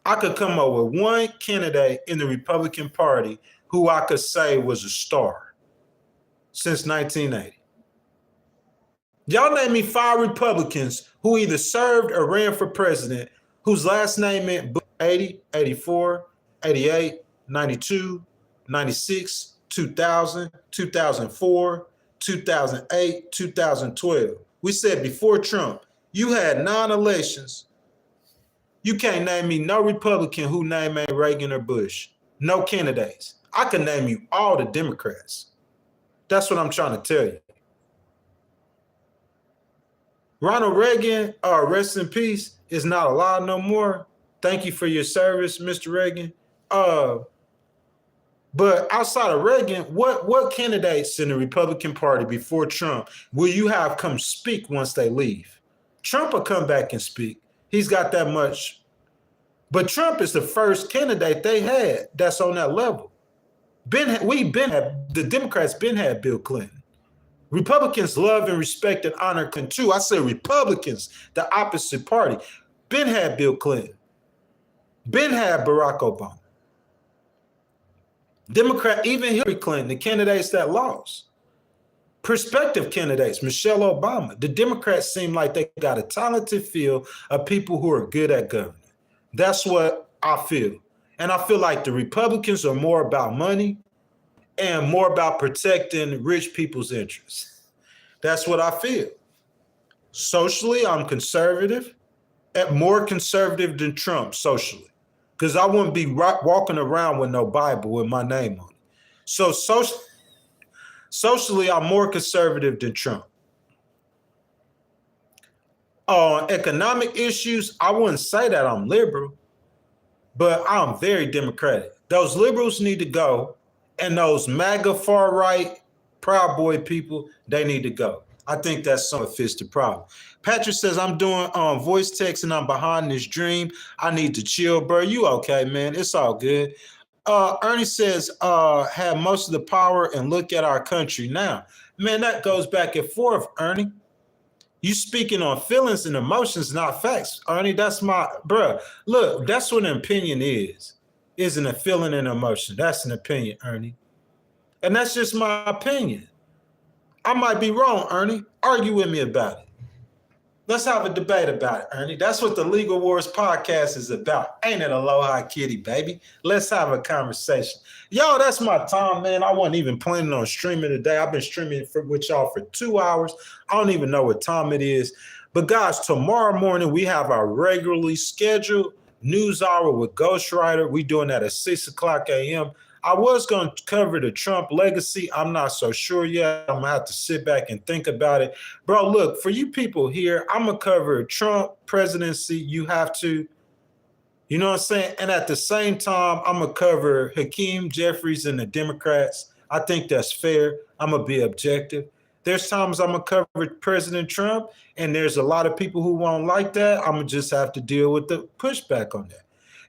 I could come up with one candidate in the Republican Party who I could say was a star since 1980. Y'all name me 5 Republicans who either served or ran for president whose last name meant 80, 84, 88, 92, 96, 2000, 2004, 2008, 2012. We said before Trump, you had 9 elections. You can't name me no Republican who named Reagan or Bush. No candidates. I can name you all the Democrats. That's what I'm trying to tell you. Ronald Reagan, rest in peace, is not alive no more. Thank you for your service, Mr. Reagan. But outside of Reagan, what candidates in the Republican Party before Trump will you have come speak once they leave? Trump will come back and speak. He's got that much. But Trump is the first candidate they had that's on that level. The Democrats been had Bill Clinton. Republicans love and respect and honor Clinton too. I say Republicans, the opposite party, been had Bill Clinton. Been had Barack Obama. Democrat, even Hillary Clinton, the candidates that lost. Prospective candidates, Michelle Obama. The Democrats seem like they got a talented field of people who are good at governing. That's what I feel. And I feel like the Republicans are more about money and more about protecting rich people's interests. That's what I feel. Socially, I'm conservative, and more conservative than Trump socially, because I wouldn't be walking around with no Bible with my name on it. So socially, I'm more conservative than Trump. On economic issues, I wouldn't say that I'm liberal, but I'm very democratic. Those liberals need to go, and those MAGA far-right Proud Boy people, they need to go. I think that's something that fits the problem. Patrick says, I'm doing voice text and I'm behind this dream. I need to chill, bro. You okay, man? It's all good. Ernie says, have most of the power and look at our country now. Man, that goes back and forth, Ernie. You speaking on feelings and emotions, not facts. Ernie, that's my, bro. Look, that's what an opinion is. isn't a feeling and emotion. That's an opinion, Ernie. And that's just my opinion. I might be wrong, Ernie. Argue with me about it. Let's have a debate about it, Ernie. That's what the Legal Wars podcast is about. Ain't it, Aloha Kitty, baby? Let's have a conversation. Yo, that's my time, man. I wasn't even planning on streaming today. I've been streaming with y'all for 2 hours. I don't even know what time it is. But guys, tomorrow morning, we have our regularly scheduled news hour with Ghostwriter. We're doing that at 6 o'clock a.m. I was going to cover the Trump legacy. I'm not so sure yet. I'm going to have to sit back and think about it. Bro, look, for you people here, I'm going to cover Trump presidency. You have to. You know what I'm saying? And at the same time, I'm going to cover Hakeem Jeffries and the Democrats. I think that's fair. I'm going to be objective. There's times I'm going to cover President Trump, and there's a lot of people who won't like that. I'm going to just have to deal with the pushback on that.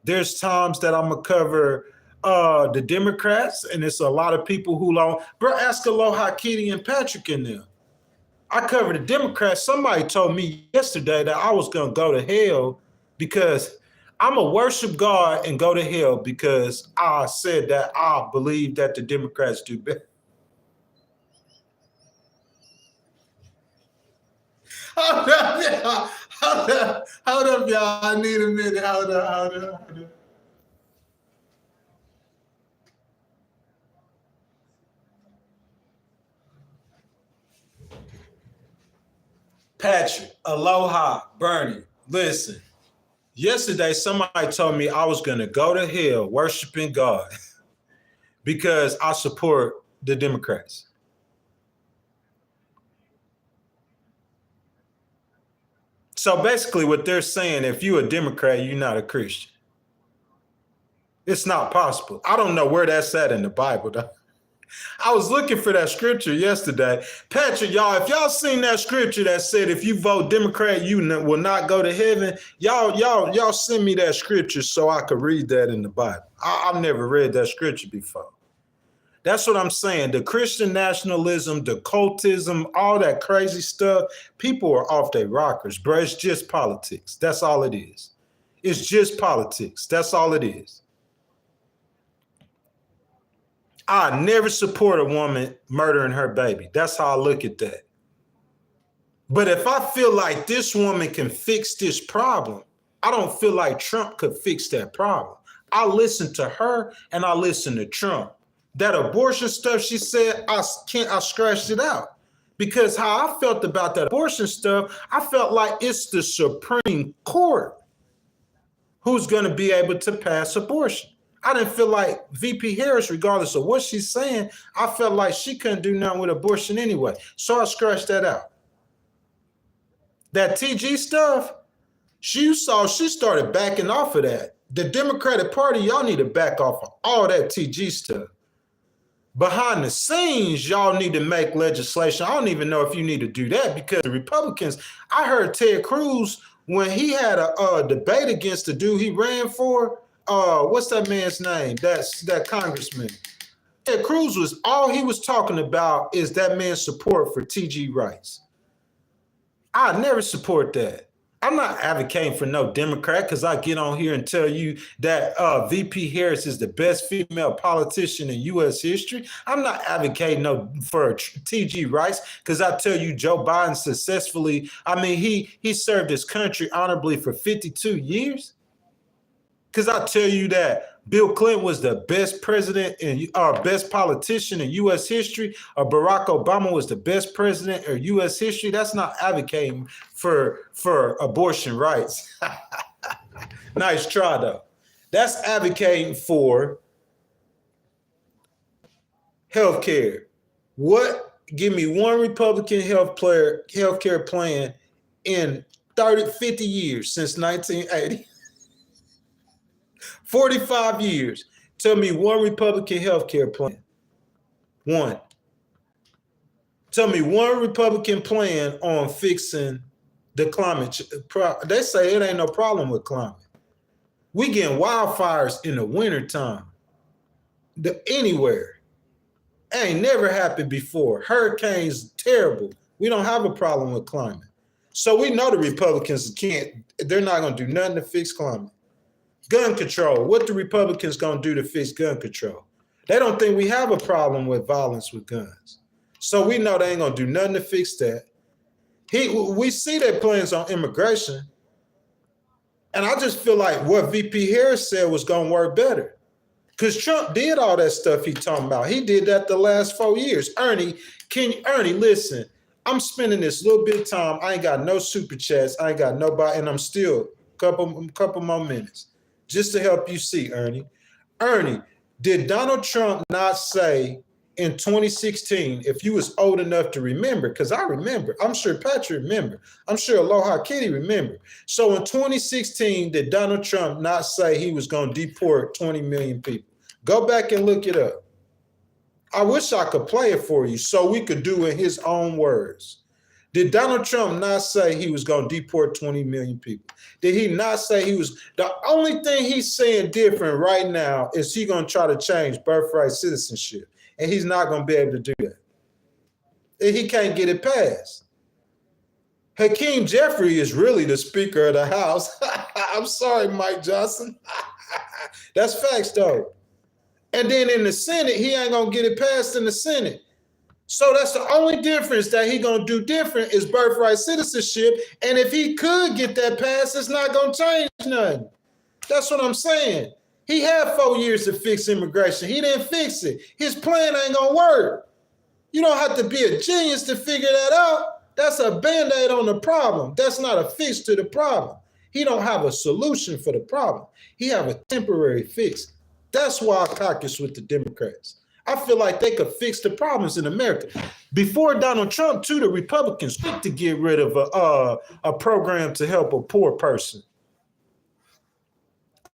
There's times that I'm going to cover the Democrats, and it's a lot of people who don't. Bro, ask Aloha Kitty and Patrick in there. I cover the Democrats. Somebody told me yesterday that I was going to go to hell because I'm going to worship God and go to hell because I said that I believe that the Democrats do better. Hold up, y'all. I need a minute. Hold up. Patrick, Aloha, Bernie, listen. Yesterday, somebody told me I was going to go to hell worshiping God because I support the Democrats. So basically what they're saying, if you're a Democrat, you're not a Christian. It's not possible. I don't know where that's at in the Bible, though. I was looking for that scripture yesterday. Patrick, y'all, if y'all seen that scripture that said if you vote Democrat, you will not go to heaven, y'all send me that scripture so I could read that in the Bible. I've never read that scripture before. That's what I'm saying. The Christian nationalism, the cultism, all that crazy stuff, people are off their rockers, bro. It's just politics. That's all it is. It's just politics. That's all it is. I never support a woman murdering her baby. That's how I look at that. But if I feel like this woman can fix this problem, I don't feel like Trump could fix that problem. I listen to her and I listen to Trump. That abortion stuff she said, I scratched it out. Because how I felt about that abortion stuff, I felt like it's the Supreme Court who's going to be able to pass abortion. I didn't feel like VP Harris, regardless of what she's saying, I felt like she couldn't do nothing with abortion anyway. So I scratched that out. That TG stuff, she started backing off of that. The Democratic Party, y'all need to back off of all that TG stuff. Behind the scenes, y'all need to make legislation. I don't even know if you need to do that because the Republicans, I heard Ted Cruz, when he had a debate against the dude he ran for, what's that man's name? That's that congressman. Ted Cruz all he was talking about is that man's support for TG rights. I never support that. I'm not advocating for no Democrat because I get on here and tell you that VP Harris is the best female politician in U.S. history. I'm not advocating for TG rights because I tell you Joe Biden successfully, he served his country honorably for 52 years. Because I tell you that Bill Clinton was the best president best politician in U.S. history, or Barack Obama was the best president in U.S. history. That's not advocating for abortion rights. Nice try, though. That's advocating for health care. Give me one Republican health care plan in 50 years since 1980. 45 years. Tell me one Republican health care plan. One. Tell me one Republican plan on fixing the climate. They say it ain't no problem with climate. We getting wildfires in the wintertime. Anywhere. It ain't never happened before. Hurricanes, terrible. We don't have a problem with climate. So we know the Republicans they're not going to do nothing to fix climate. Gun control. What the Republicans going to do to fix gun control? They don't think we have a problem with violence with guns. So we know they ain't going to do nothing to fix that. We see their plans on immigration. And I just feel like what VP Harris said was going to work better. Because Trump did all that stuff he talking about. He did that the last 4 years. Ernie, listen, I'm spending this little bit of time. I ain't got no super chats. I ain't got nobody. And I'm still couple more minutes just to help you see, Ernie. Ernie, did Donald Trump not say in 2016, if you was old enough to remember, because I remember, I'm sure Patrick remember, I'm sure Aloha Kitty remember. So in 2016, did Donald Trump not say he was going to deport 20 million people? Go back and look it up. I wish I could play it for you so we could do it in his own words. Did Donald Trump not say he was going to deport 20 million people? Did he not say he was? The only thing he's saying different right now is he going to try to change birthright citizenship. And he's not going to be able to do that. And he can't get it passed. Hakeem Jeffrey is really the Speaker of the House. I'm sorry, Mike Johnson. That's facts, though. And then in the Senate, he ain't going to get it passed in the Senate. So that's the only difference that he going to do different is birthright citizenship. And if he could get that passed, it's not going to change nothing. That's what I'm saying. He had 4 years to fix immigration. He didn't fix it. His plan ain't going to work. You don't have to be a genius to figure that out. That's a Band-Aid on the problem. That's not a fix to the problem. He don't have a solution for the problem. He have a temporary fix. That's why I caucus with the Democrats. I feel like they could fix the problems in America. Before Donald Trump, too, the Republicans quick to get rid of a program to help a poor person.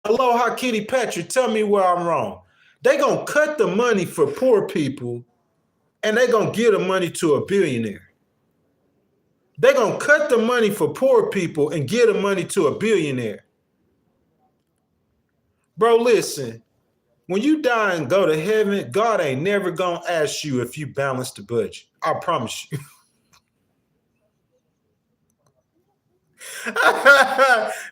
Aloha Kitty Patrick, tell me where I'm wrong. They're going to cut the money for poor people and they're going to give the money to a billionaire. They're going to cut the money for poor people and give the money to a billionaire. Bro, listen. When you die and go to heaven, God ain't never going to ask you if you balance the budget. I promise you.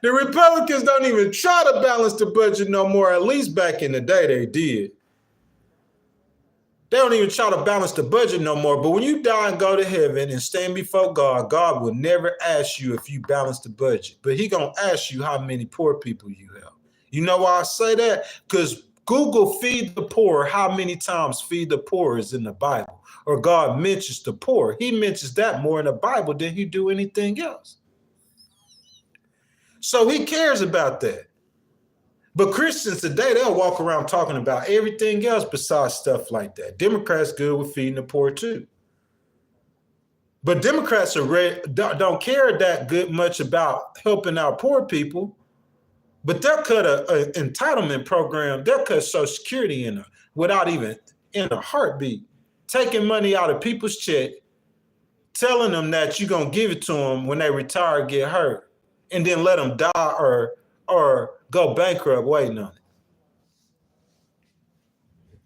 The Republicans don't even try to balance the budget no more. At least back in the day, they did. They don't even try to balance the budget no more. But when you die and go to heaven and stand before God, God will never ask you if you balance the budget. But he going to ask you how many poor people you help. You know why I say that? Because Google feed the poor, how many times feed the poor is in the Bible? Or God mentions the poor. He mentions that more in the Bible than he do anything else. So he cares about that. But Christians today, they'll walk around talking about everything else besides stuff like that. Democrats good with feeding the poor too. But Democrats don't care that good much about helping out poor people. But they'll cut an entitlement program. They'll cut Social Security without even in a heartbeat, taking money out of people's check, telling them that you're going to give it to them when they retire or get hurt, and then let them die or go bankrupt waiting on it.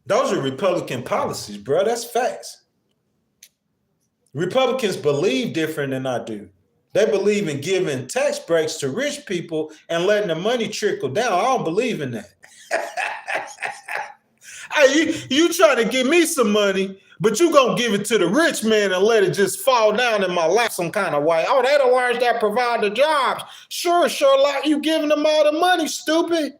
Those are Republican policies, bro. That's facts. Republicans believe different than I do. They believe in giving tax breaks to rich people and letting the money trickle down. I don't believe in that. Hey, you trying to give me some money, but you gonna give it to the rich man and let it just fall down in my lap some kind of way. Oh, they the ones that provide the jobs. Sure, like you giving them all the money, stupid.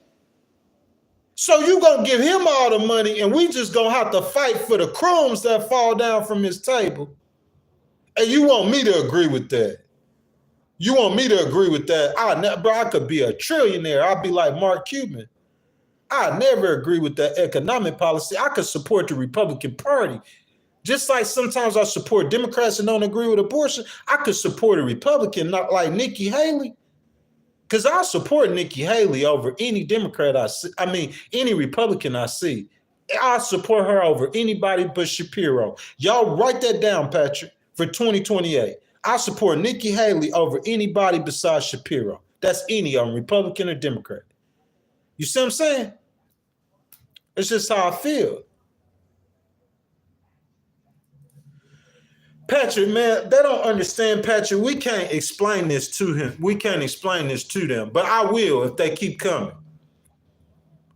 So you gonna give him all the money and we just gonna have to fight for the crumbs that fall down from his table. And you want me to agree with that? You want me to agree with that? I could be a trillionaire. I'd be like Mark Cuban. I never agree with that economic policy. I could support the Republican Party. Just like sometimes I support Democrats and don't agree with abortion, I could support a Republican, not like Nikki Haley. Because I support Nikki Haley over any Democrat I see. I mean, any Republican I see. I support her over anybody but Shapiro. Y'all write that down, Patrick, for 2028. I support Nikki Haley over anybody besides Shapiro. That's any of them, Republican or Democrat. You see what I'm saying? It's just how I feel. Patrick, man, they don't understand, Patrick. We can't explain this to him. We can't explain this to them, but I will if they keep coming.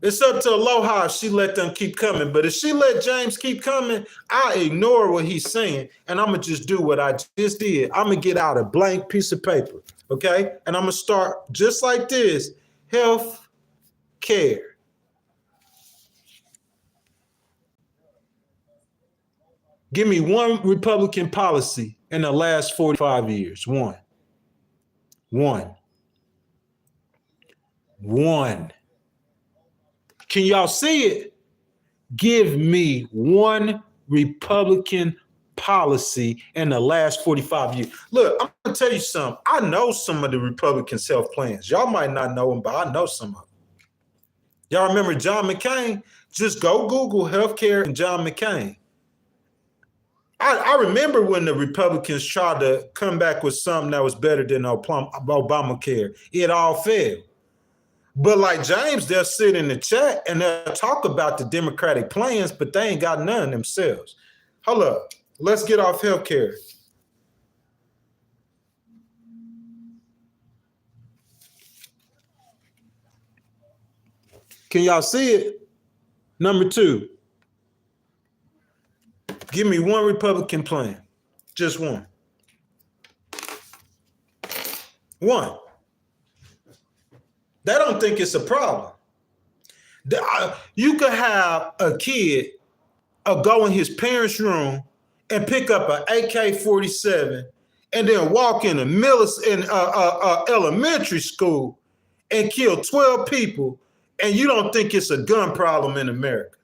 It's up to Aloha if she let them keep coming. But if she let James keep coming, I ignore what he's saying, and I'm going to just do what I just did. I'm going to get out a blank piece of paper, okay? And I'm going to start just like this. Health care. Give me one Republican policy in the last 45 years. One. Can y'all see it? Give me one Republican policy in the last 45 years. Look, I'm going to tell you something. I know some of the Republicans' health plans. Y'all might not know them, but I know some of them. Y'all remember John McCain? Just go Google healthcare and John McCain. I remember when the Republicans tried to come back with something that was better than Obamacare. It all failed. But like James, they'll sit in the chat and they'll talk about the Democratic plans, but they ain't got none themselves. Hold up. Let's get off healthcare. Can y'all see it? Number 2. Give me one Republican plan. Just one. One. They don't think it's a problem. You could have a kid go in his parents' room and pick up an AK-47 and then walk in elementary school and kill 12 people, and you don't think it's a gun problem in America.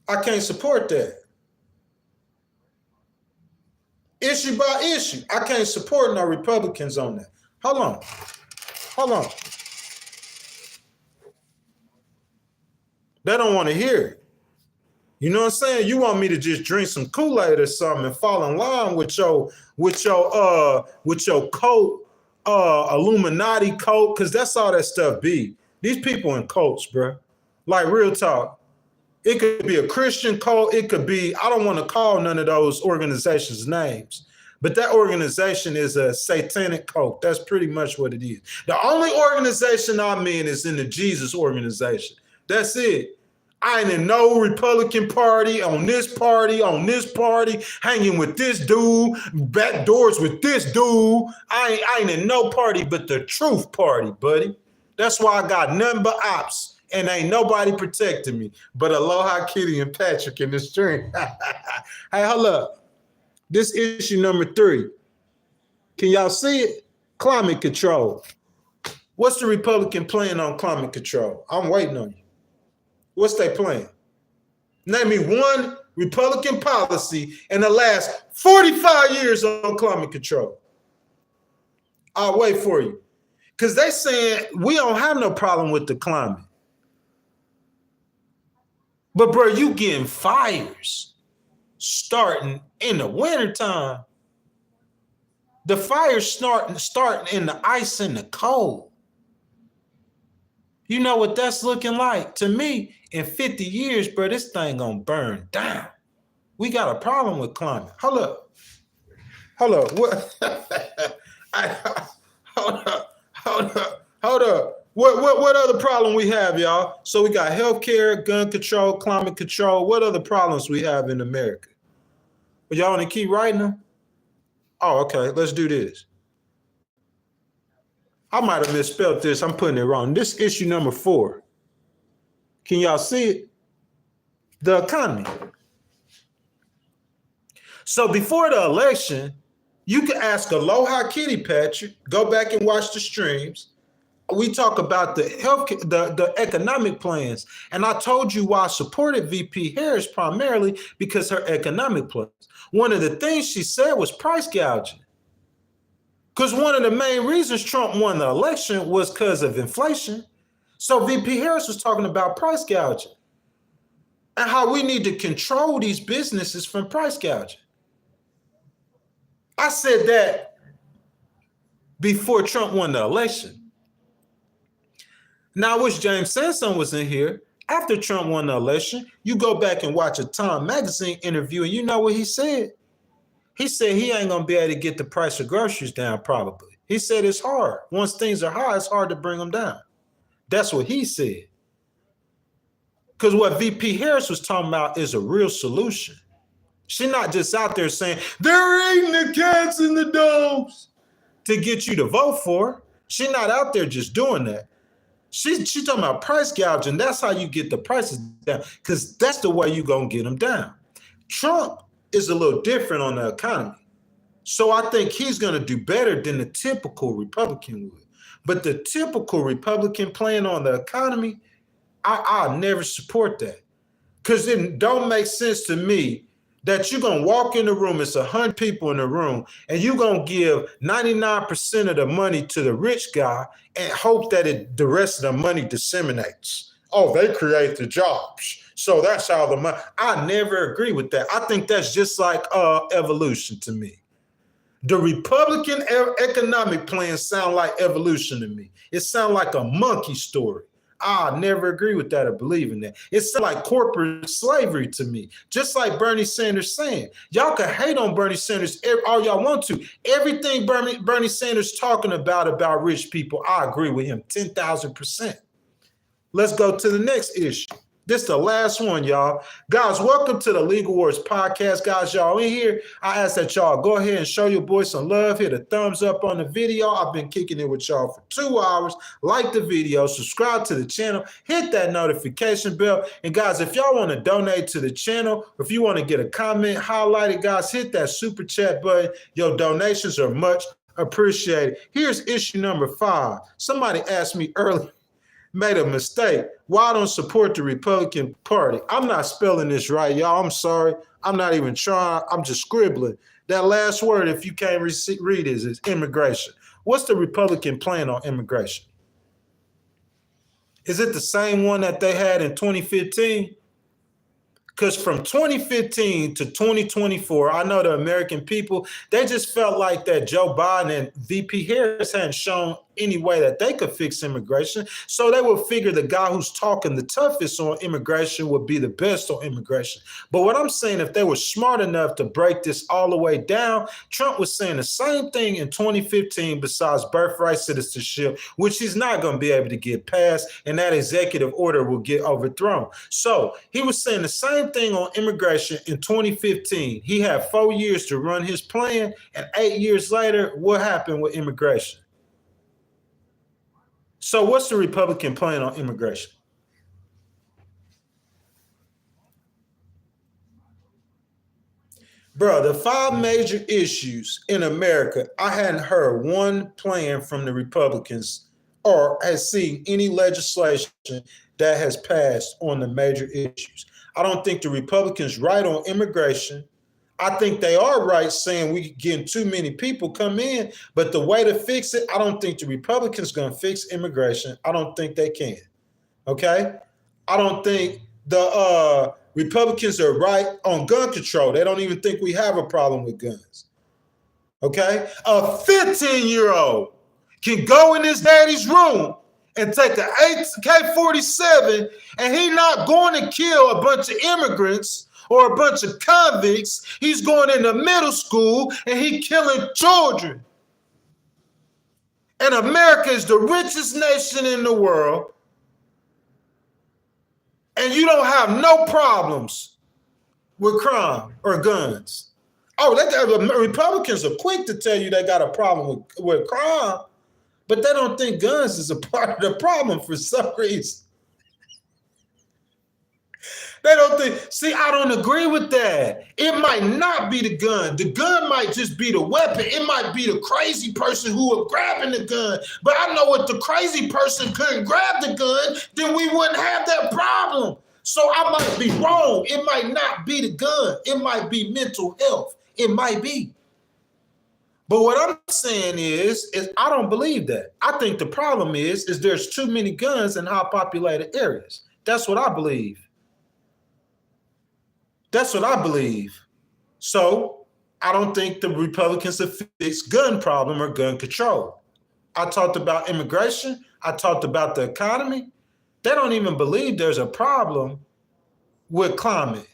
I can't support that. Issue by issue. I can't support no Republicans on that. Hold on. They don't want to hear it. You know what I'm saying? You want me to just drink some Kool-Aid or something and fall in line with your cult, Illuminati cult, because that's all that stuff be. These people in cults, bro. Like, real talk. It could be a Christian cult. It could be, I don't want to call none of those organizations names, but that organization is a satanic cult. That's pretty much what it is. The only organization I'm in is in the Jesus organization. That's it. I ain't in no Republican party, on this party, hanging with this dude, back doors with this dude. I ain't in no party but the truth party, buddy. That's why I got nothing but ops. And ain't nobody protecting me but Aloha Kitty and Patrick in the stream. Hey, hold up. This issue number 3. Can y'all see it? Climate control. What's the Republican plan on climate control? I'm waiting on you. What's their plan? Name me one Republican policy in the last 45 years on climate control. I'll wait for you. Because they saying we don't have no problem with the climate. But bro, you getting fires starting in the wintertime. The fires starting in the ice and the cold. You know what that's looking like? To me, in 50 years, bro, this thing gonna burn down. We got a problem with climate. Hold up. What? Hold up. What other problem we have, y'all? So we got healthcare, gun control, climate control. What other problems we have in America? But y'all want to keep writing them? Oh, okay. Let's do this. I might have misspelled this. I'm putting it wrong. This issue number 4. Can y'all see it? The economy. So before the election, you can ask Aloha Kitty Patrick, go back and watch the streams. We talk about the the economic plans. And I told you why I supported VP Harris primarily because her economic plans. One of the things she said was price gouging. Because one of the main reasons Trump won the election was because of inflation. So VP Harris was talking about price gouging and how we need to control these businesses from price gouging. I said that before Trump won the election. Now, I wish James Sanson was in here. After Trump won the election, you go back and watch a Time magazine interview, and you know what he said? He said he ain't going to be able to get the price of groceries down, probably. He said it's hard. Once things are high, it's hard to bring them down. That's what he said. Because what VP Harris was talking about is a real solution. She's not just out there saying, they're eating the cats and the dogs to get you to vote for her. She's not out there just doing that. She's talking about price gouging. That's how you get the prices down, because that's the way you're going to get them down. Trump is a little different on the economy. So I think he's going to do better than the typical Republican would. But the typical Republican plan on the economy, I'll never support that. Because it don't make sense to me that you're going to walk in the room, it's 100 people in the room, and you're going to give 99% of the money to the rich guy and hope that the rest of the money disseminates. Oh, they create the jobs. So that's how the money. I never agree with that. I think that's just like evolution to me. The Republican economic plans sound like evolution to me. It sounds like a monkey story. I never agree with that or believe in that. It sounds like corporate slavery to me, just like Bernie Sanders saying. Y'all can hate on Bernie Sanders all y'all want to. Everything Bernie Sanders talking about rich people, I agree with him 10,000%. Let's go to the next issue. This is the last one, y'all. Guys, welcome to the Legal Wars podcast. Guys, y'all in here, I ask that y'all go ahead and show your boy some love. Hit a thumbs up on the video. I've been kicking it with y'all for 2 hours. Like the video, subscribe to the channel, hit that notification bell. And guys, if y'all want to donate to the channel, if you want to get a comment highlighted, guys, hit that super chat button. Your donations are much appreciated. Here's issue number 5. Somebody asked me earlier, made a mistake. Why I don't support the Republican Party? I'm not spelling this right, y'all. I'm sorry. I'm not even trying. I'm just scribbling. That last word, if you can't read it, is immigration. What's the Republican plan on immigration? Is it the same one that they had in 2015? Because from 2015 to 2024, I know the American people, they just felt like that Joe Biden and VP Harris hadn't shown any way that they could fix immigration. So they would figure the guy who's talking the toughest on immigration would be the best on immigration. But what I'm saying, if they were smart enough to break this all the way down, Trump was saying the same thing in 2015 besides birthright citizenship, which he's not going to be able to get passed, and that executive order will get overthrown. So he was saying the same thing on immigration in 2015. He had 4 years to run his plan, and 8 years later, what happened with immigration? So what's the Republican plan on immigration? Bro, the 5 major issues in America, I hadn't heard one plan from the Republicans or has seen any legislation that has passed on the major issues. I don't think the Republicans right on immigration. I think they are right saying we getting too many people come in, but the way to fix it, I don't think the Republicans going to fix immigration. I don't think they can. Okay? I don't think the Republicans are right on gun control. They don't even think we have a problem with guns. Okay? A 15-year-old can go in his daddy's room and take an AK-47, and he's not going to kill a bunch of immigrants or a bunch of convicts. He's going into middle school and he killing children. And America is the richest nation in the world. And you don't have no problems with crime or guns. Oh, the Republicans are quick to tell you they got a problem with crime, but they don't think guns is a part of the problem for some reason. They don't think, see, I don't agree with that. It might not be the gun. The gun might just be the weapon. It might be the crazy person who was grabbing the gun. But I know if the crazy person couldn't grab the gun, then we wouldn't have that problem. So I might be wrong. It might not be the gun. It might be mental health. It might be. But what I'm saying is I don't believe that. I think the problem is there's too many guns in high populated areas. That's what I believe. That's what I believe. So I don't think the Republicans have fixed gun problem or gun control. I talked about immigration. I talked about the economy. They don't even believe there's a problem with climate.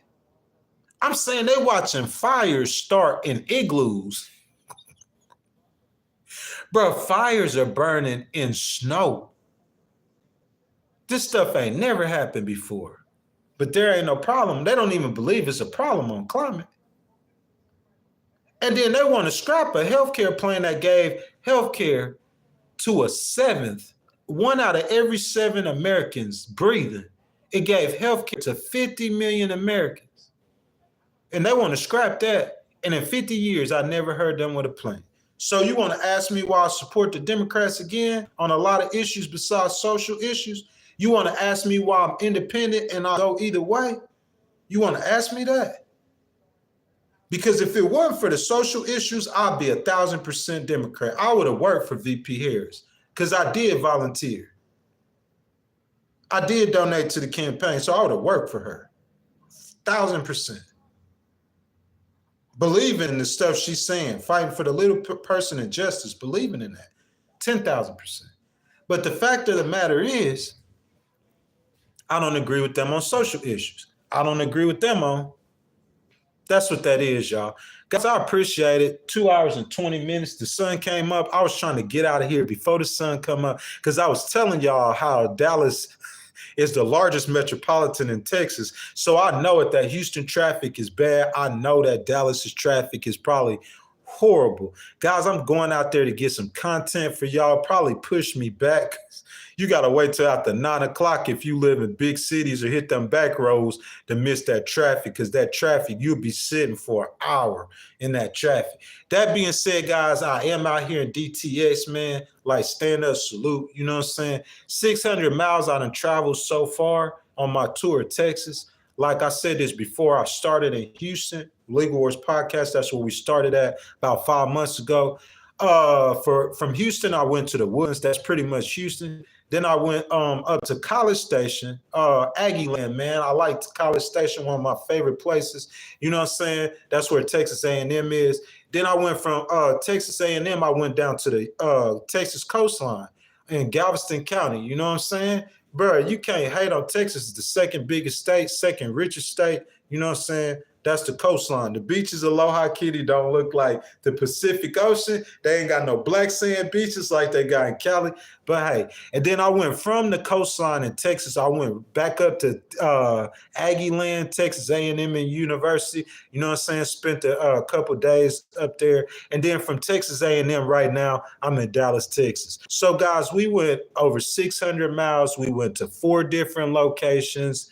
I'm saying they're watching fires start in igloos. Bro, fires are burning in snow. This stuff ain't never happened before. But there ain't no problem. They don't even believe it's a problem on climate. And then they want to scrap a healthcare plan that gave healthcare to a seventh, 1 out of every 7 Americans breathing. It gave healthcare to 50 million Americans. And they want to scrap that. And in 50 years, I never heard them with a plan. So you want to ask me why I support the Democrats again on a lot of issues besides social issues? You want to ask me why I'm independent and I go either way? You want to ask me that? Because if it weren't for the social issues, I'd be 1,000% Democrat. I would have worked for VP Harris because I did volunteer. I did donate to the campaign, so I would have worked for her. 1,000%. Believing in the stuff she's saying, fighting for the little person and justice, believing in that. 10,000%. But the fact of the matter is, I don't agree with them on social issues. I don't agree with them on. That's what that is, y'all. Guys, I appreciate it. 2 hours and 20 minutes. The sun came up. I was trying to get out of here before the sun come up because I was telling y'all how Dallas is the largest metropolitan in Texas. So I know that Houston traffic is bad. I know that Dallas's traffic is probably horrible. Guys, I'm going out there to get some content for y'all. Probably push me back. You got to wait till after 9 o'clock if you live in big cities or hit them back roads to miss that traffic, because that traffic, you'll be sitting for an hour in that traffic. That being said, guys, I am out here in DTX, man, like stand up, salute, you know what I'm saying? 600 miles I done traveled so far on my tour of Texas. Like I said this before, I started in Houston, Legal Wars Podcast. That's where we started at about 5 months ago. From Houston, I went to the Woodlands. That's pretty much Houston. Then I went up to College Station, Aggieland, man. I liked College Station, one of my favorite places. You know what I'm saying? That's where Texas A&M is. Then I went from Texas A&M, I went down to the Texas coastline in Galveston County. You know what I'm saying? Bro, you can't hate on Texas. It's the second biggest state, second richest state. You know what I'm saying? That's the coastline. The beaches of Aloha Kitty don't look like the Pacific Ocean. They ain't got no black sand beaches like they got in Cali. But hey, and then I went from the coastline in Texas. I went back up to Aggieland, Texas A&M and University. You know what I'm saying? Spent a couple days up there. And then from Texas A&M right now, I'm in Dallas, Texas. So guys, we went over 600 miles. We went to 4 different locations.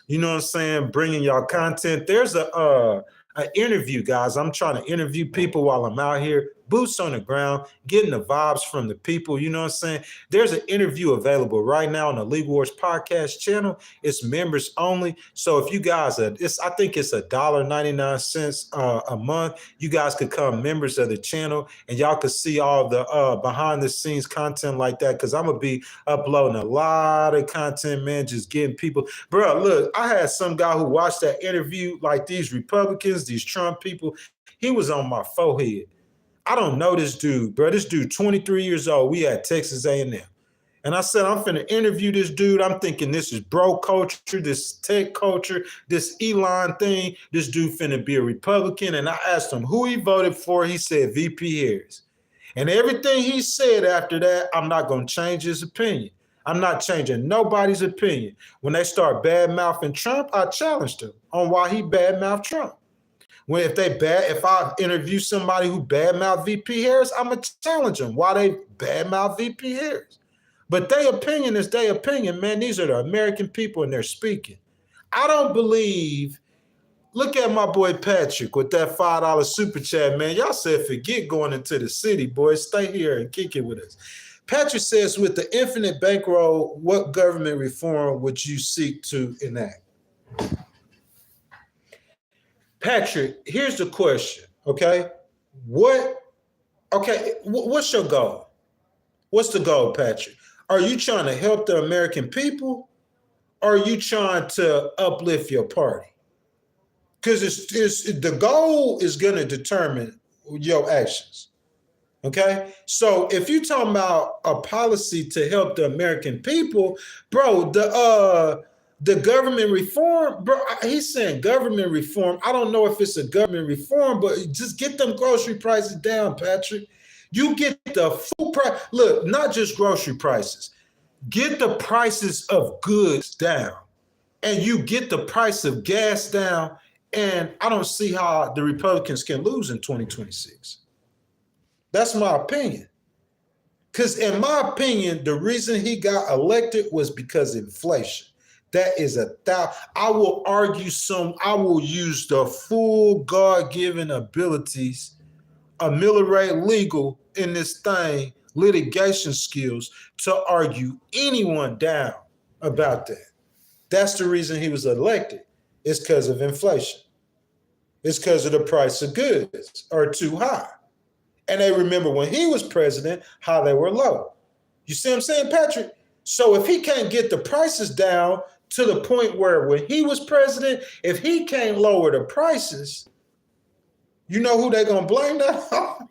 You know what I'm saying? Bringing y'all content. There's an interview, guys. I'm trying to interview people while I'm out here, boots on the ground, getting the vibes from the people. You know what I'm saying? There's an interview available right now on the Legal Wars Podcast channel. It's members only. So if you guys I think it's $1.99 a month. You guys could become members of the channel and y'all could see all the behind the scenes content like that. Cause I'm gonna be uploading a lot of content, man, just getting people. Bro, look, I had some guy who watched that interview, like these Republicans, these Trump people, he was on my forehead. I don't know this dude, bro. This dude, 23 years old. We at Texas A&M. And I said, I'm finna interview this dude. I'm thinking this is bro culture, this tech culture, this Elon thing. This dude finna be a Republican. And I asked him who he voted for. He said VP Harris. And everything he said after that, I'm not going to change his opinion. I'm not changing nobody's opinion. When they start bad-mouthing Trump, I challenged him on why he bad-mouthed Trump. If I interview somebody who badmouth VP Harris, I'm gonna challenge them why they badmouth VP Harris. But their opinion is their opinion, man. These are the American people and they're speaking. I don't believe. Look at my boy Patrick with that $5 super chat, man. Y'all said forget going into the city, boys. Stay here and kick it with us. Patrick says, with the infinite bankroll, what government reform would you seek to enact? Patrick, here's the question, okay? What's your goal? What's the goal, Patrick? Are you trying to help the American people or are you trying to uplift your party? Because the goal is going to determine your actions, okay? So if you're talking about a policy to help the American people, bro, the government reform, bro, he's saying government reform. I don't know if it's a government reform, but just get them grocery prices down, Patrick. You get the food price. Look, not just grocery prices. get the prices of goods down, and you get the price of gas down, and I don't see how the Republicans can lose in 2026. That's my opinion. Because in my opinion, the reason he got elected was because of inflation. That is I will argue I will use the full God-given abilities, ameliorate legal in this thing, litigation skills, to argue anyone down about that. That's the reason he was elected. It's because of inflation. It's because of the price of goods are too high. And they remember when he was president, how they were low. You see what I'm saying, Patrick? So if he can't get the prices down to the point where when he was president, if he can't lower the prices, you know who they're going to blame that on?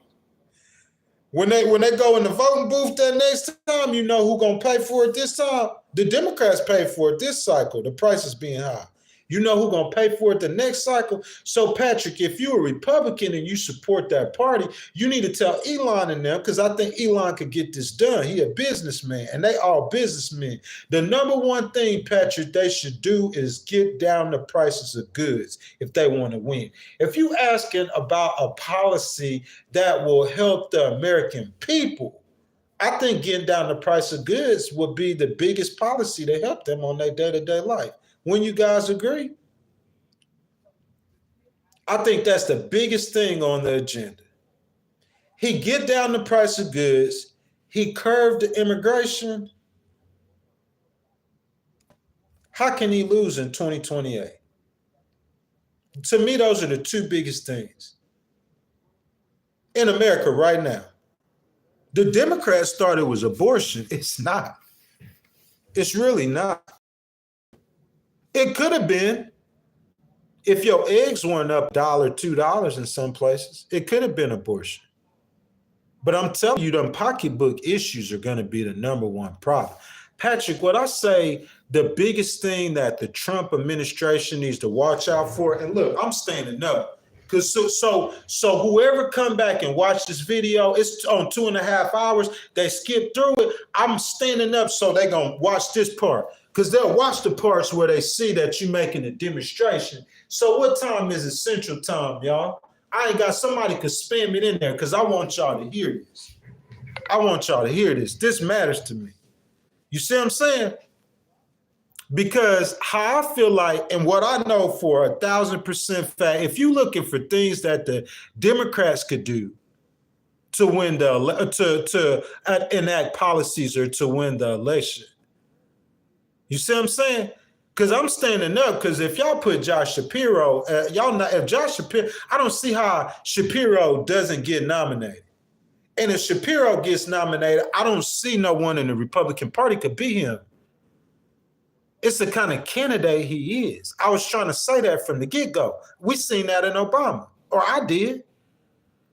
When they go in the voting booth that next time, you know who's going to pay for it this time? The Democrats pay for it this cycle, the prices being high. You know who's going to pay for it the next cycle? So, Patrick, if you're a Republican and you support that party, you need to tell Elon and them, because I think Elon could get this done. He a businessman, and they all businessmen. The number one thing, Patrick, they should do is get down the prices of goods if they want to win. If you asking about a policy that will help the American people, I think getting down the price of goods would be the biggest policy to help them on their day-to-day life. When you guys agree? I think that's the biggest thing on the agenda. He get down the price of goods. He curbed the immigration. How can he lose in 2028? To me, those are the two biggest things in America right now. The Democrats thought it was abortion. It's not. It's really not. It could have been. If your eggs weren't up $1, $2 in some places, it could have been abortion. But I'm telling you, them pocketbook issues are going to be the number one problem. Patrick, what I say, the biggest thing that the Trump administration needs to watch out for, and look, I'm standing up, because so whoever come back and watch this video, it's on 2.5 hours, they skip through it, I'm standing up so they're going to watch this part. Because they'll watch the parts where they see that you're making a demonstration. So what time is it Central Time, y'all? I ain't got somebody could spam it in there because I want y'all to hear this. I want y'all to hear this. This matters to me. You see what I'm saying? Because how I feel like, and what I know for 1,000% fact, if you're looking for things that the Democrats could do to win to enact policies or to win the election, you see what I'm saying? Because I'm standing up, because if y'all put Josh Shapiro, if Josh Shapiro, I don't see how Shapiro doesn't get nominated. And if Shapiro gets nominated, I don't see no one in the Republican Party could beat him. It's the kind of candidate he is. I was trying to say that from the get-go. We seen that in Obama, or I did.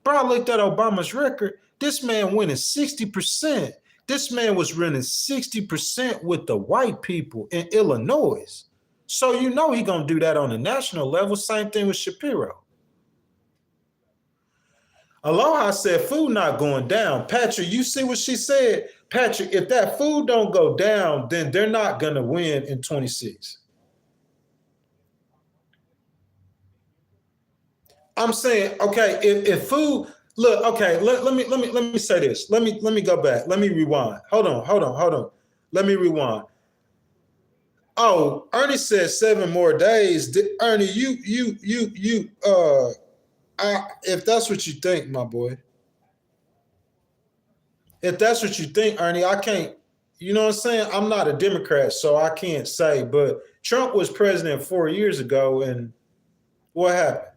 But I looked at Obama's record. This man winning 60%. This man was running 60% with the white people in Illinois. So you know he gonna do that on a national level. Same thing with Shapiro. Aloha said food not going down. Patrick, you see what she said? Patrick, if that food don't go down, then they're not gonna win in 26. I'm saying, okay, if food, look, okay, let me say this. Let me go back. Let me rewind. Hold on. Let me rewind. Oh, Ernie said 7 more days. Ernie, if that's what you think, my boy. If that's what you think, Ernie, I can't, you know what I'm saying? I'm not a Democrat, so I can't say, but Trump was president 4 years ago, and what happened?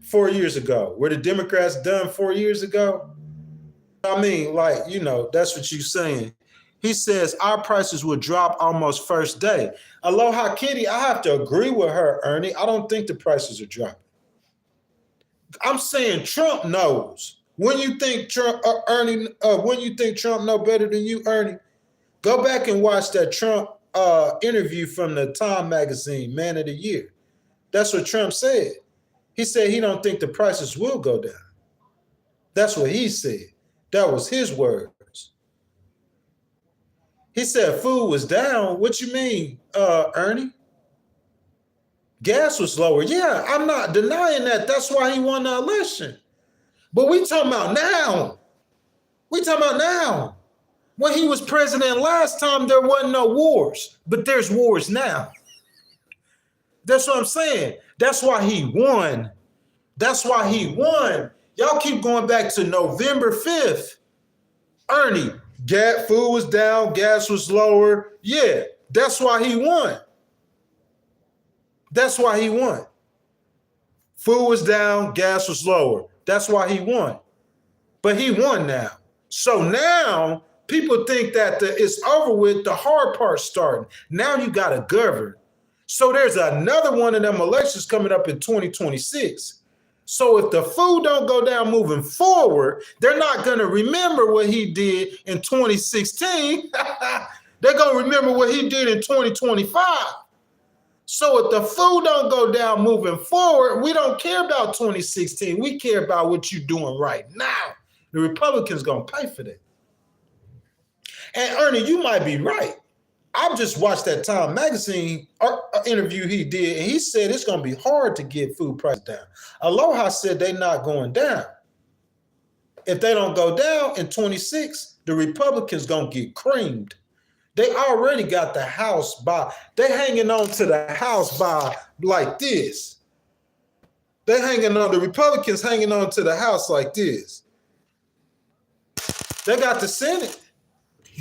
4 years ago. Were the Democrats done 4 years ago? I mean, like, you know, that's what you're saying. He says our prices will drop almost first day. Aloha Kitty, I have to agree with her, Ernie. I don't think the prices are dropping. I'm saying Trump knows. When you think Trump, Ernie, when you think Trump know better than you, Ernie, go back and watch that Trump interview from the Time magazine, Man of the Year. That's what Trump said. He said he don't think the prices will go down. That's what he said. That was his words. He said food was down. What you mean, Ernie? Gas was lower. Yeah, I'm not denying that. That's why he won the election. But we talking about now. We talking about now. When he was president last time, there wasn't no wars, but there's wars now. That's what I'm saying. That's why he won. That's why he won. Y'all keep going back to November 5th. Ernie, food was down, gas was lower. Yeah, that's why he won. That's why he won. Food was down, gas was lower. That's why he won. But he won now. So now people think that it's over with, the hard part starting. Now you got to govern. So there's another one of them elections coming up in 2026. So if the food don't go down moving forward, they're not going to remember what he did in 2016. They're going to remember what he did in 2025. So if the food don't go down moving forward, we don't care about 2016. We care about what you're doing right now. The Republicans going to pay for that. And Ernie, you might be right. I've just watched that Time Magazine interview he did, and he said it's going to be hard to get food prices down. Aloha said they're not going down. If they don't go down in 26, the Republicans going to get creamed. They already got the House they're hanging on to the House by like this. The Republicans hanging on to the House like this. They got the Senate.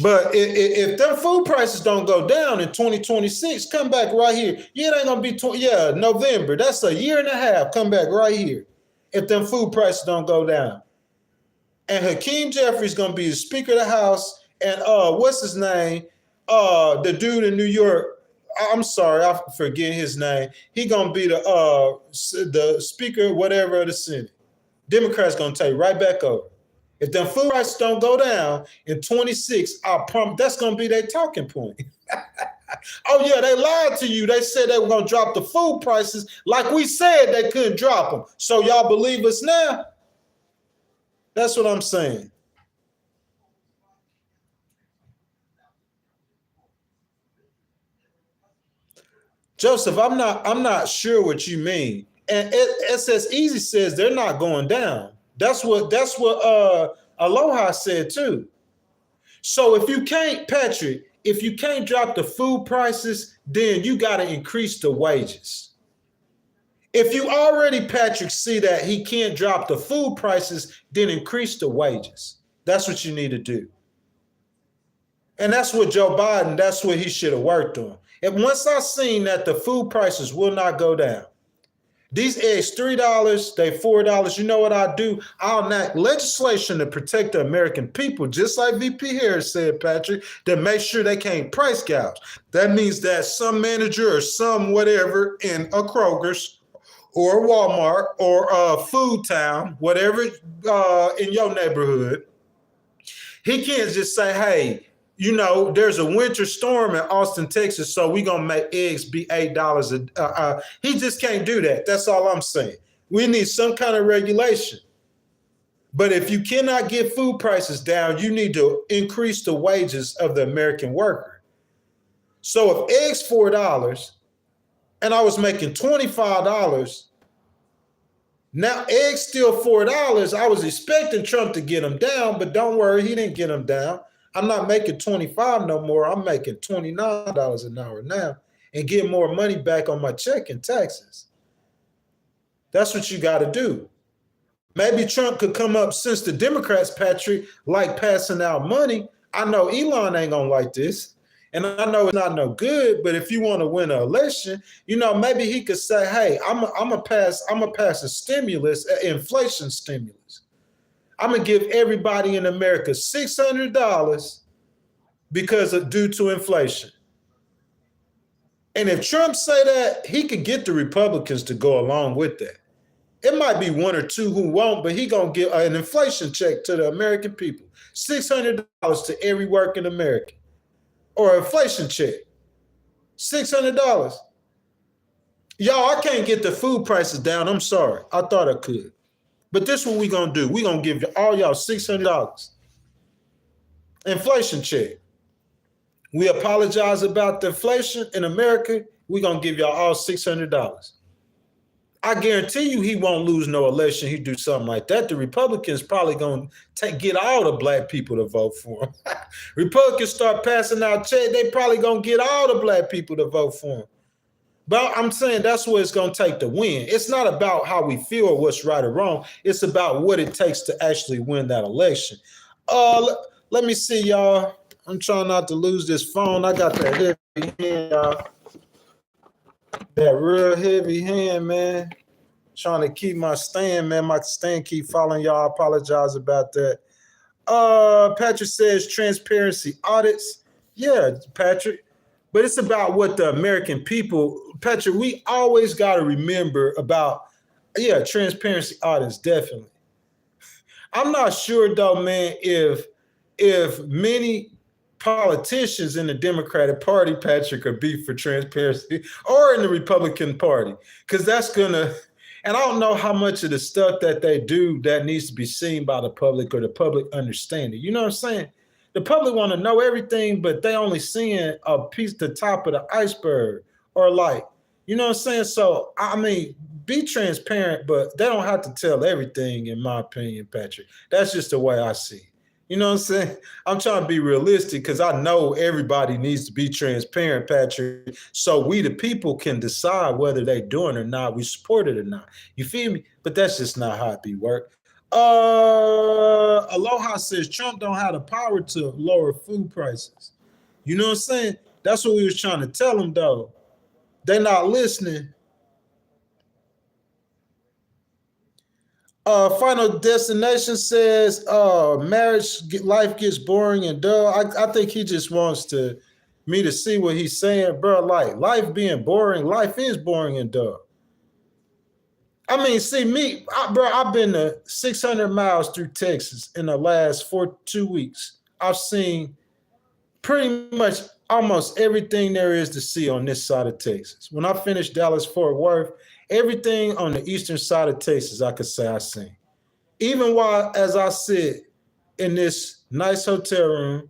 But if them food prices don't go down in 2026, come back right here. Yeah, it ain't gonna be November. That's a year and a half. Come back right here. If them food prices don't go down. And Hakeem Jeffries gonna be the Speaker of the House. And what's his name? The dude in New York. I'm sorry, I forget his name. He gonna be the Speaker, whatever, of the Senate. Democrats gonna take right back over. If them food prices don't go down in 26, I promise that's going to be their talking point. Oh, yeah, they lied to you. They said they were going to drop the food prices like we said they couldn't drop them. So y'all believe us now? That's what I'm saying. Joseph, I'm not sure what you mean. And SS Easy says they're not going down. That's what Aloha said too. So if you can't drop the food prices, then you got to increase the wages. If you already, Patrick, see that he can't drop the food prices, then increase the wages. That's what you need to do. And that's what Joe Biden, that's what he should have worked on. And once I seen that the food prices will not go down, these eggs, $3, they $4. You know what I do? I'll enact legislation to protect the American people, just like VP Harris said, Patrick, that make sure they can't price gouge. That means that some manager or some whatever in a Kroger's or Walmart or a Food Town, whatever in your neighborhood, he can't just say, hey, you know, there's a winter storm in Austin, Texas, so we're going to make eggs be $8. He just can't do that. That's all I'm saying. We need some kind of regulation. But if you cannot get food prices down, you need to increase the wages of the American worker. So if eggs $4 and I was making $25, now eggs still $4. I was expecting Trump to get them down, but don't worry, he didn't get them down. I'm not making $25 no more. I'm making $29 an hour now and get more money back on my check in taxes. That's what you got to do. Maybe Trump could come up, since the Democrats, Patrick, like passing out money. I know Elon ain't going to like this. And I know it's not no good, but if you want to win an election, you know, maybe he could say, hey, I'm gonna pass a stimulus, inflation stimulus. I'm gonna give everybody in America $600 due to inflation. And if Trump say that, he could get the Republicans to go along with that. It might be one or two who won't, but he gonna give an inflation check to the American people, $600 to every working American, or an inflation check, $600. Y'all, I can't get the food prices down. I'm sorry. I thought I could. But this is what we're going to do. We're going to give all y'all $600. Inflation check. We apologize about the inflation in America. We're going to give y'all all $600. I guarantee you he won't lose no election. He do something like that. The Republicans probably going to get all the black people to vote for him. Republicans start passing out checks, they probably going to get all the black people to vote for him. But I'm saying that's what it's going to take to win. It's not about how we feel or what's right or wrong. It's about what it takes to actually win that election. Let me see, y'all. I'm trying not to lose this phone. I got that heavy hand, y'all. That real heavy hand, man. Trying to keep my stand, man. My stand keep falling, y'all. I apologize about that. Patrick says transparency audits. Yeah, Patrick. But it's about what the American people, Patrick, we always got to remember about, transparency audits, definitely. I'm not sure, though, man, if many politicians in the Democratic Party, Patrick, are beef for transparency, or in the Republican Party, because that's going to, and I don't know how much of the stuff that they do that needs to be seen by the public or the public understanding. You know what I'm saying? The public want to know everything, but they only seeing a piece, the top of the iceberg, or like, you know what I'm saying? So, I mean, be transparent, but they don't have to tell everything, in my opinion, Patrick. That's just the way I see it. You know what I'm saying? I'm trying to be realistic because I know everybody needs to be transparent, Patrick, so we the people can decide whether they're doing it or not, we support it or not. You feel me? But that's just not how it be work. Aloha says Trump don't have the power to lower food prices. You know what I'm saying? That's what we was trying to tell them, though. They not listening. Final Destination says marriage life gets boring and dull. I think he just wants me to see what he's saying, bro. Like, life being boring, life is boring and dull. I mean, see me, bro, I've been to 600 miles through Texas in the last 2 weeks. I've seen pretty much almost everything there is to see on this side of Texas. When I finished Dallas-Fort Worth, everything on the eastern side of Texas, I could say I've seen. Even while, as I sit in this nice hotel room,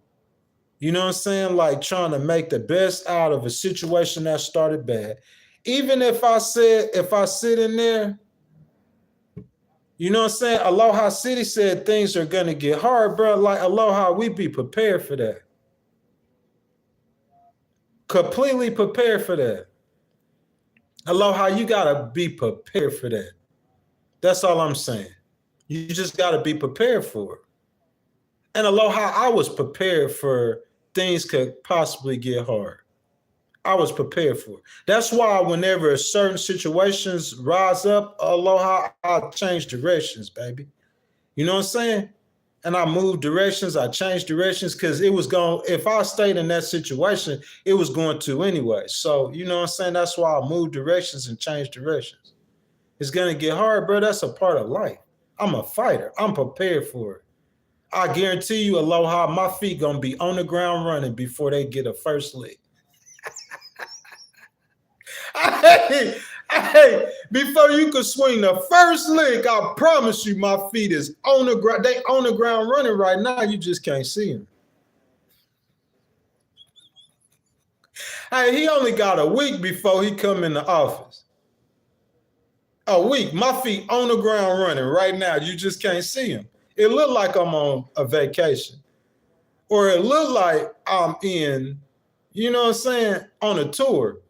you know what I'm saying, like trying to make the best out of a situation that started bad. Even if I sit in there, you know what I'm saying, Aloha City said things are going to get hard, bro. Like, Aloha, we be prepared for that. Completely prepared for that. Aloha, you got to be prepared for that. That's all I'm saying. You just got to be prepared for it. And Aloha, I was prepared for things could possibly get hard. I was prepared for it. That's why whenever certain situations rise up, Aloha, I change directions, baby. You know what I'm saying? And I moved directions, I changed directions because it was going, if I stayed in that situation, it was going to anyway. So, you know what I'm saying? That's why I moved directions and changed directions. It's going to get hard, bro. That's a part of life. I'm a fighter. I'm prepared for it. I guarantee you, Aloha, my feet going to be on the ground running before they get a first lick. Hey, before you can swing the first lick, I promise you my feet is on the ground. They on the ground running right now. You just can't see them. Hey, he only got a week before he come in the office. A week. My feet on the ground running right now. You just can't see him. It look like I'm on a vacation. Or it look like I'm in, you know what I'm saying, on a tour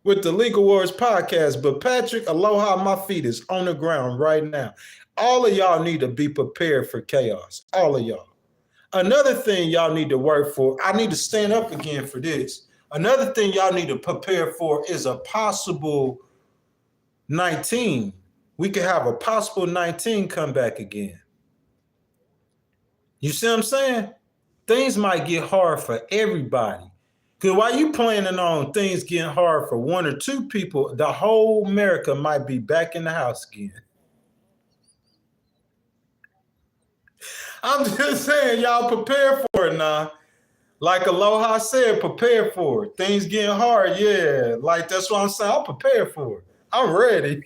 with the Legal Wars podcast. But Patrick, Aloha, my feet is on the ground right now. All of y'all need to be prepared for chaos. All of y'all. Another thing y'all need to work for, I need to stand up again for this. Another thing y'all need to prepare for is a possible 19. We could have a possible 19 come back again. You see what I'm saying? Things might get hard for everybody. Because while you planning on things getting hard for one or two people, the whole America might be back in the house again. I'm just saying, y'all prepare for it now. Like Aloha said, prepare for it. Things getting hard, yeah. Like that's what I'm saying. I'm prepared for it. I'm ready.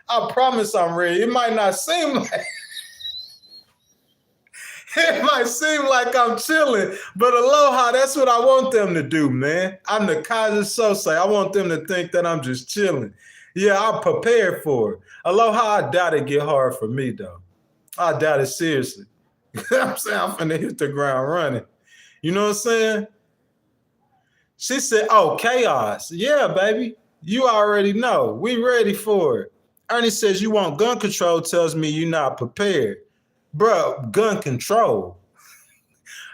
I promise I'm ready. It might not seem like It might seem like I'm chilling, but aloha, that's what I want them to do, man. I'm the Kaiser Sose. I want them to think that I'm just chilling. Yeah, I'm prepared for it. Aloha, I doubt it get hard for me, though. I doubt it seriously. I'm saying I'm finna hit the ground running. You know what I'm saying? She said, oh, chaos. Yeah, baby. You already know. We ready for it. Ernie says you want gun control, tells me you're not prepared. Bro, gun control.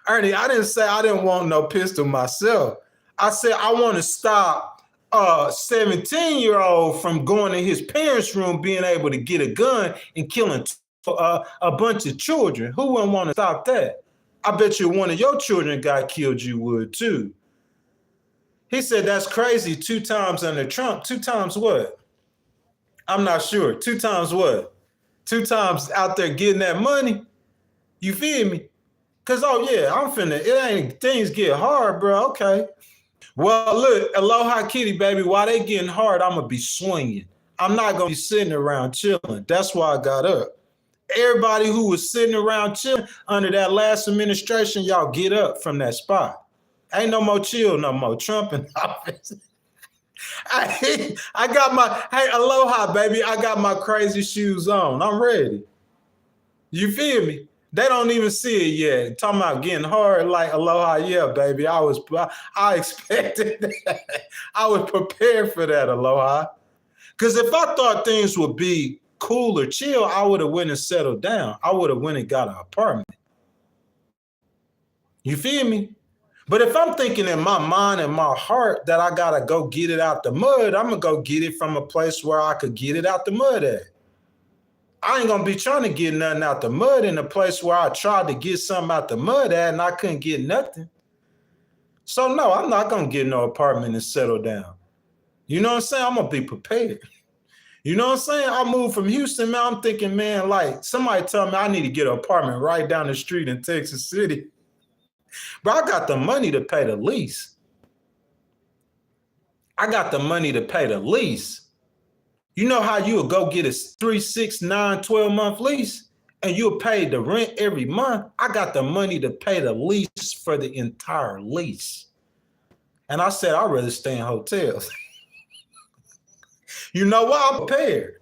Ernie, I didn't say I didn't want no pistol myself. I said I want to stop a 17-year-old from going in his parents' room, being able to get a gun and killing a bunch of children. Who wouldn't want to stop that? I bet you one of your children got killed, you would too. He said, that's crazy. 2 times under Trump. 2 times what? I'm not sure. 2 times what? 2 times out there getting that money? You feel me? Because, oh, yeah, I'm finna, it ain't, things get hard, bro. Okay. Well, look, aloha kitty, baby. While they getting hard, I'm going to be swinging. I'm not going to be sitting around chilling. That's why I got up. Everybody who was sitting around chilling under that last administration, y'all get up from that spot. Ain't no more chill, no more. Trump in office. I got my, hey, aloha, baby. I got my crazy shoes on. I'm ready. You feel me? They don't even see it yet. Talking about getting hard like aloha, yeah, baby. I expected that. I was prepared for that, aloha. Because if I thought things would be cool or chill, I would have went and settled down. I would have went and got an apartment. You feel me? But if I'm thinking in my mind and my heart that I got to go get it out the mud, I'm going to go get it from a place where I could get it out the mud at. I ain't going to be trying to get nothing out the mud in a place where I tried to get something out the mud at and I couldn't get nothing. So, no, I'm not going to get no apartment and settle down. You know what I'm saying? I'm going to be prepared. You know what I'm saying? I moved from Houston, man. I'm thinking, man, like somebody tell me I need to get an apartment right down the street in Texas City. But I got the money to pay the lease. I got the money to pay the lease. You know how you'll go get a 3, 6, 9, 12-month lease and you'll pay the rent every month? I got the money to pay the lease for the entire lease. And I said, I'd rather stay in hotels. You know what? I'm prepared.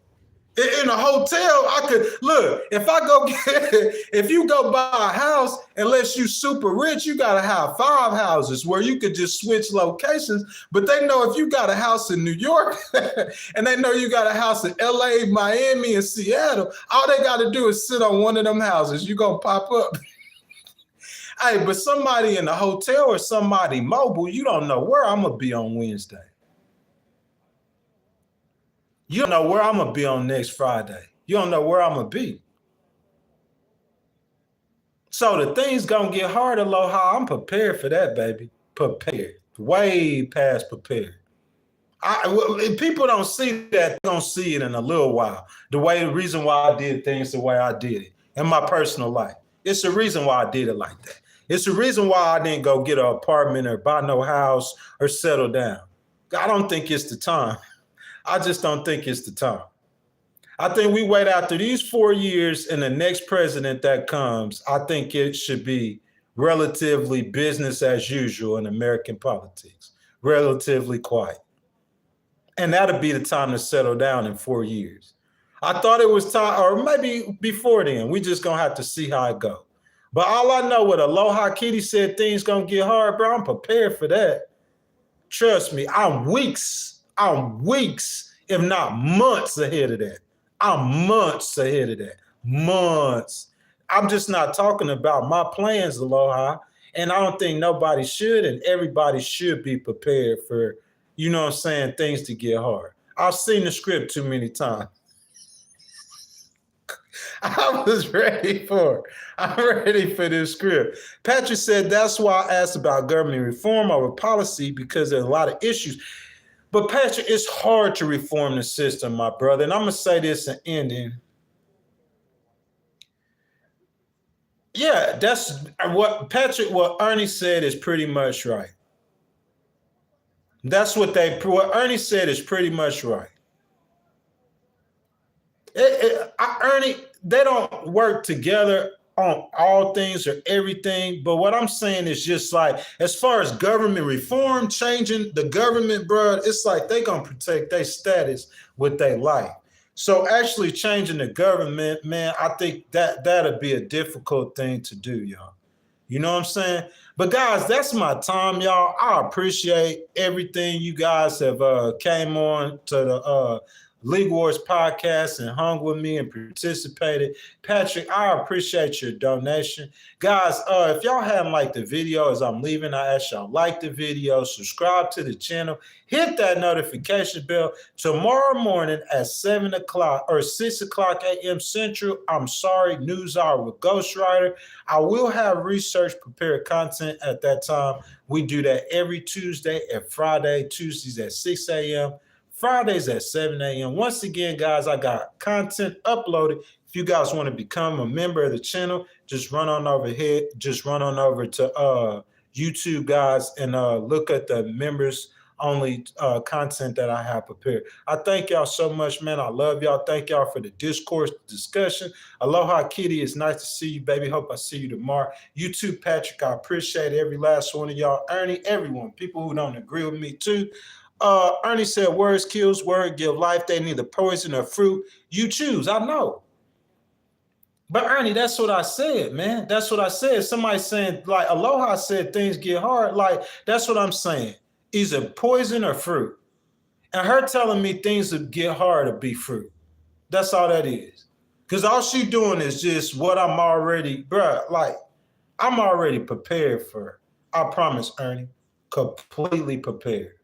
In a hotel, I could look. If you go buy a house, unless you super rich, you gotta have 5 houses where you could just switch locations. But they know if you got a house in New York, and they know you got a house in LA, Miami, and Seattle, all they gotta do is sit on one of them houses. You gonna pop up. Hey, but somebody in a hotel or somebody mobile, you don't know where I'm gonna be on Wednesday. You don't know where I'm going to be on next Friday. You don't know where I'm going to be. So the thing's going to get hard, aloha. I'm prepared for that, baby. Prepared. Way past prepared. People don't see that. They're going to see it in a little while. The reason why I did things the way I did it in my personal life. It's the reason why I did it like that. It's the reason why I didn't go get an apartment or buy no house or settle down. I don't think it's the time. I just don't think it's the time. I think we wait after these 4 years and the next president that comes, I think it should be relatively business as usual in American politics, relatively quiet. And that'll be the time to settle down in 4 years. I thought it was time, or maybe before then. We just gonna have to see how it go. But all I know, what Aloha Kitty said, things gonna get hard, bro. I'm prepared for that. Trust me, I'm weeks, if not months ahead of that. I'm months ahead of that. Months. I'm just not talking about my plans, Aloha. And I don't think nobody should, and everybody should be prepared for, you know what I'm saying, things to get hard. I've seen the script too many times. I was ready for it. I'm ready for this script. Patrick said, that's why I asked about government reform over policy, because there's a lot of issues. But Patrick, it's hard to reform the system, my brother. And I'm going to say this in ending. Yeah, that's what Ernie said is pretty much right. That's what Ernie said is pretty much right. Ernie, they don't work together on all things or everything. But what I'm saying is just like, as far as government reform, changing the government, bro, it's like they gonna protect their status with their life. So actually changing the government, man, I think that'd be a difficult thing to do, y'all. You know what I'm saying? But guys, that's my time, y'all. I appreciate everything you guys have came on to the League Wars podcast and hung with me and participated. Patrick, I appreciate your donation. Guys, if y'all haven't liked the video as I'm leaving, I ask y'all like the video, subscribe to the channel, hit that notification bell. Tomorrow morning at 7 o'clock or 6 o'clock a.m. Central, I'm sorry, news hour with Ghostwriter. I will have research prepared content at that time. We do that every Tuesday and Friday, Tuesdays at 6 a.m., Fridays at 7 a.m. Once again, guys, I got content uploaded. If you guys want to become a member of the channel, just run on over here. Just run on over to YouTube, guys, and look at the members only content that I have prepared. I thank y'all so much, man. I love y'all. Thank y'all for the discourse discussion. Aloha, Kitty. It's nice to see you, baby. Hope I see you tomorrow. You too, Patrick. I appreciate every last one of y'all. Ernie, everyone, people who don't agree with me too. Ernie said, words kills, word give life. They neither poison or fruit. You choose. I know. But Ernie, that's what I said, man. That's what I said. Somebody saying, like, Aloha said things get hard. Like, that's what I'm saying. Either poison or fruit. And her telling me things that get hard to be fruit. That's all that is. Because all she doing is just what I'm already, bruh, like, I'm already prepared for. I promise, Ernie. Completely prepared.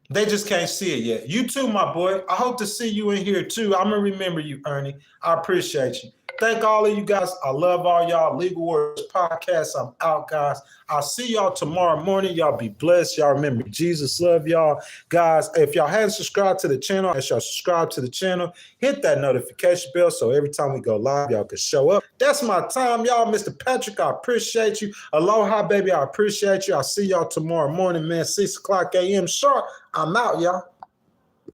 They just can't see it yet. You too, my boy. I hope to see you in here too. I'm going to remember you, Ernie. I appreciate you. Thank all of you guys. I love all y'all. Legal Wars Podcast. I'm out, guys. I'll see y'all tomorrow morning. Y'all be blessed. Y'all remember Jesus love y'all. Guys, if y'all haven't subscribed to the channel, as y'all subscribe to the channel, hit that notification bell so every time we go live, y'all can show up. That's my time, y'all. Mr. Patrick, I appreciate you. Aloha, baby. I appreciate you. I'll see y'all tomorrow morning, man. 6 o'clock a.m. sharp. I'm out, y'all.